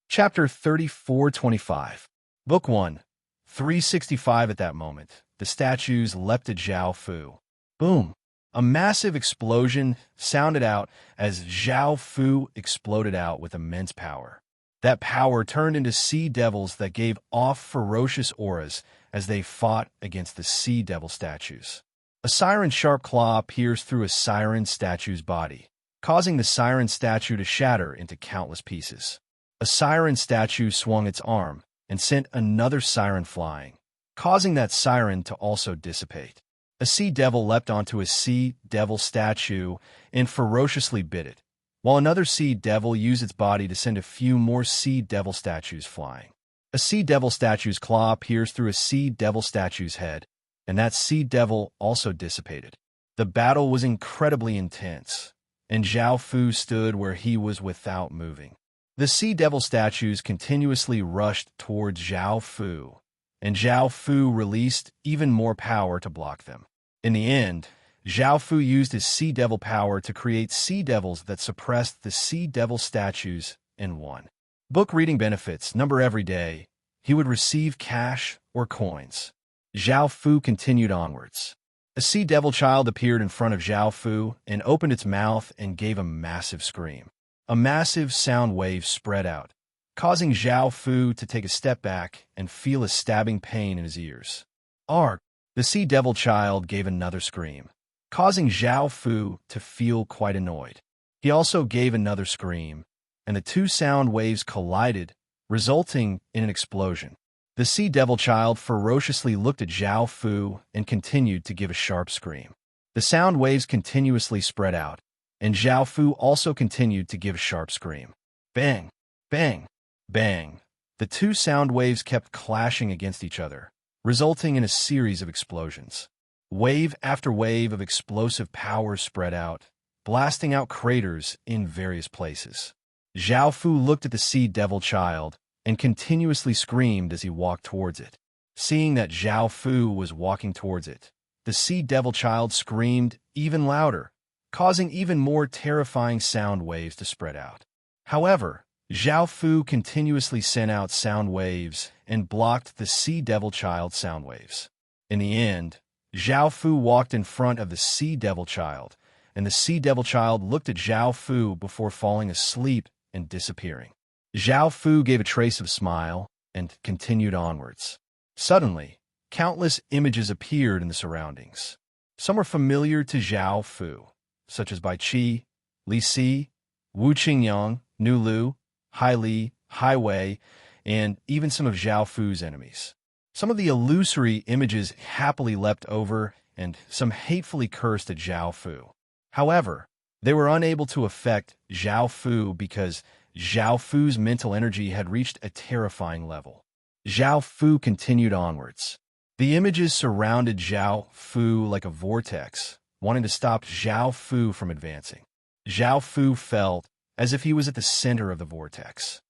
Chapter 34-25. Book 1. 365 At that moment, the statues leapt at Zhao Fu. Boom! A massive explosion sounded out as Zhao Fu exploded out with immense power. That power turned into sea devils that gave off ferocious auras as they fought against the sea devil statues. A siren's sharp claw pierced through a siren statue's body, causing the siren statue to shatter into countless pieces. A siren statue swung its arm and sent another siren flying, causing that siren to also dissipate. A sea devil leapt onto a sea devil statue and ferociously bit it, while another sea devil used its body to send a few more sea devil statues flying. A sea devil statue's claw pierced through a sea devil statue's head, and that sea devil also dissipated. The battle was incredibly intense, and Zhao Fu stood where he was without moving. The sea devil statues continuously rushed towards Zhao Fu, and Zhao Fu released even more power to block them. In the end, Zhao Fu used his sea devil power to create sea devils that suppressed the sea devil statues and won. Book reading benefits: number every day. He would receive cash or coins. Zhao Fu continued onwards. A sea devil child appeared in front of Zhao Fu and opened its mouth and gave a massive scream. A massive sound wave spread out, causing Zhao Fu to take a step back and feel a stabbing pain in his ears. Arg! The sea devil child gave another scream, causing Zhao Fu to feel quite annoyed. He also gave another scream, and the two sound waves collided, resulting in an explosion. The sea devil child ferociously looked at Zhao Fu and continued to give a sharp scream. The sound waves continuously spread out, and Zhao Fu also continued to give a sharp scream. Bang! Bang! Bang! The two sound waves kept clashing against each other, resulting in a series of explosions. Wave after wave of explosive power spread out, blasting out craters in various places. Zhao Fu looked at the sea devil child and continuously screamed as he walked towards it. Seeing that Zhao Fu was walking towards it, the sea devil child screamed even louder, causing even more terrifying sound waves to spread out. However, Zhao Fu continuously sent out sound waves and blocked the sea devil child's sound waves. In the end, Zhao Fu walked in front of the sea devil child, and the sea devil child looked at Zhao Fu before falling asleep and disappearing. Zhao Fu gave a trace of smile and continued onwards. Suddenly, countless images appeared in the surroundings. Some were familiar to Zhao Fu, such as Bai Qi, Li Si, Wu Qingyang, Nu Lu, Hai Li, Hai Wei, and even some of Zhao Fu's enemies. Some of the illusory images happily leapt over, and some hatefully cursed at Zhao Fu. However, they were unable to affect Zhao Fu because Zhao Fu's mental energy had reached a terrifying level. Zhao Fu continued onwards. The images surrounded Zhao Fu like a vortex, wanting to stop Zhao Fu from advancing. Zhao Fu felt as if he was at the center of the vortex.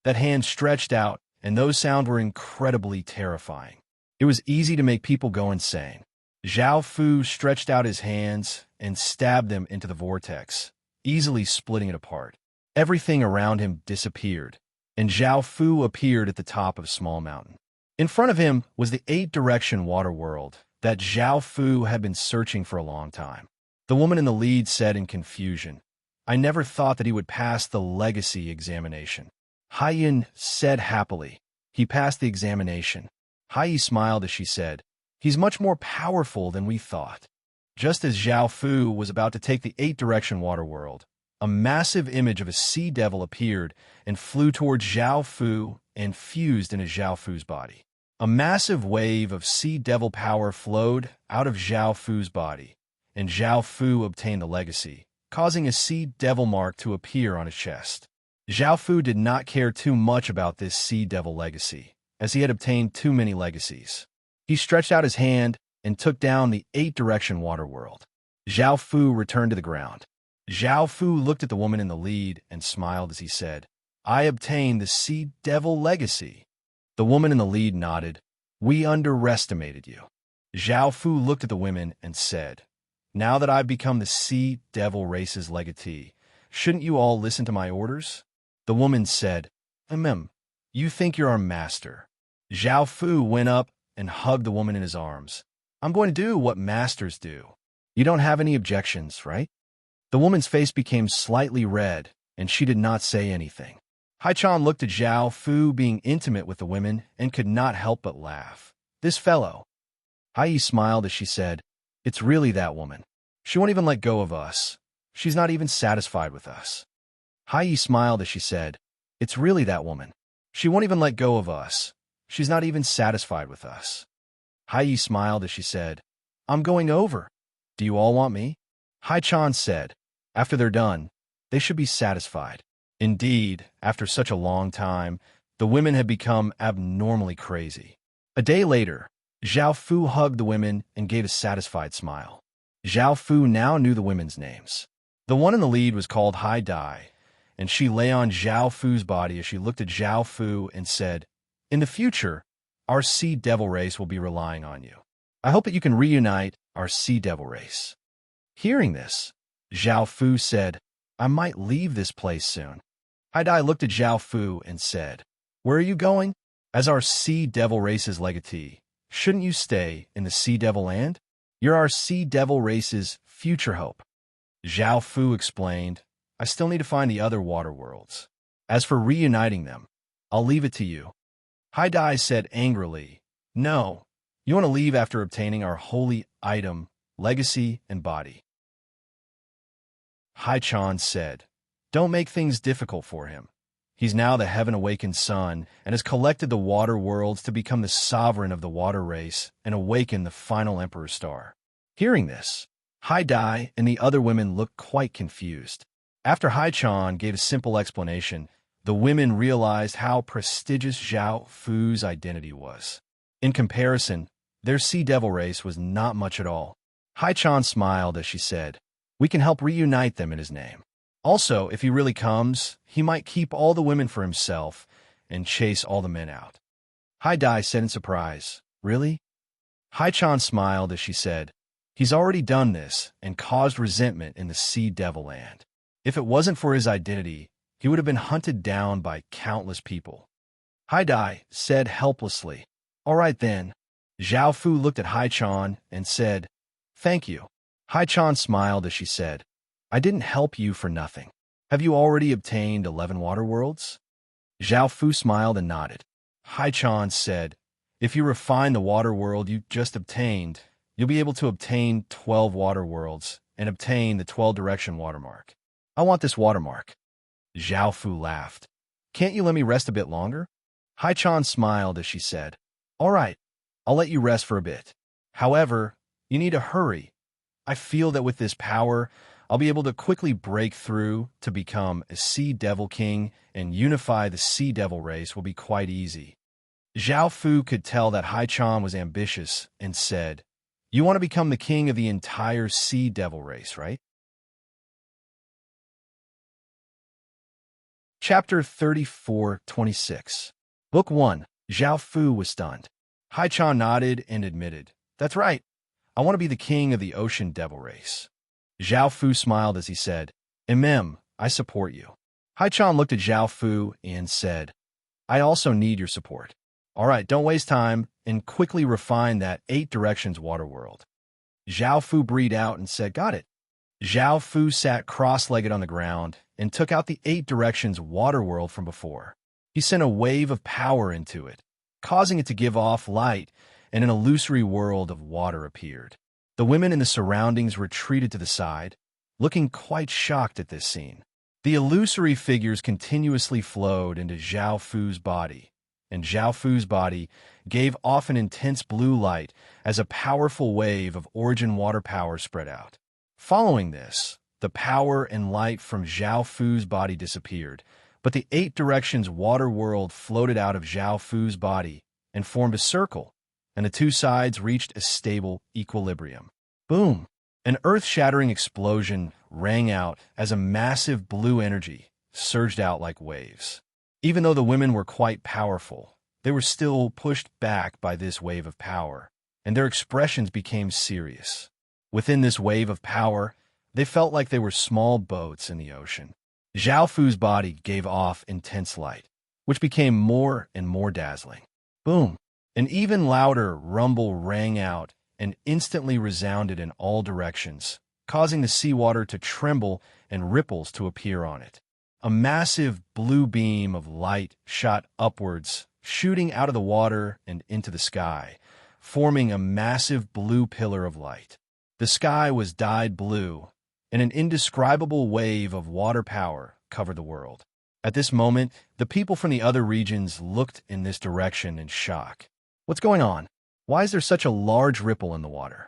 That hand stretched out, and those sounds were incredibly terrifying. It was easy to make people go insane. Zhao Fu stretched out his hands and stabbed them into the vortex, easily splitting it apart. Everything around him disappeared, and Zhao Fu appeared at the top of a small mountain. In front of him was the 8-direction water world that Zhao Fu had been searching for a long time. The woman in the lead said in confusion, "I never thought that he would pass the legacy examination." Hai Yin said happily, "He passed the examination." Hai Yi smiled as she said, "He's much more powerful than we thought." Just as Zhao Fu was about to take the 8-direction water world, a massive image of a sea devil appeared and flew towards Zhao Fu and fused into Zhao Fu's body. A massive wave of sea devil power flowed out of Zhao Fu's body, and Zhao Fu obtained the legacy, causing a sea devil mark to appear on his chest. Zhao Fu did not care too much about this sea devil legacy, as he had obtained too many legacies. He stretched out his hand and took down the 8-direction water world. Zhao Fu returned to the ground. Zhao Fu looked at the woman in the lead and smiled as he said, "I obtained the sea devil legacy." The woman in the lead nodded. "We underestimated you." Zhao Fu looked at the women and said, "Now that I've become the sea devil race's legatee, shouldn't you all listen to my orders?" The woman said, You think you're our master." Zhao Fu went up and hugged the woman in his arms. "I'm going to do what masters do. You don't have any objections, right?" The woman's face became slightly red, and she did not say anything. Hai Chan looked at Zhao Fu being intimate with the women and could not help but laugh. "This fellow." Hai Yi smiled as she said, "It's really that woman. She won't even let go of us. She's not even satisfied with us." Hai Yi smiled as she said, "It's really that woman. She won't even let go of us. She's not even satisfied with us." Hai Yi smiled as she said, "I'm going over. Do you all want me?" Hai Chan said, "After they're done, they should be satisfied." Indeed, after such a long time, the women had become abnormally crazy. A day later, Zhao Fu hugged the women and gave a satisfied smile. Zhao Fu now knew the women's names. The one in the lead was called Hai Dai, and she lay on Zhao Fu's body as she looked at Zhao Fu and said, "In the future, our sea devil race will be relying on you. I hope that you can reunite our sea devil race." Hearing this, Zhao Fu said, "I might leave this place soon." Hai Dai looked at Zhao Fu and said, "Where are you going? As our sea devil race's legatee, shouldn't you stay in the sea devil land? You're our sea devil race's future hope." Zhao Fu explained, "I still need to find the other water worlds. As for reuniting them, I'll leave it to you." Hai Dai said angrily, "No, you want to leave after obtaining our holy item, legacy, and body." Hai Chan said, "Don't make things difficult for him. He's now the heaven-awakened sun and has collected the water worlds to become the sovereign of the water race and awaken the final emperor star." Hearing this, Hai Dai and the other women looked quite confused. After Hai Chan gave a simple explanation, the women realized how prestigious Zhao Fu's identity was. In comparison, their sea devil race was not much at all. Hai Chan smiled as she said, "We can help reunite them in his name. Also, if he really comes, he might keep all the women for himself and chase all the men out." Hai Dai said in surprise, "Really?" Hai Chan smiled as she said, "He's already done this and caused resentment in the Sea Devil Land. If it wasn't for his identity, he would have been hunted down by countless people." Hai Dai said helplessly, "All right then." Zhao Fu looked at Hai Chan and said, "Thank you." Hai Chan smiled as she said, "I didn't help you for nothing. Have you already obtained 11 water worlds?" Zhao Fu smiled and nodded. Hai Chan said, "If you refine the water world you just obtained, you'll be able to obtain 12 water worlds and obtain the 12 direction watermark. I want this watermark." Zhao Fu laughed. "Can't you let me rest a bit longer?" Hai Chan smiled as she said, "All right, I'll let you rest for a bit. However, you need to hurry. I feel that with this power, I'll be able to quickly break through to become a Sea Devil King, and unify the Sea Devil race will be quite easy." Zhao Fu could tell that Hai Chan was ambitious and said, "You want to become the king of the entire Sea Devil race, right?" Chapter 34-26. Book 1. Zhao Fu was stunned. Hai Chan nodded and admitted, "That's right. I want to be the king of the ocean devil race." Zhao Fu smiled as he said, I support you." Hai Chan looked at Zhao Fu and said, "I also need your support. All right, don't waste time and quickly refine that 8 directions water world." Zhao Fu breathed out and said, "Got it." Zhao Fu sat cross-legged on the ground and took out the 8 directions water world from before. He sent a wave of power into it, causing it to give off light, and an illusory world of water appeared. The women in the surroundings retreated to the side, looking quite shocked at this scene. The illusory figures continuously flowed into Zhao Fu's body, and Zhao Fu's body gave off an intense blue light as a powerful wave of origin water power spread out. Following this, the power and light from Zhao Fu's body disappeared, but the 8 directions water world floated out of Zhao Fu's body and formed a circle, and the 2 sides reached a stable equilibrium. Boom! An earth-shattering explosion rang out as a massive blue energy surged out like waves. Even though the women were quite powerful, they were still pushed back by this wave of power, and their expressions became serious. Within this wave of power, they felt like they were small boats in the ocean. Zhao Fu's body gave off intense light, which became more and more dazzling. Boom! An even louder rumble rang out and instantly resounded in all directions, causing the seawater to tremble and ripples to appear on it. A massive blue beam of light shot upwards, shooting out of the water and into the sky, forming a massive blue pillar of light. The sky was dyed blue, and an indescribable wave of water power covered the world. At this moment, the people from the other regions looked in this direction in shock. What's going on? Why is there such a large ripple in the water?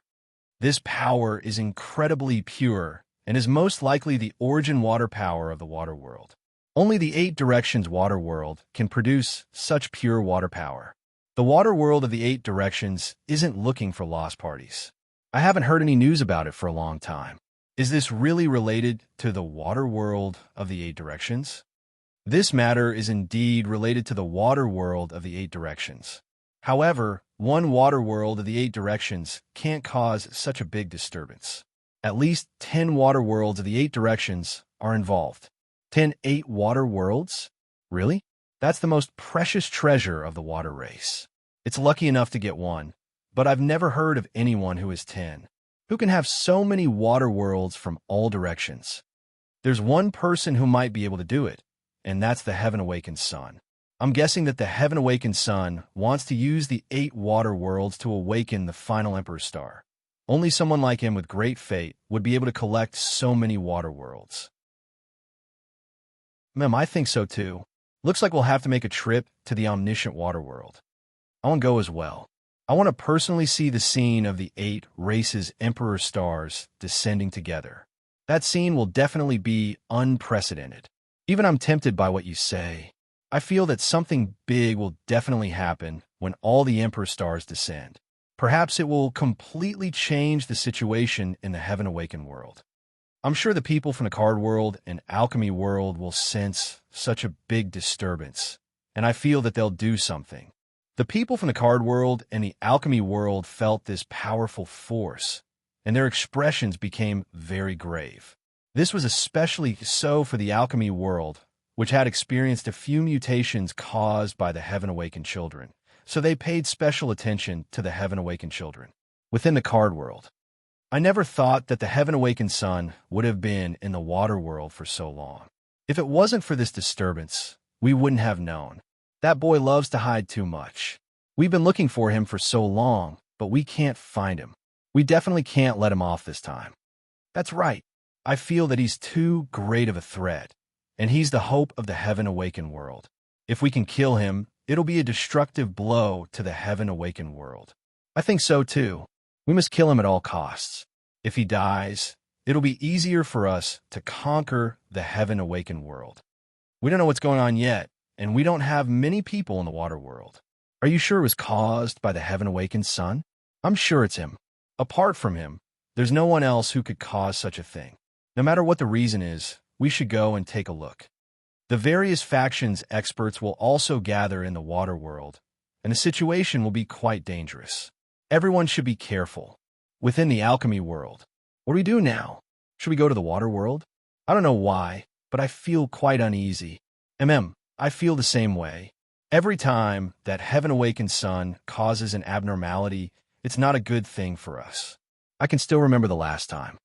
This power is incredibly pure and is most likely the origin water power of the water world. Only the 8 directions water world can produce such pure water power. The water world of the Eight Directions isn't looking for lost parties. I haven't heard any news about it for a long time. Is this really related to the water world of the Eight Directions? This matter is indeed related to the water world of the Eight Directions. However, one water world of the Eight Directions can't cause such a big disturbance. At least 10 water worlds of the Eight Directions are involved. 10 eight water worlds? Really? That's the most precious treasure of the water race. It's lucky enough to get one, but I've never heard of anyone who has 10. Who can have so many water worlds from all directions? There's one person who might be able to do it, and that's the Heaven Awakened Sun. I'm guessing that the Heaven Awakened Sun wants to use the 8 water worlds to awaken the final Emperor Star. Only someone like him with great fate would be able to collect so many water worlds. I think so too. Looks like we'll have to make a trip to the omniscient water world. I want to go as well. I want to personally see the scene of the 8 races Emperor Stars descending together. That scene will definitely be unprecedented. Even I'm tempted by what you say. I feel that something big will definitely happen when all the Emperor Stars descend. Perhaps it will completely change the situation in the Heaven Awakened world. I'm sure the people from the card world and alchemy world will sense such a big disturbance, and I feel that they'll do something. The people from the card world and the alchemy world felt this powerful force, and their expressions became very grave. This was especially so for the alchemy world, which had experienced a few mutations caused by the Heaven Awakened children, so they paid special attention to the Heaven Awakened children. Within the card world, I never thought that the Heaven Awakened Sun would have been in the water world for so long. If it wasn't for this disturbance, we wouldn't have known. That boy loves to hide too much. We've been looking for him for so long, but we can't find him. We definitely can't let him off this time. That's right. I feel that he's too great of a threat, and he's the hope of the Heaven Awakened world. If we can kill him, it'll be a destructive blow to the Heaven Awakened world. I think so too. We must kill him at all costs. If he dies, it'll be easier for us to conquer the Heaven Awakened world. We don't know what's going on yet, and we don't have many people in the water world. Are you sure it was caused by the Heaven Awakened Sun? I'm sure it's him. Apart from him, there's no one else who could cause such a thing. No matter what the reason is, we should go and take a look. The various factions experts will also gather in the water world, and the situation will be quite dangerous. Everyone should be careful. Within the alchemy world, what do we do now? Should we go to the water world? I don't know why, but I feel quite uneasy. I feel the same way. Every time that Heaven Awakened Sun causes an abnormality, it's not a good thing for us. I can still remember the last time.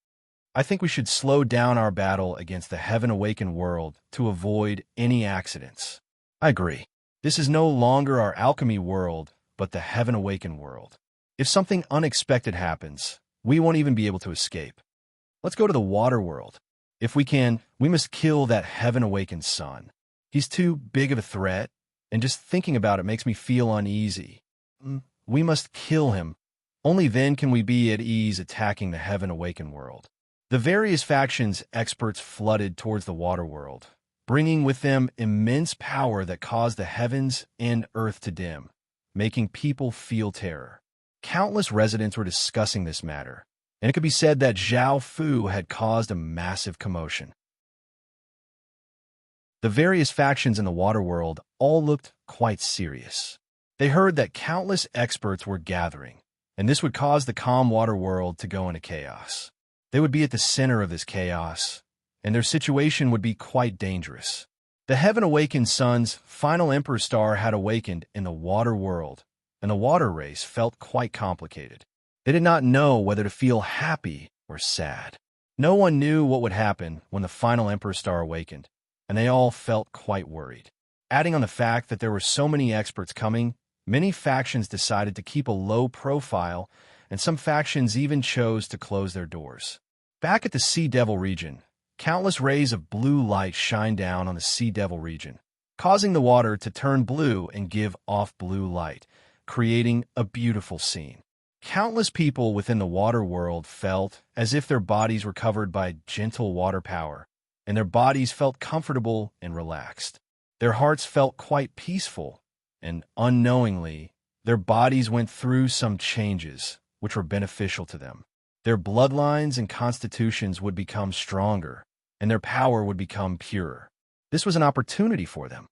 I think we should slow down our battle against the Heaven Awakened world to avoid any accidents. I agree. This is no longer our alchemy world, but the Heaven Awakened world. If something unexpected happens, we won't even be able to escape. Let's go to the water world. If we can, we must kill that Heaven Awakened Sun. He's too big of a threat, and just thinking about it makes me feel uneasy. We must kill him. Only then can we be at ease attacking the Heaven Awakened world. The various factions experts flooded towards the water world, bringing with them immense power that caused the heavens and earth to dim, making people feel terror. Countless residents were discussing this matter, and it could be said that Zhao Fu had caused a massive commotion. The various factions in the water world all looked quite serious. They heard that countless experts were gathering, and this would cause the calm water world to go into chaos. They would be at the center of this chaos, and their situation would be quite dangerous. The Heaven Awakened Sun's final Emperor Star had awakened in the water world, and the water race felt quite complicated. They did not know whether to feel happy or sad. No one knew what would happen when the final Emperor Star awakened, and they all felt quite worried. Adding on the fact that there were so many experts coming, many factions decided to keep a low profile, and some factions even chose to close their doors. Back at the Sea Devil region, countless rays of blue light shine down on the Sea Devil region, causing the water to turn blue and give off blue light, creating a beautiful scene. Countless people within the water world felt as if their bodies were covered by gentle water power, and their bodies felt comfortable and relaxed. Their hearts felt quite peaceful, and unknowingly, Their bodies went through some changes, which were beneficial to them. Their bloodlines and constitutions would become stronger, and their power would become purer. This was an opportunity for them.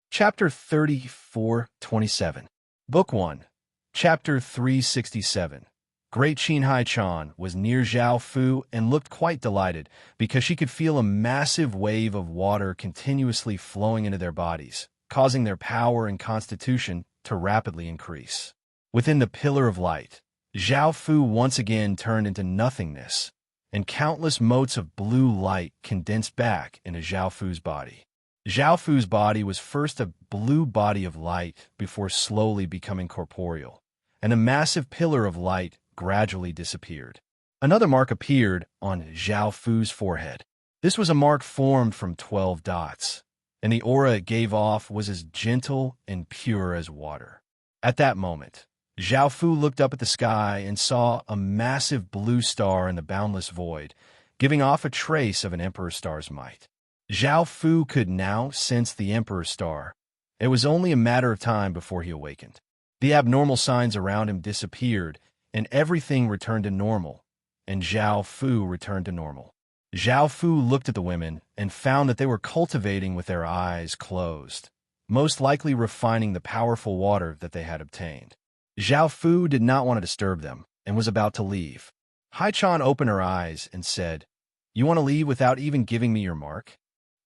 Chapter 34:27. Book 1, Chapter 367. Great Qinghai Chan was near Zhao Fu and looked quite delighted because she could feel a massive wave of water continuously flowing into their bodies, causing their power and constitution to rapidly increase. Within the pillar of light, Zhao Fu once again turned into nothingness, and countless motes of blue light condensed back into Zhao Fu's body. Zhao Fu's body was first a blue body of light before slowly becoming corporeal, and a massive pillar of light gradually disappeared. Another mark appeared on Zhao Fu's forehead. This was a mark formed from 12 dots, and the aura it gave off was as gentle and pure as water. At that moment, Zhao Fu looked up at the sky and saw a massive blue star in the boundless void, giving off a trace of an emperor star's might. Zhao Fu could now sense the emperor star. It was only a matter of time before he awakened. The abnormal signs around him disappeared, and everything returned to normal, and Zhao Fu returned to normal. Zhao Fu looked at the women and found that they were cultivating with their eyes closed, most likely refining the powerful water that they had obtained. Zhao Fu did not want to disturb them and was about to leave. Hai-chan opened her eyes and said, "You want to leave without even giving me your mark?"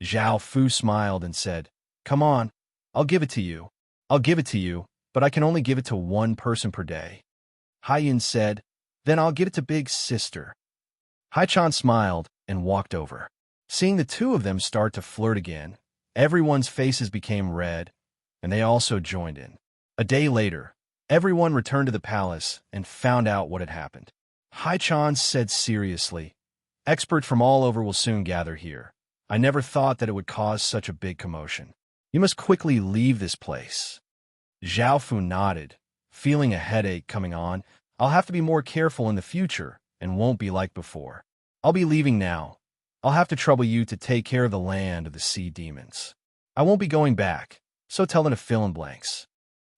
Zhao Fu smiled and said, "Come on, I'll give it to you. I'll give it to you, but I can only give it to one person per day." Hai-yin said, "Then I'll give it to Big Sister." Hai-chan smiled and walked over. Seeing the two of them start to flirt again, everyone's faces became red, and they also joined in. A day later, everyone returned to the palace and found out what had happened. Hai-chan said seriously, "Experts from all over will soon gather here. I never thought that it would cause such a big commotion. You must quickly leave this place." Zhao Fu nodded, feeling a headache coming on. "I'll have to be more careful in the future and won't be like before. I'll be leaving now. I'll have to trouble you to take care of the land of the sea demons. I won't be going back, so tell them to fill in blanks."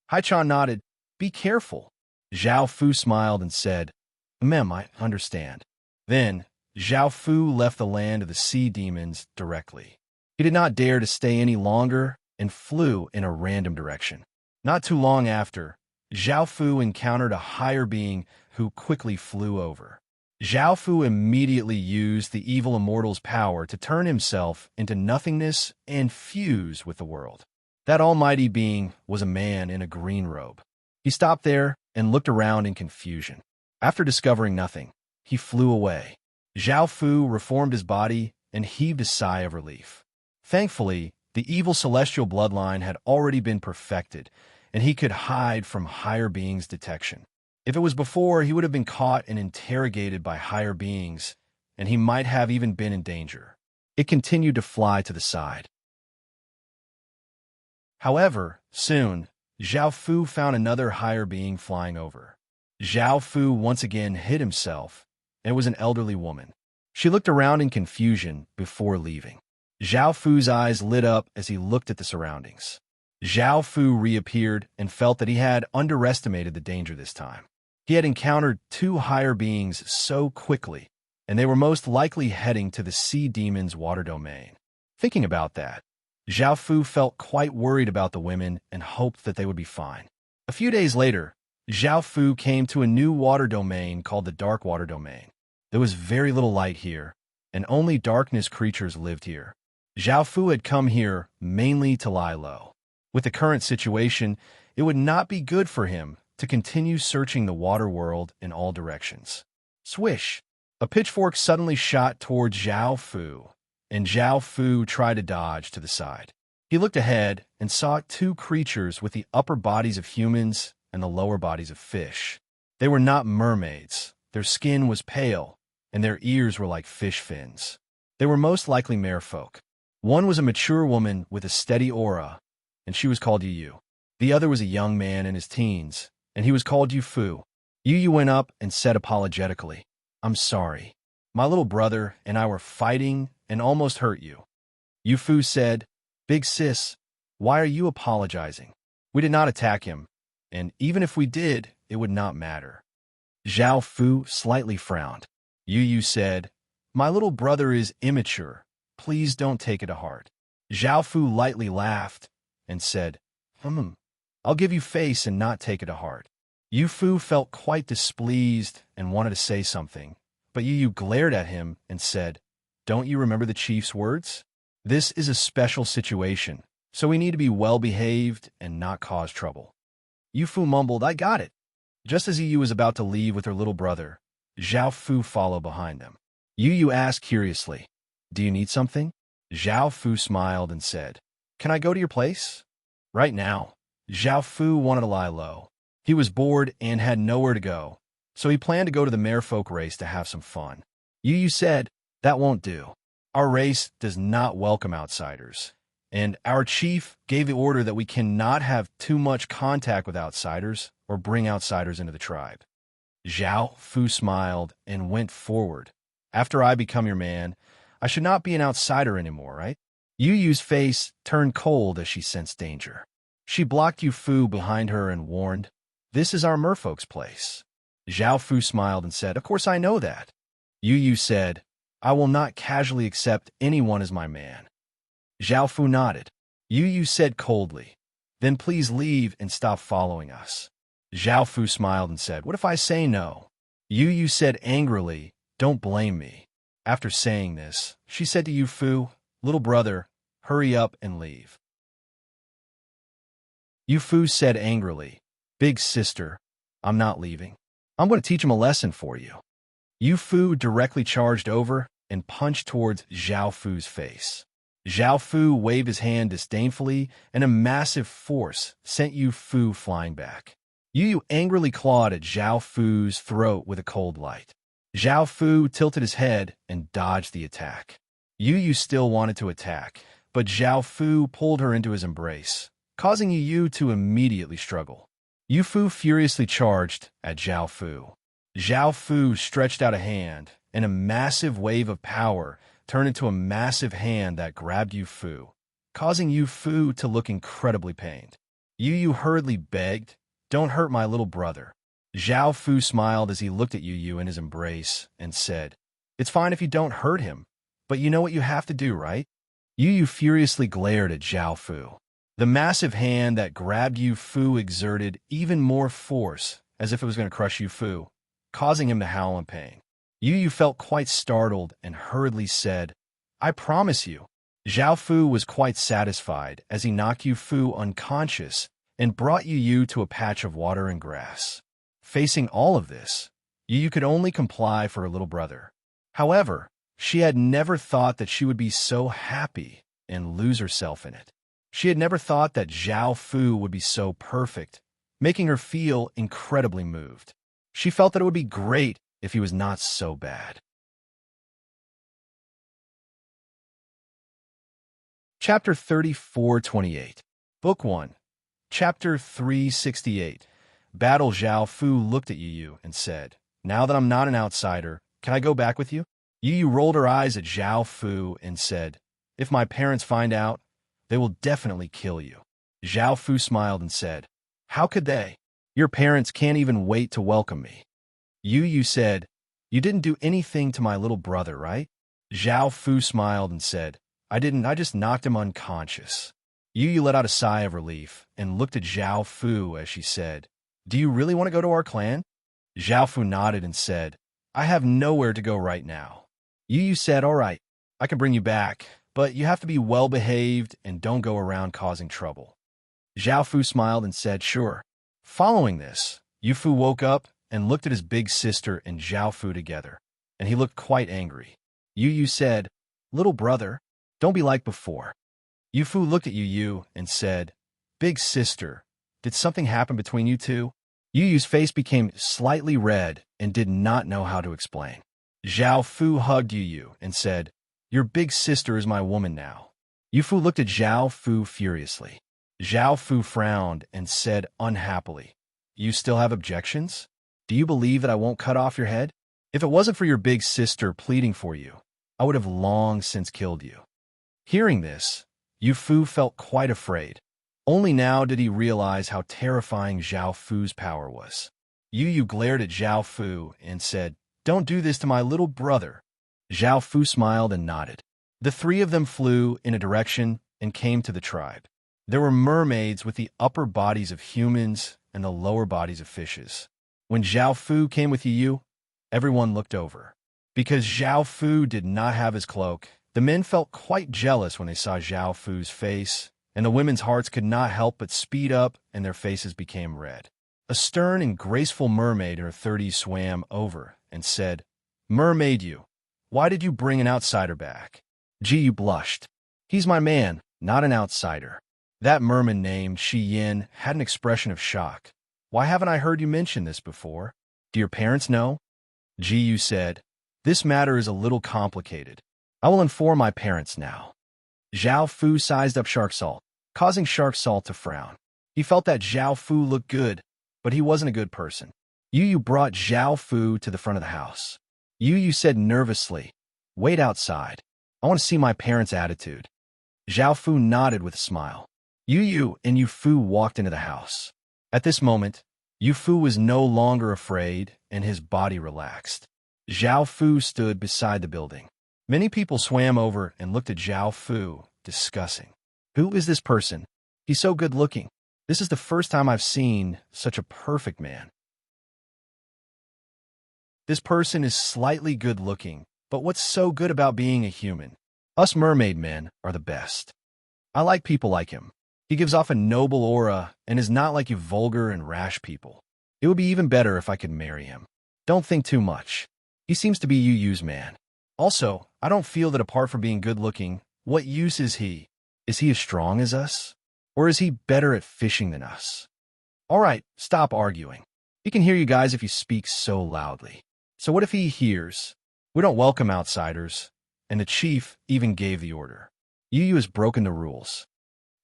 Hai-chan nodded. "Be careful." Zhao Fu smiled and said, "Ma'am, I understand." Then, Zhao Fu left the land of the sea demons directly. He did not dare to stay any longer and flew in a random direction. Not too long after, Zhao Fu encountered a higher being who quickly flew over. Zhao Fu immediately used the evil immortal's power to turn himself into nothingness and fuse with the world. That almighty being was a man in a green robe. He stopped there and looked around in confusion. After discovering nothing, he flew away. Zhao Fu reformed his body and heaved a sigh of relief. Thankfully, the evil celestial bloodline had already been perfected, and he could hide from higher beings' detection. If it was before, he would have been caught and interrogated by higher beings, and he might have even been in danger. It continued to fly to the side. However, soon, Zhao Fu found another higher being flying over. Zhao Fu once again hid himself, and it was an elderly woman. She looked around in confusion before leaving. Zhao Fu's eyes lit up as he looked at the surroundings. Zhao Fu reappeared and felt that he had underestimated the danger this time. He had encountered two higher beings so quickly, and they were most likely heading to the sea demon's water domain. Thinking about that, Zhao Fu felt quite worried about the women and hoped that they would be fine. A few days later, Zhao Fu came to a new water domain called the Dark Water Domain. There was very little light here, and only darkness creatures lived here. Zhao Fu had come here mainly to lie low. With the current situation, it would not be good for him to continue searching the water world in all directions. Swish! A pitchfork suddenly shot towards Zhao Fu, and Zhao Fu tried to dodge to the side. He looked ahead and saw two creatures with the upper bodies of humans and the lower bodies of fish. They were not mermaids. Their skin was pale, and their ears were like fish fins. They were most likely merfolk. One was a mature woman with a steady aura, and she was called Yu. The other was a young man in his teens, and he was called Yu Fu. Yu went up and said apologetically, "I'm sorry. My little brother and I were fighting and almost hurt you." Yu Fu said, Big sis, why are you apologizing? We did not attack him, and even if we did, it would not matter. Zhao Fu slightly frowned. Yu Yu said, my little brother is immature. Please don't take it to heart. Zhao Fu lightly laughed and said, I'll give you face and not take it to heart. Yu Fu felt quite displeased and wanted to say something, but Yu Yu glared at him and said, don't you remember the chief's words? This is a special situation, so we need to be well-behaved and not cause trouble. Yu Fu mumbled, I got it. Just as Yu Yu was about to leave with her little brother, Zhao Fu followed behind them. Yu Yu asked curiously, do you need something? Zhao Fu smiled and said, can I go to your place? Right now. Zhao Fu wanted to lie low. He was bored and had nowhere to go, so he planned to go to the merfolk race to have some fun. Yu Yu said, that won't do. Our race does not welcome outsiders, and our chief gave the order that we cannot have too much contact with outsiders or bring outsiders into the tribe. Zhao Fu smiled and went forward. After I become your man, I should not be an outsider anymore, right? Yu Yu's face turned cold as she sensed danger. She blocked Yu Fu behind her and warned, this is our merfolk's place. Zhao Fu smiled and said, of course I know that. Yu Yu said, I will not casually accept anyone as my man. Zhao Fu nodded. Yu Yu said coldly, then please leave and stop following us. Zhao Fu smiled and said, what if I say no? Yu Yu said angrily, don't blame me. After saying this, she said to Yu Fu, little brother, hurry up and leave. Yu Fu said angrily, big sister, I'm not leaving. I'm going to teach him a lesson for you. Yu Fu directly charged over and punched towards Zhao Fu's face. Zhao Fu waved his hand disdainfully, and a massive force sent Yu Fu flying back. Yu Yu angrily clawed at Zhao Fu's throat with a cold light. Zhao Fu tilted his head and dodged the attack. Yu Yu still wanted to attack, but Zhao Fu pulled her into his embrace, causing Yu Yu to immediately struggle. Yu Fu furiously charged at Zhao Fu. Zhao Fu stretched out a hand, and a massive wave of power turned into a massive hand that grabbed Yu Fu, causing Yu Fu to look incredibly pained. Yu Yu hurriedly begged, don't hurt my little brother. Zhao Fu smiled as he looked at Yu Yu in his embrace and said, it's fine if you don't hurt him, but you know what you have to do, right? Yu Yu furiously glared at Zhao Fu. The massive hand that grabbed Yu Fu exerted even more force, as if it was going to crush Yu Fu, causing him to howl in pain. Yu Yu felt quite startled and hurriedly said, I promise you. Zhao Fu was quite satisfied as he knocked Yu Fu unconscious and brought Yu Yu to a patch of water and grass. Facing all of this, Yu Yu could only comply for her little brother. However, she had never thought that she would be so happy and lose herself in it. She had never thought that Zhao Fu would be so perfect, making her feel incredibly moved. She felt that it would be great if he was not so bad. Chapter 3428, Book 1, Chapter 368. Battle. Zhao Fu looked at Yu Yu and said, now that I'm not an outsider, can I go back with you? Yu Yu rolled her eyes at Zhao Fu and said, if my parents find out, they will definitely kill you. Zhao Fu smiled and said, how could they? Your parents can't even wait to welcome me. Yu Yu said, you didn't do anything to my little brother, right? Zhao Fu smiled and said, I didn't, I just knocked him unconscious. Yu Yu let out a sigh of relief and looked at Zhao Fu as she said, do you really want to go to our clan? Zhao Fu nodded and said, I have nowhere to go right now. Yu Yu said, all right, I can bring you back, but you have to be well-behaved and don't go around causing trouble. Zhao Fu smiled and said, sure. Following this, Yu Fu woke up and looked at his big sister and Zhao Fu together, and he looked quite angry. Yu Yu said, little brother, don't be like before. Yu Fu looked at Yu Yu and said, big sister, did something happen between you two? Yu Yu's face became slightly red and did not know how to explain. Zhao Fu hugged Yu Yu and said, your big sister is my woman now. Yu Fu looked at Zhao Fu furiously. Zhao Fu frowned and said unhappily, you still have objections? Do you believe that I won't cut off your head? If it wasn't for your big sister pleading for you, I would have long since killed you. Hearing this, Yu Fu felt quite afraid. Only now did he realize how terrifying Zhao Fu's power was. Yu glared at Zhao Fu and said, "Don't do this to my little brother." Zhao Fu smiled and nodded. The three of them flew in a direction and came to the tribe. There were mermaids with the upper bodies of humans and the lower bodies of fishes. When Zhao Fu came with Yu, everyone looked over. Because Zhao Fu did not have his cloak, the men felt quite jealous when they saw Zhao Fu's face, and the women's hearts could not help but speed up and their faces became red. A stern and graceful mermaid in her 30s swam over and said, "Mermaid Yu, why did you bring an outsider back?" Yu blushed. "He's my man, not an outsider." That merman named Shi Yin had an expression of shock. "Why haven't I heard you mention this before? Do your parents know?" Yu said, "This matter is a little complicated. I will inform my parents now." Zhao Fu sized up Shark Salt, causing Shark Salt to frown. He felt that Zhao Fu looked good, but he wasn't a good person. Yu brought Zhao Fu to the front of the house. Yu said nervously, "Wait outside. I want to see my parents' attitude." Zhao Fu nodded with a smile. Yu and Yu Fu walked into the house. At this moment, Yu Fu was no longer afraid and his body relaxed. Zhao Fu stood beside the building. Many people swam over and looked at Zhao Fu, discussing. "Who is this person? He's so good-looking. This is the first time I've seen such a perfect man." "This person is slightly good-looking, but what's so good about being a human? Us mermaid men are the best. I like people like him. He gives off a noble aura and is not like you vulgar and rash people. It would be even better if I could marry him. Don't think too much. He seems to be Yu's man. Also, I don't feel that apart from being good-looking, what use is he? Is he as strong as us? Or is he better at fishing than us? All right, stop arguing. He can hear you guys if you speak so loudly. So what if he hears? We don't welcome outsiders." And the chief even gave the order. Yu has broken the rules.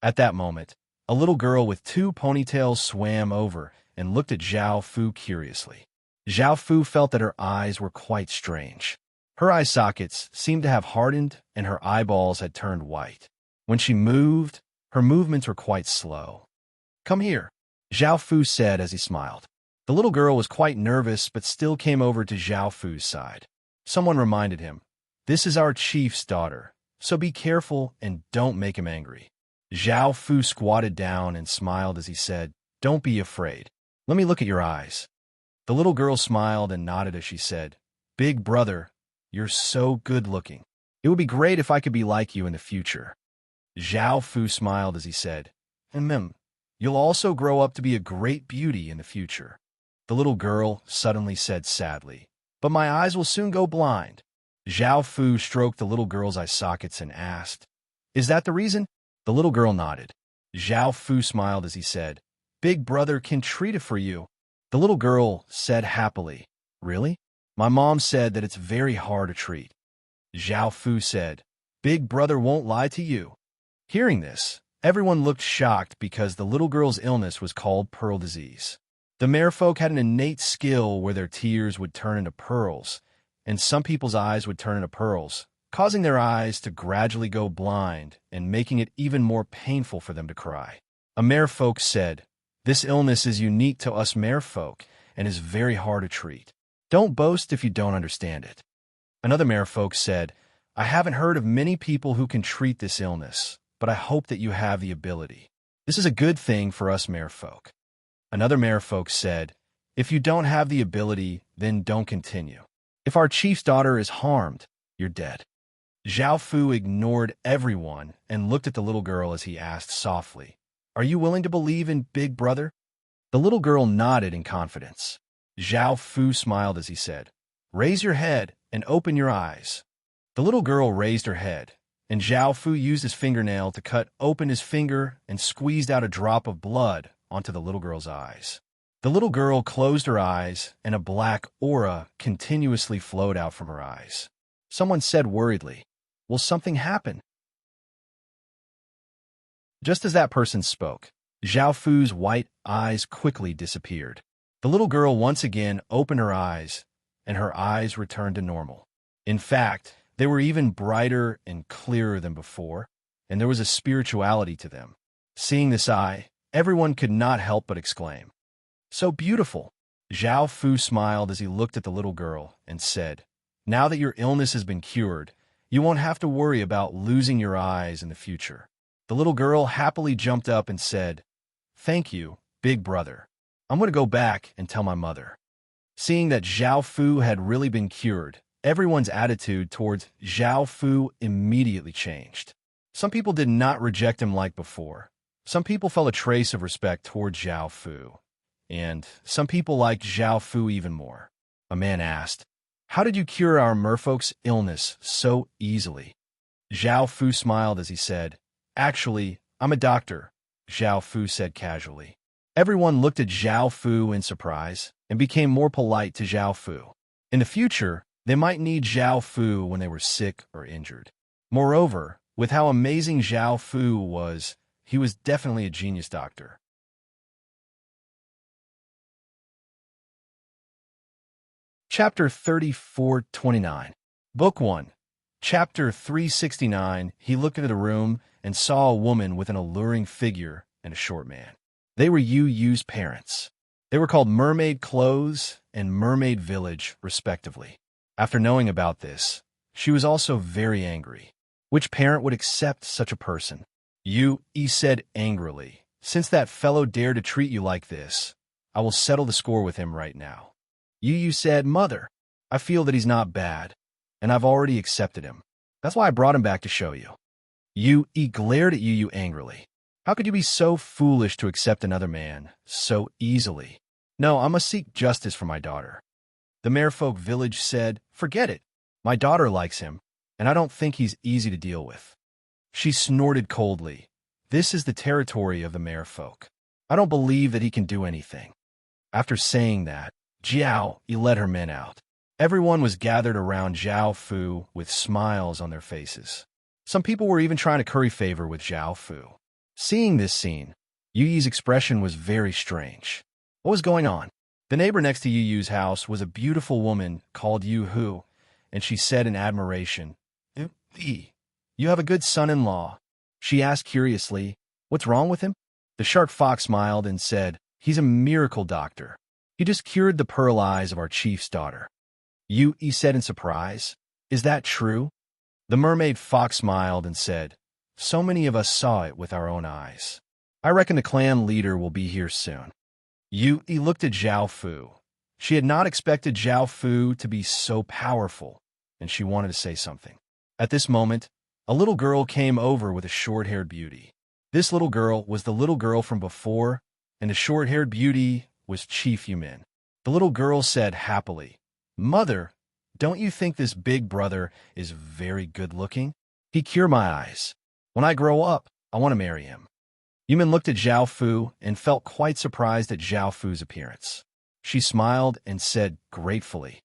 At that moment, a little girl with 2 ponytails swam over and looked at Zhao Fu curiously. Zhao Fu felt that her eyes were quite strange. Her eye sockets seemed to have hardened and her eyeballs had turned white. When she moved, her movements were quite slow. "Come here," Zhao Fu said as he smiled. The little girl was quite nervous but still came over to Zhao Fu's side. Someone reminded him, "This is our chief's daughter, so be careful and don't make him angry." Zhao Fu squatted down and smiled as he said, "Don't be afraid. Let me look at your eyes." The little girl smiled and nodded as she said, "Big brother, you're so good-looking. It would be great if I could be like you in the future." Zhao Fu smiled as he said, "You'll also grow up to be a great beauty in the future." The little girl suddenly said sadly, "But my eyes will soon go blind." Zhao Fu stroked the little girl's eye sockets and asked, "Is that the reason?" The little girl nodded. Zhao Fu smiled as he said, "Big brother can treat it for you." The little girl said happily, "Really? My mom said that it's very hard to treat." Zhao Fu said, "Big brother won't lie to you." Hearing this, everyone looked shocked because the little girl's illness was called pearl disease. The merfolk had an innate skill where their tears would turn into pearls, and some people's eyes would turn into pearls, causing their eyes to gradually go blind and making it even more painful for them to cry. A merfolk said, "This illness is unique to us merfolk and is very hard to treat. Don't boast if you don't understand it." Another merfolk said, "I haven't heard of many people who can treat this illness, but I hope that you have the ability. This is a good thing for us merfolk." Another merfolk said, "If you don't have the ability, then don't continue. If our chief's daughter is harmed, you're dead." Zhao Fu ignored everyone and looked at the little girl as he asked softly, "Are you willing to believe in Big Brother?" The little girl nodded in confidence. Zhao Fu smiled as he said, "Raise your head and open your eyes." The little girl raised her head, and Zhao Fu used his fingernail to cut open his finger and squeezed out a drop of blood onto the little girl's eyes. The little girl closed her eyes, and a black aura continuously flowed out from her eyes. Someone said worriedly, "Will something happen?" Just as that person spoke, Zhao Fu's white eyes quickly disappeared. The little girl once again opened her eyes, and her eyes returned to normal. In fact, they were even brighter and clearer than before. and there was a spirituality to them. Seeing this eye, everyone could not help but exclaim, "So beautiful!" Zhao Fu smiled as he looked at the little girl and said, "Now that your illness has been cured, you won't have to worry about losing your eyes in the future." The little girl happily jumped up and said, "Thank you, big brother. I'm going to go back and tell my mother." Seeing that Zhao Fu had really been cured, everyone's attitude towards Zhao Fu immediately changed. Some people did not reject him like before. Some people felt a trace of respect towards Zhao Fu. And some people liked Zhao Fu even more. A man asked, "How did you cure our merfolk's illness so easily?" Zhao Fu smiled as he said, "Actually, I'm a doctor," Zhao Fu said casually. Everyone looked at Zhao Fu in surprise and became more polite to Zhao Fu. In the future, they might need Zhao Fu when they were sick or injured. Moreover, with how amazing Zhao Fu was, he was definitely a genius doctor. Chapter 3429. Book 1. Chapter 369. He looked into the room and saw a woman with an alluring figure and a short man. They were Yu Yu's parents. They were called Mermaid Clothes and Mermaid Village, respectively. After knowing about this, she was also very angry. Which parent would accept such a person? Yu Yi said angrily, "Since that fellow dared to treat you like this, I will settle the score with him right now." Yu Yu said, "Mother, I feel that he's not bad, and I've already accepted him. That's why I brought him back to show you." Yu Yi glared at Yu Yu angrily. "How could you be so foolish to accept another man so easily?" "No, I must seek justice for my daughter." The Merfolk village said, "Forget it. My daughter likes him, and I don't think he's easy to deal with." She snorted coldly. "This is the territory of the Merfolk. I don't believe that he can do anything." After saying that, Jiao Yi led her men out. Everyone was gathered around Zhao Fu with smiles on their faces. Some people were even trying to curry favor with Zhao Fu. Seeing this scene, Yu Yi's expression was very strange. What was going on? The neighbor next to Yu Yu's house was a beautiful woman called Yu Hu, and she said in admiration, "Yi, you have a good son-in-law." She asked curiously, "What's wrong with him?" The shark fox smiled and said, "He's a miracle doctor. He just cured the pearl eyes of our chief's daughter." Yu Yi said in surprise, "Is that true?" The mermaid fox smiled and said, "So many of us saw it with our own eyes. I reckon the clan leader will be here soon." Yu Yi looked at Zhao Fu. She had not expected Zhao Fu to be so powerful, and she wanted to say something. At this moment, a little girl came over with a short-haired beauty. This little girl was the little girl from before, and the short-haired beauty was Chief Yumin. The little girl said happily, "Mother, don't you think this big brother is very good-looking? He cured my eyes. When I grow up, I want to marry him." Yumin looked at Zhao Fu and felt quite surprised at Zhao Fu's appearance. She smiled and said gratefully,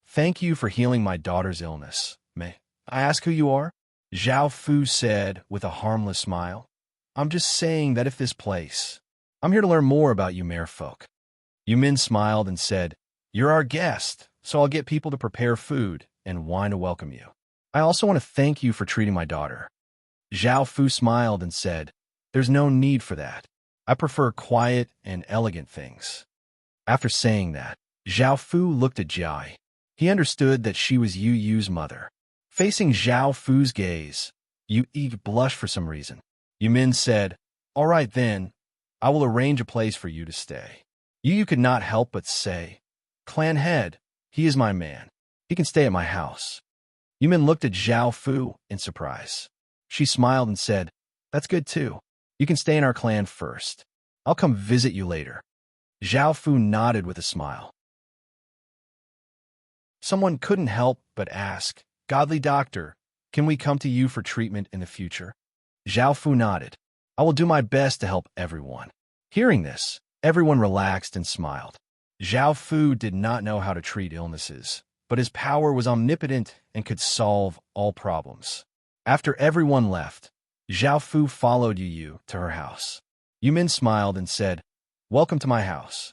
"Thank you for healing my daughter's illness. May I ask who you are?" Zhao Fu said with a harmless smile, "I'm just saying that if this place. I'm here to learn more about you merfolk." Yumin smiled and said, "You're our guest, so I'll get people to prepare food and wine to welcome you. I also want to thank you for treating my daughter." Zhao Fu smiled and said, "There's no need for that. I prefer quiet and elegant things." After saying that, Zhao Fu looked at Jiai. He understood that she was Yu Yu's mother. Facing Zhao Fu's gaze, Yu Yi blushed for some reason. Yumin said, "All right then, I will arrange a place for you to stay." Yu Yu could not help but say, "Clan head, he is my man. He can stay at my house." Yumin looked at Zhao Fu in surprise. She smiled and said, "That's good too. You can stay in our clan first. I'll come visit you later." Zhao Fu nodded with a smile. Someone couldn't help but ask, "Godly doctor, can we come to you for treatment in the future?" Zhao Fu nodded. "I will do my best to help everyone." Hearing this, everyone relaxed and smiled. Zhao Fu did not know how to treat illnesses, but his power was omnipotent and could solve all problems. After everyone left, Zhao Fu followed Yu Yu to her house. Yumin smiled and said, "Welcome to my house."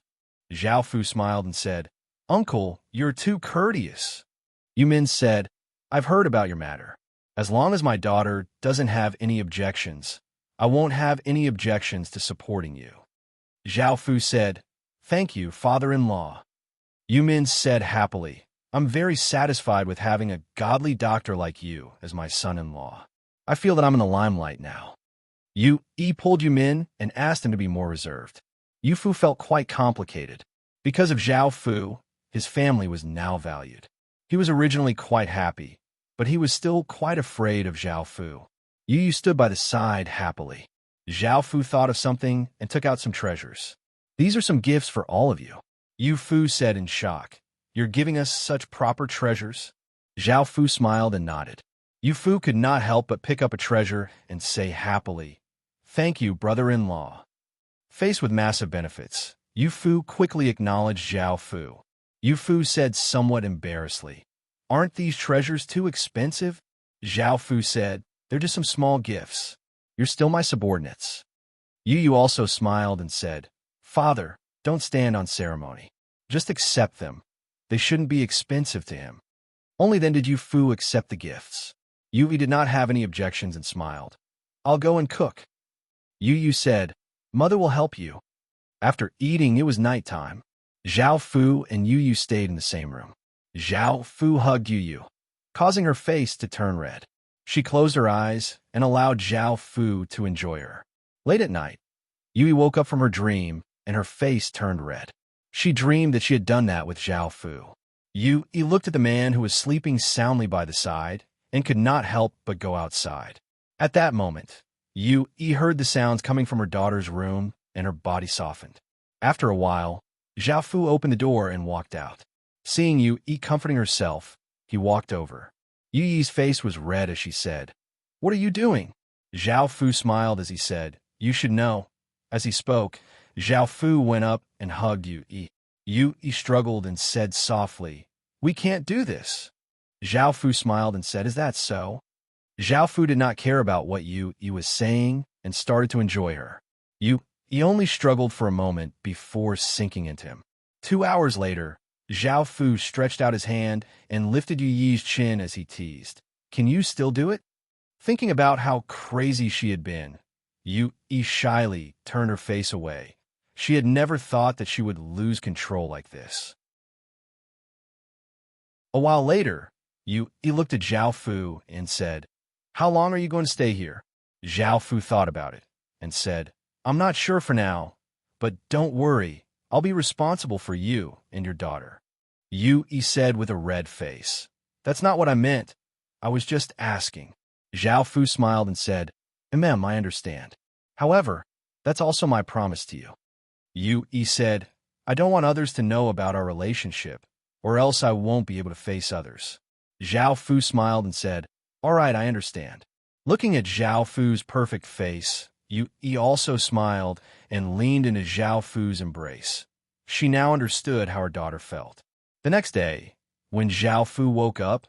Zhao Fu smiled and said, "Uncle, you're too courteous." Yumin said, "I've heard about your matter. As long as my daughter doesn't have any objections, I won't have any objections to supporting you. Zhao Fu said, "Thank you, father-in-law." Yu Min said happily, "I'm very satisfied with having a godly doctor like you as my son-in-law. I feel that I'm in the limelight now." Yu Yi pulled Yu Min and asked him to be more reserved. Yu Fu felt quite complicated. Because of Zhao Fu, his family was now valued. He was originally quite happy, but he was still quite afraid of Zhao Fu. Yu Yu stood by the side happily. Zhao Fu thought of something and took out some treasures. "These are some gifts for all of you," Yu Fu said in shock. "You're giving us such proper treasures?" Zhao Fu smiled and nodded. Yu Fu could not help but pick up a treasure and say happily, "Thank you, brother-in-law." Faced with massive benefits, Yu Fu quickly acknowledged Zhao Fu. Yu Fu said somewhat embarrassedly, "Aren't these treasures too expensive?" Zhao Fu said, "They're just some small gifts. You're still my subordinates." Yu Yu also smiled and said, "Father, don't stand on ceremony. Just accept them. They shouldn't be expensive to him." Only then did Yu Fu accept the gifts. Yu Yu did not have any objections and smiled. "I'll go and cook." Yu Yu said, "Mother will help you." After eating, it was nighttime. Zhao Fu and Yu Yu stayed in the same room. Zhao Fu hugged Yu Yu, causing her face to turn red. She closed her eyes and allowed Zhao Fu to enjoy her. Late at night, Yu Yu woke up from her dream and her face turned red. She dreamed that she had done that with Zhao Fu. Yu Yu looked at the man who was sleeping soundly by the side and could not help but go outside. At that moment, Yu Yu heard the sounds coming from her daughter's room and her body softened. After a while, Zhao Fu opened the door and walked out. Seeing Yu Yu comforting herself, he walked over. Yu Yu's face was red as she said, "What are you doing?" Zhao Fu smiled as he said, "You should know." As he spoke, Zhao Fu went up and hugged Yu Yu. Yu Yu struggled and said softly, "We can't do this." Zhao Fu smiled and said, "Is that so?" Zhao Fu did not care about what Yu Yu was saying and started to enjoy her. Yu Yu only struggled for a moment before sinking into him. 2 hours later, Zhao Fu stretched out his hand and lifted Yu Yi's chin as he teased. "Can you still do it?" Thinking about how crazy she had been, Yu Yi shyly turned her face away. She had never thought that she would lose control like this. A while later, Yu Yi looked at Zhao Fu and said, "How long are you going to stay here?" Zhao Fu thought about it and said, "I'm not sure for now, but don't worry, I'll be responsible for you and your daughter." Yu Yi said with a red face, "That's not what I meant. I was just asking." Zhao Fu smiled and said, "Ma'am, I understand. However, that's also my promise to you." Yu Yi said, "I don't want others to know about our relationship, or else I won't be able to face others." Zhao Fu smiled and said, "All right, I understand." Looking at Zhao Fu's perfect face, Yu Yi also smiled and leaned into Zhao Fu's embrace. She now understood how her daughter felt. The next day, when Zhao Fu woke up,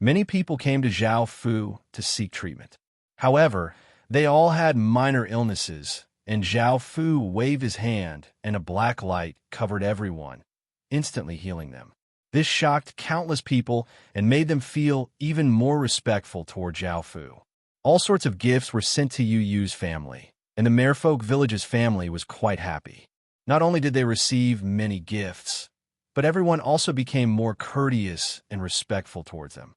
many people came to Zhao Fu to seek treatment. However, they all had minor illnesses, and Zhao Fu waved his hand and a black light covered everyone, instantly healing them. This shocked countless people and made them feel even more respectful toward Zhao Fu. All sorts of gifts were sent to Yu Yu's family, and the Merfolk village's family was quite happy. Not only did they receive many gifts, but everyone also became more courteous and respectful towards them.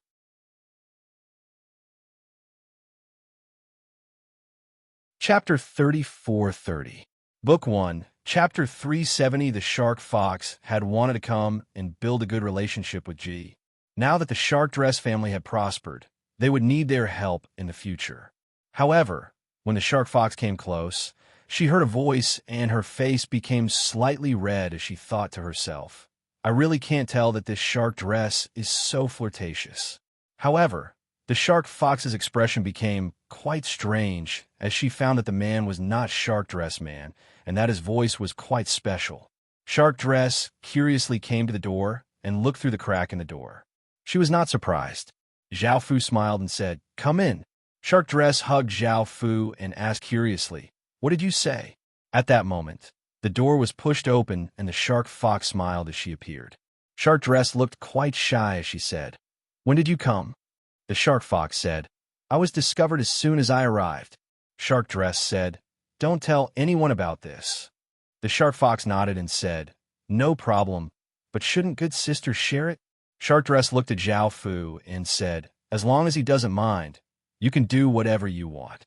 Chapter 3430. Book 1, Chapter 370. The Shark Fox had wanted to come and build a good relationship with Ji. Now that the Shark Dress family had prospered, they would need their help in the future. However, when the Shark Fox came close, she heard a voice and her face became slightly red as she thought to herself, "I really can't tell that this Shark Dress is so flirtatious." However, the Shark Fox's expression became quite strange as she found that the man was not Shark Dress Man and that his voice was quite special. Shark Dress curiously came to the door and looked through the crack in the door. She was not surprised. Zhao Fu smiled and said, "Come in." Shark Dress hugged Zhao Fu and asked curiously, "What did you say?" At that moment, the door was pushed open and the Shark Fox smiled as she appeared. Shark Dress looked quite shy as she said, "When did you come?" The Shark Fox said, I was discovered as soon as I arrived. Shark Dress said, "Don't tell anyone about this." The Shark Fox nodded and said, "No problem, but shouldn't good sisters share it?" Shark Dress looked at Zhao Fu and said, "As long as he doesn't mind, you can do whatever you want."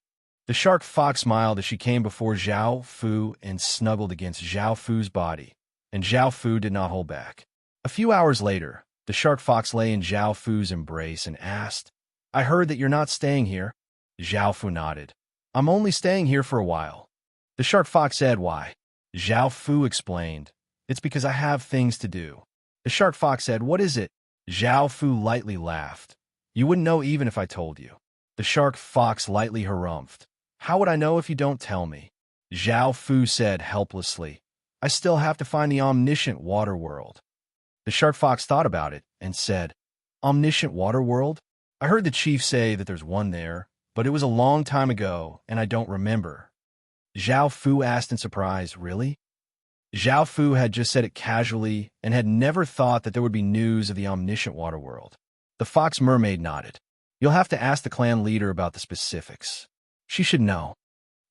The Shark Fox smiled as she came before Zhao Fu and snuggled against Zhao Fu's body, and Zhao Fu did not hold back. A few hours later, the Shark Fox lay in Zhao Fu's embrace and asked, "I heard that you're not staying here." Zhao Fu nodded. "I'm only staying here for a while." The Shark Fox said, "Why?" Zhao Fu explained, "It's because I have things to do." The Shark Fox said, "What is it?" Zhao Fu lightly laughed. "You wouldn't know even if I told you." The Shark Fox lightly harumphed. "How would I know if you don't tell me?" Zhao Fu said helplessly, "I still have to find the omniscient water world." The Shark Fox thought about it and said, "Omniscient water world? I heard the chief say that there's one there, but it was a long time ago, and I don't remember." Zhao Fu asked in surprise, "Really?" Zhao Fu had just said it casually and had never thought that there would be news of the omniscient water world. The Fox Mermaid nodded. "You'll have to ask the clan leader about the specifics. She should know."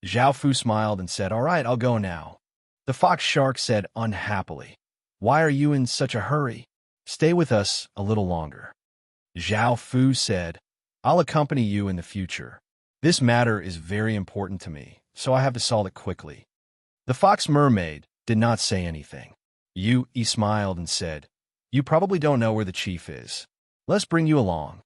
Zhao Fu smiled and said, "All right, I'll go now." The Fox Shark said unhappily, "Why are you in such a hurry? Stay with us a little longer." Zhao Fu said, "I'll accompany you in the future. This matter is very important to me, so I have to solve it quickly." The Fox Mermaid did not say anything. He smiled and said, "You probably don't know where the chief is. Let's bring you along."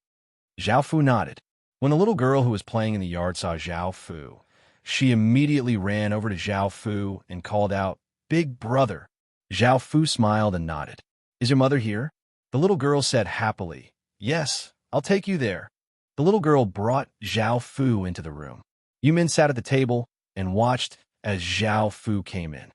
Zhao Fu nodded. When the little girl who was playing in the yard saw Zhao Fu, she immediately ran over to Zhao Fu and called out, "Big brother." Zhao Fu smiled and nodded. "Is your mother here?" The little girl said happily, "Yes, I'll take you there." The little girl brought Zhao Fu into the room. Yumin sat at the table and watched as Zhao Fu came in.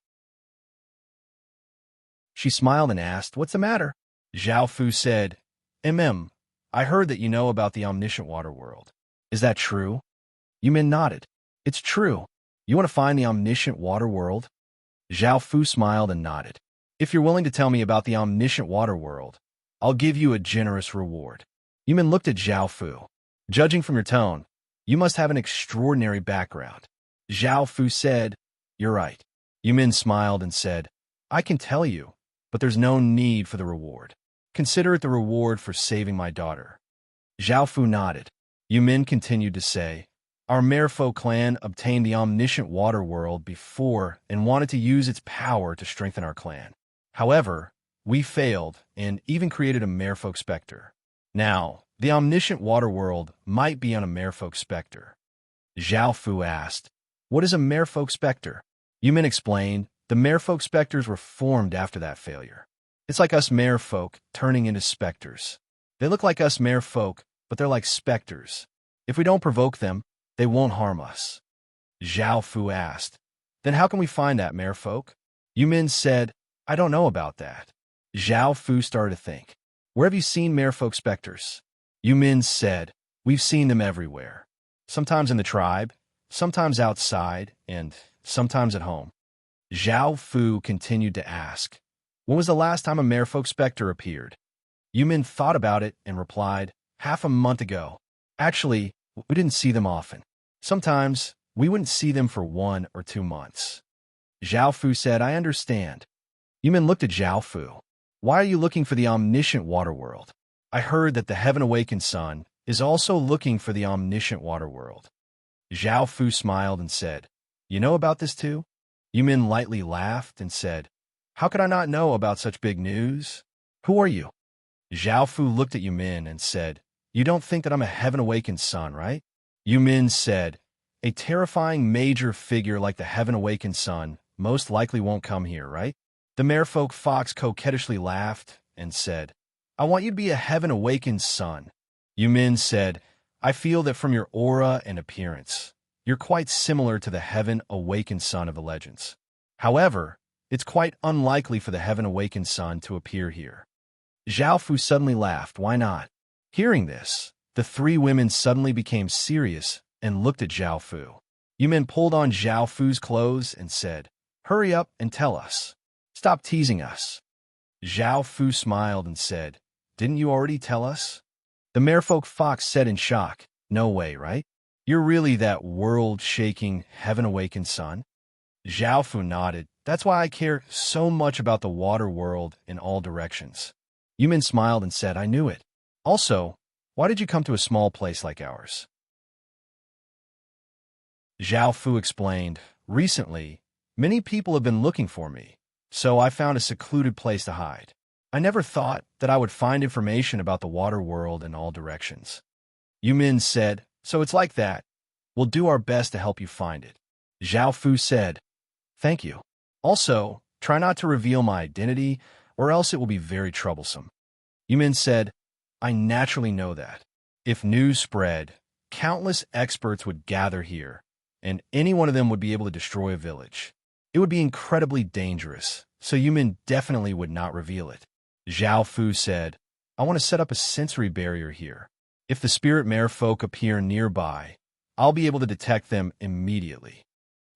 She smiled and asked, "What's the matter?" Zhao Fu said, I heard that you know about the omniscient water world. Is that true?" Yumin nodded. "It's true. You want to find the omniscient water world?" Zhao Fu smiled and nodded. "If you're willing to tell me about the omniscient water world, I'll give you a generous reward." Yumin looked at Zhao Fu. "Judging from your tone, you must have an extraordinary background." Zhao Fu said, "You're right." Yumin smiled and said, "I can tell you, but there's no need for the reward. Consider it the reward for saving my daughter." Zhao Fu nodded. Yumin continued to say, "Our Merfolk clan obtained the omniscient water world before and wanted to use its power to strengthen our clan. However, we failed and even created a Merfolk specter. Now, the omniscient water world might be on a Merfolk specter." Zhao Fu asked, "What is a Merfolk specter?" Yumin explained, "The Merfolk specters were formed after that failure. It's like us Merfolk turning into specters. They look like us Merfolk, but they're like specters. If we don't provoke them, they won't harm us." Zhao Fu asked, "Then how can we find that Merfolk?" Yumin said, "I don't know about that." Zhao Fu started to think. "Where have you seen Merfolk specters?" Yumin said, "We've seen them everywhere. Sometimes in the tribe, sometimes outside, and sometimes at home." Zhao Fu continued to ask, "When was the last time a Merfolk specter appeared?" Yumin thought about it and replied, "Half a month ago. Actually, we didn't see them often. Sometimes, we wouldn't see them for 1 or 2 months." Zhao Fu said, "I understand." Yumin looked at Zhao Fu. "Why are you looking for the omniscient water world?" "I heard that the Heaven Awakened Sun is also looking for the omniscient water world." Zhao Fu smiled and said, "You know about this too?" Yumin lightly laughed and said, "How could I not know about such big news? Who are you?" Zhao Fu looked at Yumin and said, "You don't think that I'm a Heaven Awakened Sun, right?" Yumin said, "A terrifying major figure like the Heaven Awakened Sun most likely won't come here, right?" The Merfolk Fox coquettishly laughed and said, "I want you to be a Heaven Awakened Sun." Yumin said, "I feel that from your aura and appearance, you're quite similar to the Heaven Awakened Sun of the legends. However, it's quite unlikely for the Heaven Awakened Sun to appear here." Zhao Fu suddenly laughed. "Why not?" Hearing this, the 3 women suddenly became serious and looked at Zhao Fu. Yumin pulled on Zhao Fu's clothes and said, "Hurry up and tell us. Stop teasing us." Zhao Fu smiled and said, "Didn't you already tell us?" The Merfolk Fox said in shock, No way, right? You're really that world-shaking, heaven-awakened son? Zhao Fu nodded. That's why I care so much about the water world in all directions. Yumin smiled and said, I knew it. Also, why did you come to a small place like ours? Zhao Fu explained, recently, many people have been looking for me, so I found a secluded place to hide. I never thought that I would find information about the water world in all directions. Yumin said, so it's like that. We'll do our best to help you find it. Zhao Fu said, thank you. Also, try not to reveal my identity, or else it will be very troublesome. Yumin said, I naturally know that. If news spread, countless experts would gather here, and any one of them would be able to destroy a village. It would be incredibly dangerous, so Yumin definitely would not reveal it. Zhao Fu said, I want to set up a sensory barrier here. If the spirit merfolk appear nearby, I'll be able to detect them immediately.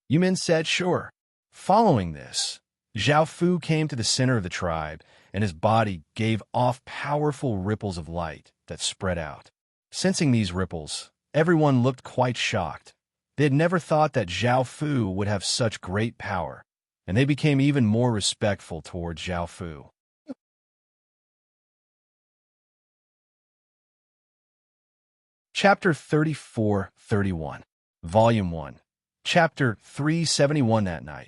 Yumin said, sure. Following this, Zhao Fu came to the center of the tribe, and his body gave off powerful ripples of light that spread out. Sensing these ripples, everyone looked quite shocked. They had never thought that Zhao Fu would have such great power, and they became even more respectful towards Zhao Fu. Chapter 34-31, Volume 1, Chapter 371. That night,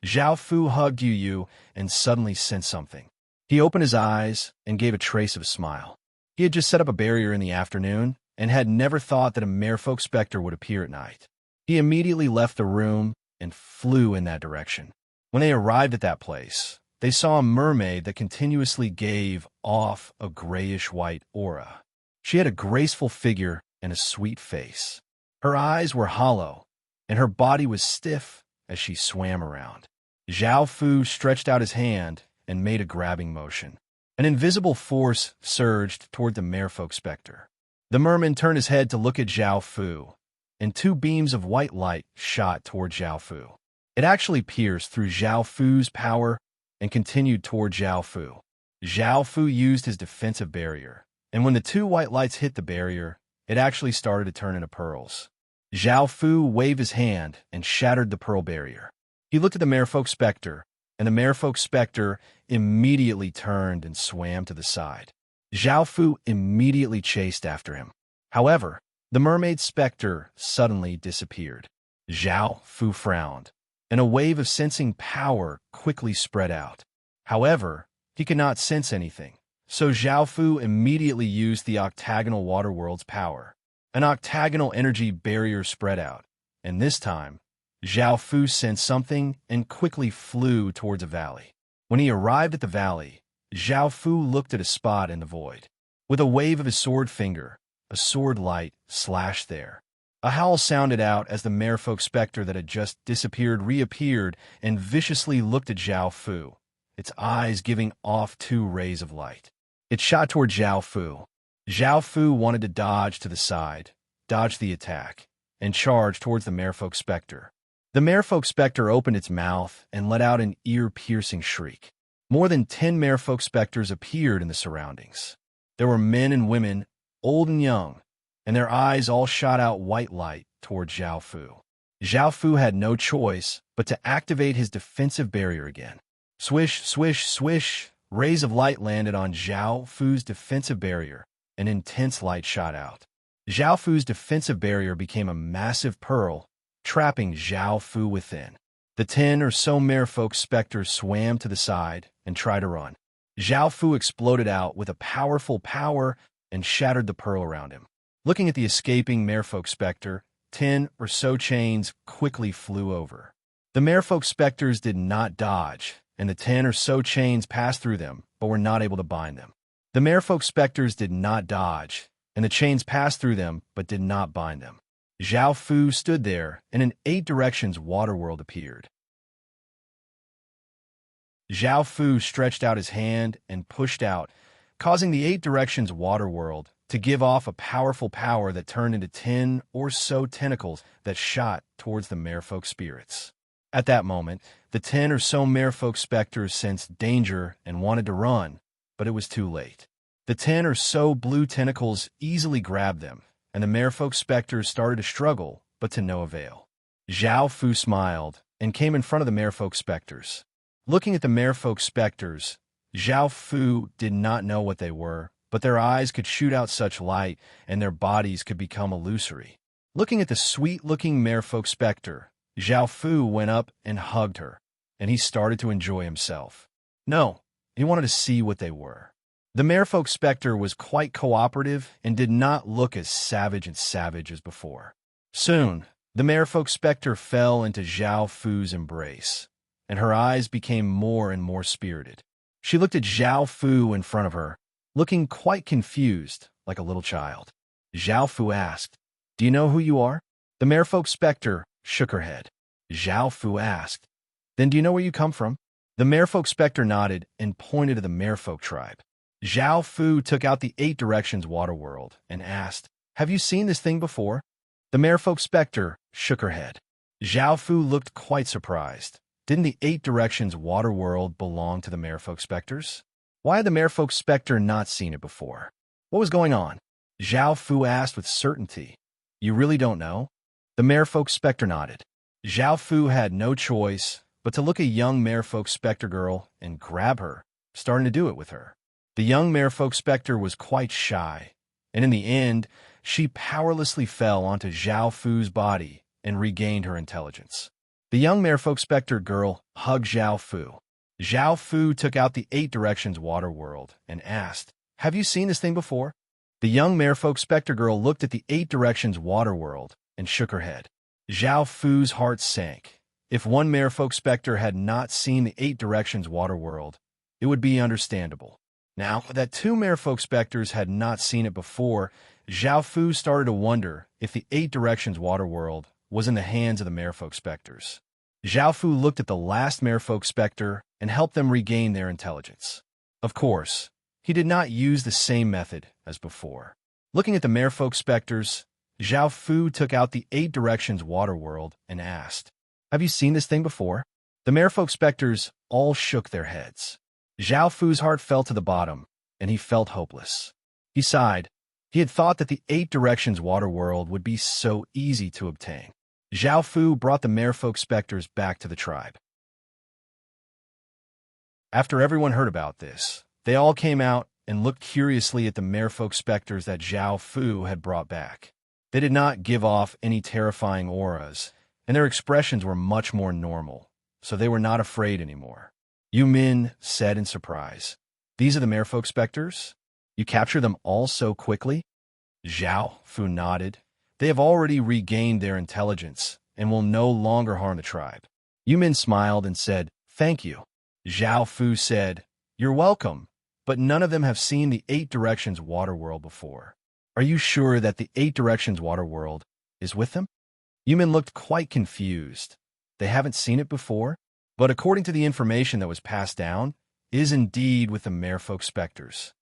Zhao Fu hugged Yu Yu and suddenly sensed something. He opened his eyes and gave a trace of a smile. He had just set up a barrier in the afternoon and had never thought that a merfolk specter would appear at night. He immediately left the room and flew in that direction. When they arrived at that place, they saw a mermaid that continuously gave off a grayish-white aura. She had a graceful figure and a sweet face. Her eyes were hollow, and her body was stiff as she swam around. Zhao Fu stretched out his hand and made a grabbing motion. An invisible force surged toward the merfolk specter. The merman turned his head to look at Zhao Fu, and two beams of white light shot toward Zhao Fu. It actually pierced through Zhao Fu's power and continued toward Zhao Fu. Zhao Fu used his defensive barrier, and when the two white lights hit the barrier, it actually started to turn into pearls. Zhao Fu waved his hand and shattered the pearl barrier. He looked at the merfolk specter, and the merfolk specter immediately turned and swam to the side. Zhao Fu immediately chased after him. However, the mermaid specter suddenly disappeared. Zhao Fu frowned, and a wave of sensing power quickly spread out. However, he could not sense anything, so Zhao Fu immediately used the octagonal water world's power. An octagonal energy barrier spread out, and this time, Zhao Fu sensed something and quickly flew towards a valley. When he arrived at the valley, Zhao Fu looked at a spot in the void. With a wave of his sword finger, a sword light slashed there. A howl sounded out as the merfolk specter that had just disappeared reappeared and viciously looked at Zhao Fu, its eyes giving off two rays of light. It shot toward Zhao Fu. Zhao Fu wanted to dodge to the side, dodge the attack, and charge towards the merfolk specter. The merfolk specter opened its mouth and let out an ear-piercing shriek. More than 10 merfolk specters appeared in the surroundings. There were men and women, old and young, and their eyes all shot out white light toward Zhao Fu. Zhao Fu had no choice but to activate his defensive barrier again. Swish, swish, swish, rays of light landed on Zhao Fu's defensive barrier. An intense light shot out. Zhao Fu's defensive barrier became a massive pearl, trapping Zhao Fu within. The 10 or so merfolk specters swam to the side and tried to run. Zhao Fu exploded out with a powerful power and shattered the pearl around him. Looking at the escaping merfolk specter, 10 or so chains quickly flew over. The merfolk specters did not dodge, and the 10 or so chains passed through them, but were not able to bind them. The merfolk specters did not dodge, and the chains passed through them, but did not bind them. Zhao Fu stood there, and in 8 directions water world appeared. Zhao Fu stretched out his hand and pushed out, causing the 8 directions water world to give off a powerful power that turned into 10 or so tentacles that shot towards the merfolk spirits. At that moment, the 10 or so merfolk specters sensed danger and wanted to run, but it was too late. The 10 or so blue tentacles easily grabbed them, and the merfolk specters started to struggle, but to no avail. Zhao Fu smiled and came in front of the merfolk specters. Looking at the merfolk specters, Zhao Fu did not know what they were, but their eyes could shoot out such light and their bodies could become illusory. Looking at the sweet-looking merfolk specter, Zhao Fu went up and hugged her, and he started to enjoy himself. No, he wanted to see what they were. The merfolk specter was quite cooperative and did not look as savage as before. Soon, the merfolk specter fell into Zhao Fu's embrace, and her eyes became more and more spirited. She looked at Zhao Fu in front of her, looking quite confused, like a little child. Zhao Fu asked, "Do you know who you are?" The merfolk specter shook her head. Zhao Fu asked, "Then do you know where you come from?" The merfolk specter nodded and pointed to the merfolk tribe. Zhao Fu took out the 8 Directions Water World and asked, "Have you seen this thing before?" The merfolk specter shook her head. Zhao Fu looked quite surprised. Didn't the 8 Directions Water World belong to the merfolk specters? Why had the merfolk specter not seen it before? What was going on? Zhao Fu asked with certainty. "You really don't know?" The merfolk specter nodded. Zhao Fu had no choice but to look at a young merfolk specter girl and grab her, starting to do it with her. The young merfolk specter was quite shy, and in the end, she powerlessly fell onto Zhao Fu's body and regained her intelligence. The young merfolk specter girl hugged Zhao Fu. Zhao Fu took out the 8 Directions Water World and asked, "Have you seen this thing before?" The young merfolk specter girl looked at the 8 Directions Water World and shook her head. Zhao Fu's heart sank. If one merfolk specter had not seen the 8 Directions Water World, it would be understandable. Now that 2 merfolk specters had not seen it before, Zhao Fu started to wonder if the 8 Directions Water World was in the hands of the merfolk specters. Zhao Fu looked at the last merfolk specter and helped them regain their intelligence. Of course, he did not use the same method as before. Looking at the merfolk specters, Zhao Fu took out the 8 Directions Water World and asked, "Have you seen this thing before?" The merfolk specters all shook their heads. Zhao Fu's heart fell to the bottom, and he felt hopeless. He sighed. He had thought that the 8 Directions Water World would be so easy to obtain. Zhao Fu brought the merfolk specters back to the tribe. After everyone heard about this, they all came out and looked curiously at the merfolk specters that Zhao Fu had brought back. They did not give off any terrifying auras, and their expressions were much more normal, so they were not afraid anymore. Yu Min said in surprise, "These are the merfolk specters? You captured them all so quickly?" Zhao Fu nodded. "They have already regained their intelligence and will no longer harm the tribe." Yu Min smiled and said, "Thank you." Zhao Fu said, "You're welcome, but none of them have seen the 8 Directions Water World before. Are you sure that the 8 Directions Water World is with them?" Yu Min looked quite confused. They haven't seen it before, but according to the information that was passed down, it is indeed with the merfolk specters.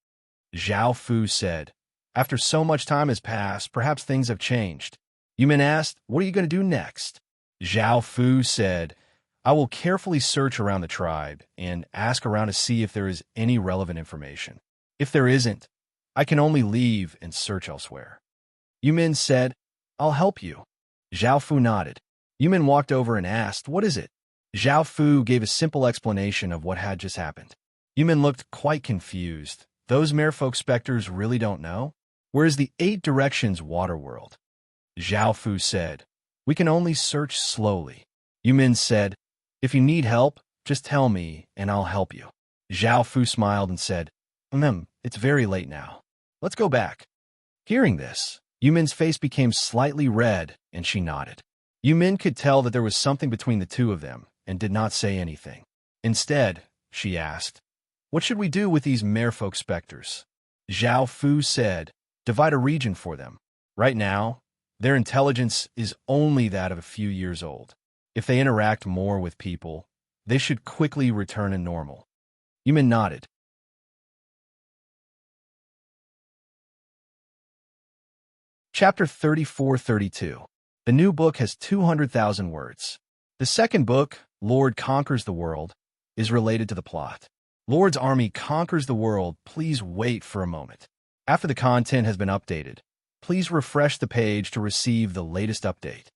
Zhao Fu said, "After so much time has passed, perhaps things have changed." Yu Min asked, "What are you going to do next?" Zhao Fu said, "I will carefully search around the tribe and ask around to see if there is any relevant information. If there isn't, I can only leave and search elsewhere." Yu Min said, "I'll help you." Zhao Fu nodded. Yu Min walked over and asked, "What is it?" Zhao Fu gave a simple explanation of what had just happened. Yu Min looked quite confused. Those merfolk specters really don't know? Where is the 8 Directions Water World? Zhao Fu said, "We can only search slowly." Yu Min said, "If you need help, just tell me and I'll help you." Zhao Fu smiled and said, It's very late now. Let's go back." Hearing this, Yu Min's face became slightly red and she nodded. Yu Min could tell that there was something between the two of them and did not say anything. Instead, she asked, "What should we do with these merfolk specters?" Zhao Fu said, "Divide a region for them. Right now, their intelligence is only that of a few years old. If they interact more with people, they should quickly return to normal." Yu Min nodded. Chapter 34-32. The new book has 200,000 words. The second book, Lord Conquers the World, is related to the plot. Lord's army conquers the world. Please wait for a moment. After the content has been updated, Please refresh the page to receive the latest update.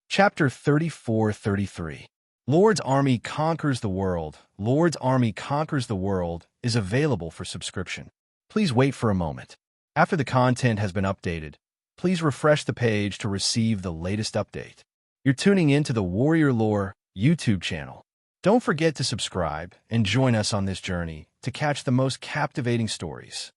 Chapter 34-33. Lord's Army Conquers the World. Lord's Army Conquers the World is available for subscription. Please wait for a moment. After the content has been updated, please refresh the page to receive the latest update. You're tuning in to the Warrior Lore YouTube channel. Don't forget to subscribe and join us on this journey to catch the most captivating stories.